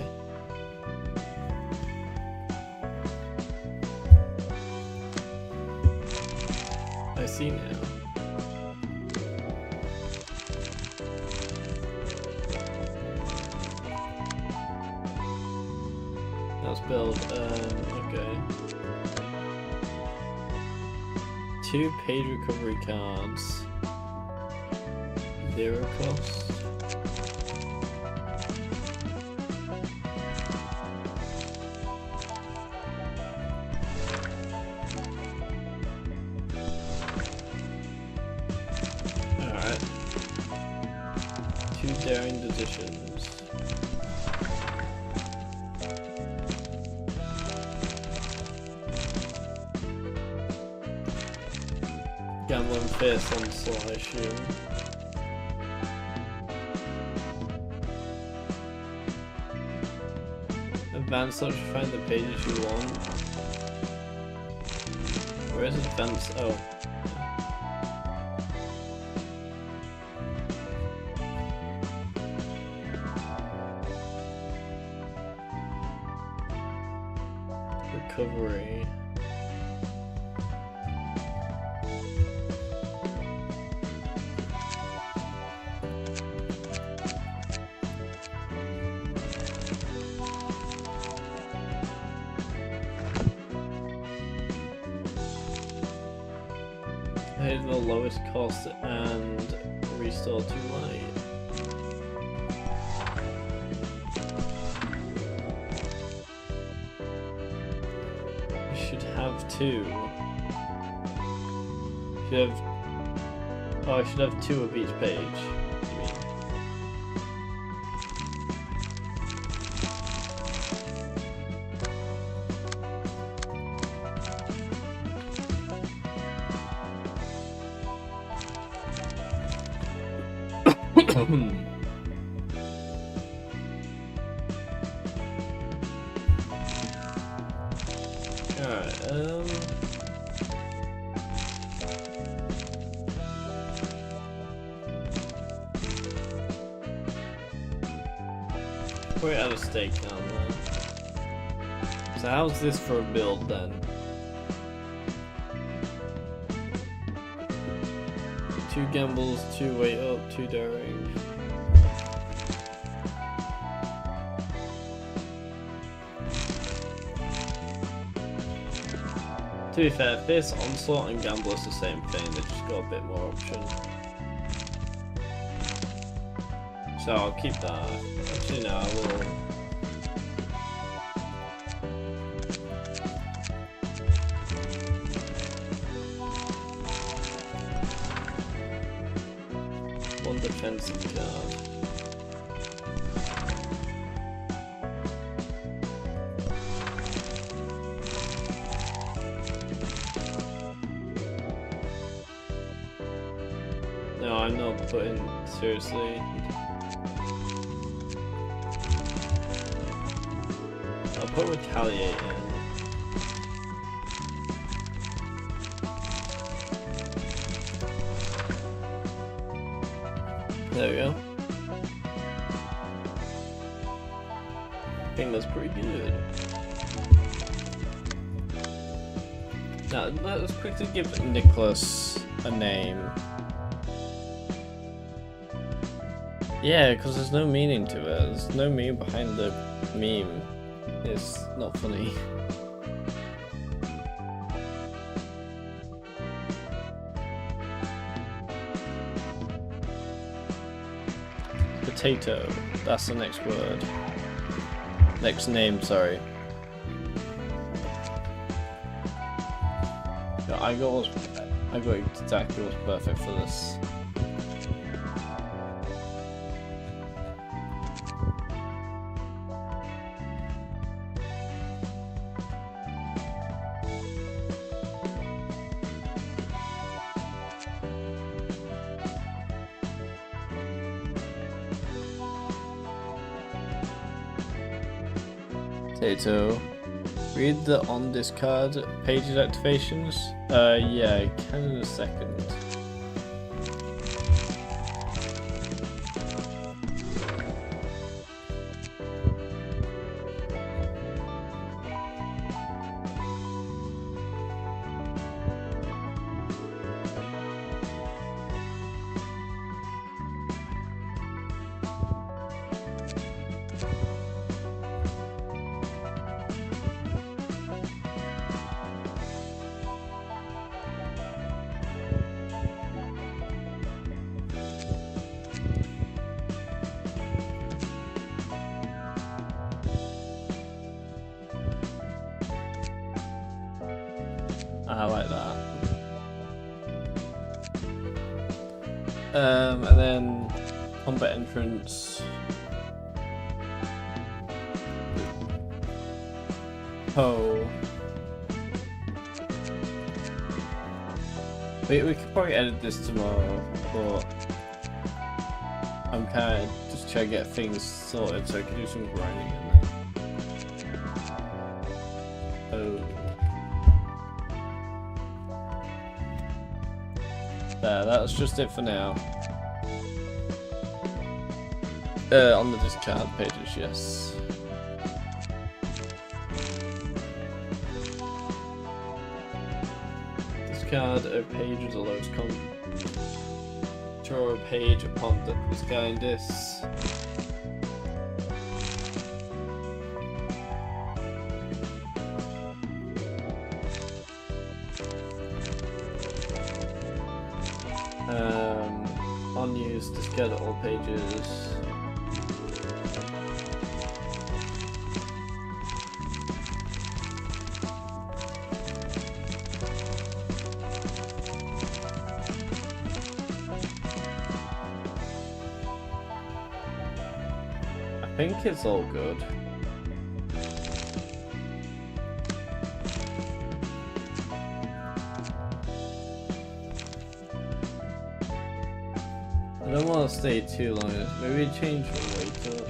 I see now. Let's build, okay. 2 page recovery cards. 0 cost. Alright. 2 daring decisions. Gamble and fierce onslaught, I assume. Advanced search to find the pages you want. Where is advanced? Oh. Recovery. Pay the lowest cost and restore 2 light. You should have 2. Should have. Oh, I should have 2 of each page. You mean? Alright, we're at a stake down there. So how's this for a build then? 2 gambles, 2 weight up, 2 daring. To be fair, Fierce Onslaught and Gamble is the same thing, they just got a bit more option. So I'll keep that. Actually no, I will. One defensive card. No, I'm not putting seriously. I'll put Retaliate in. There we go. I think that's pretty good. Now, let's quickly give Nicholas a name. Yeah, because there's no meaning to it. There's no meaning behind the meme. It's not funny. Potato. That's the next word. Next name, sorry. Yeah, I got exactly what's perfect for this. Potato. Read the on discard pages activations. Yeah, I can in a second. I like that. And then combat entrance. Oh. We could probably edit this tomorrow, but I'm kind of just trying to get things sorted so I can do some grinding in there. Oh. There, that's just it for now. On the discard pages, yes. Discard a page with the lowest draw a page upon discarding this. Unused, discard all pages. I think it's all good. I don't want to stay too long. Maybe change the weight up.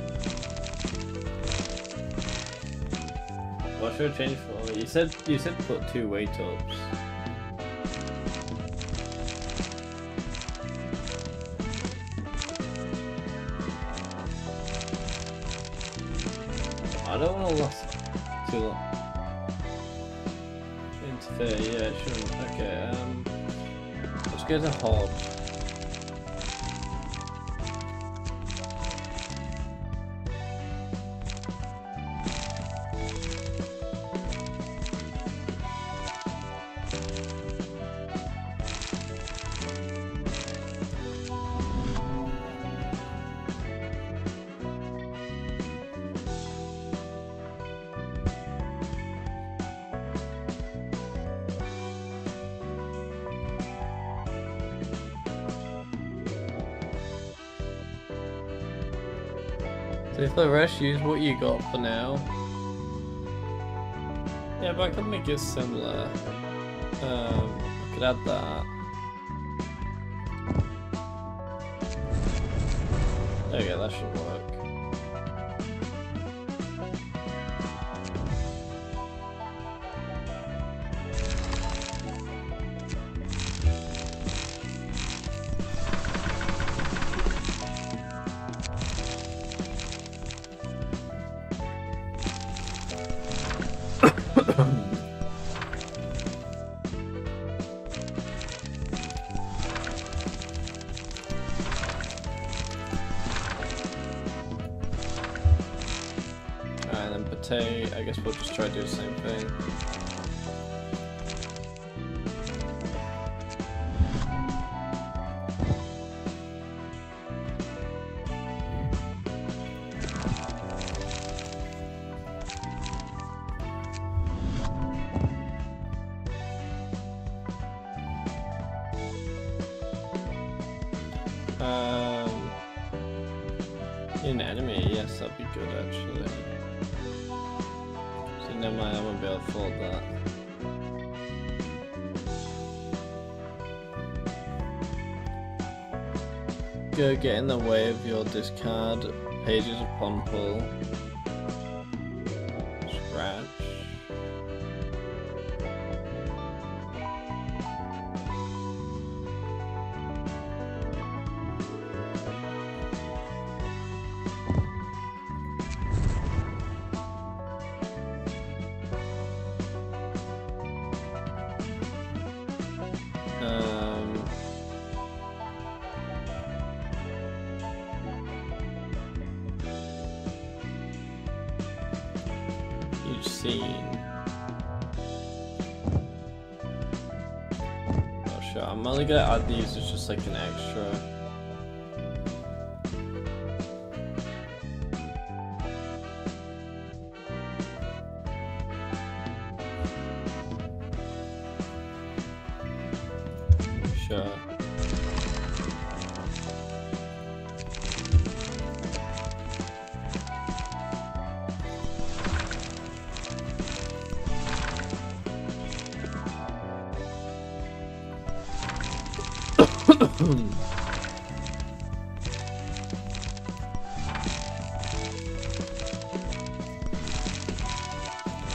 What should I change for? You said put 2 weight ups. I don't want to last too long. Interfere, yeah, it shouldn't. Okay, let's go to Hod. If the rest use what you got for now. Yeah, but I could make it similar. I could add that. Okay, that should work. I guess we'll just try to do the same thing. In enemy, yes, that'd be good actually. Never mind, I won't be able to afford that. Go get in the way of your discard pages upon pull. Scratch. Scene. Oh sure, I'm only gonna add these as just like an extra. Sure.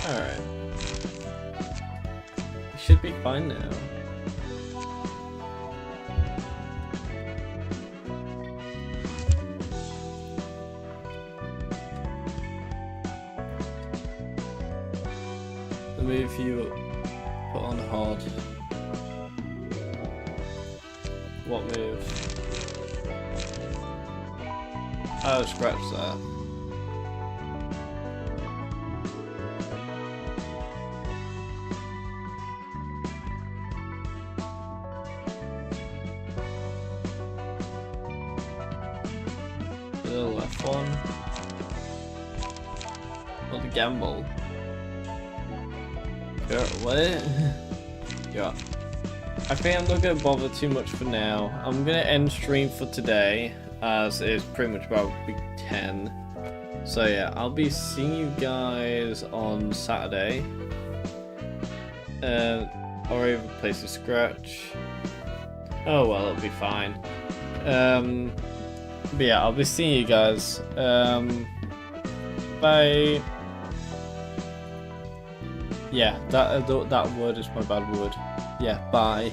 Alright. We should be fine now. The move you put on hard. What move? Oh, scratch that. The left one. Or the gamble. Yeah, what? Yeah. I think I'm not going to bother too much for now. I'm going to end stream for today, as it's pretty much about week 10. So yeah, I'll be seeing you guys on Saturday. I'll replace the scratch. Oh well, it'll be fine. But yeah, I'll be seeing you guys. Bye. Yeah, that word is my bad word. Yeah, bye.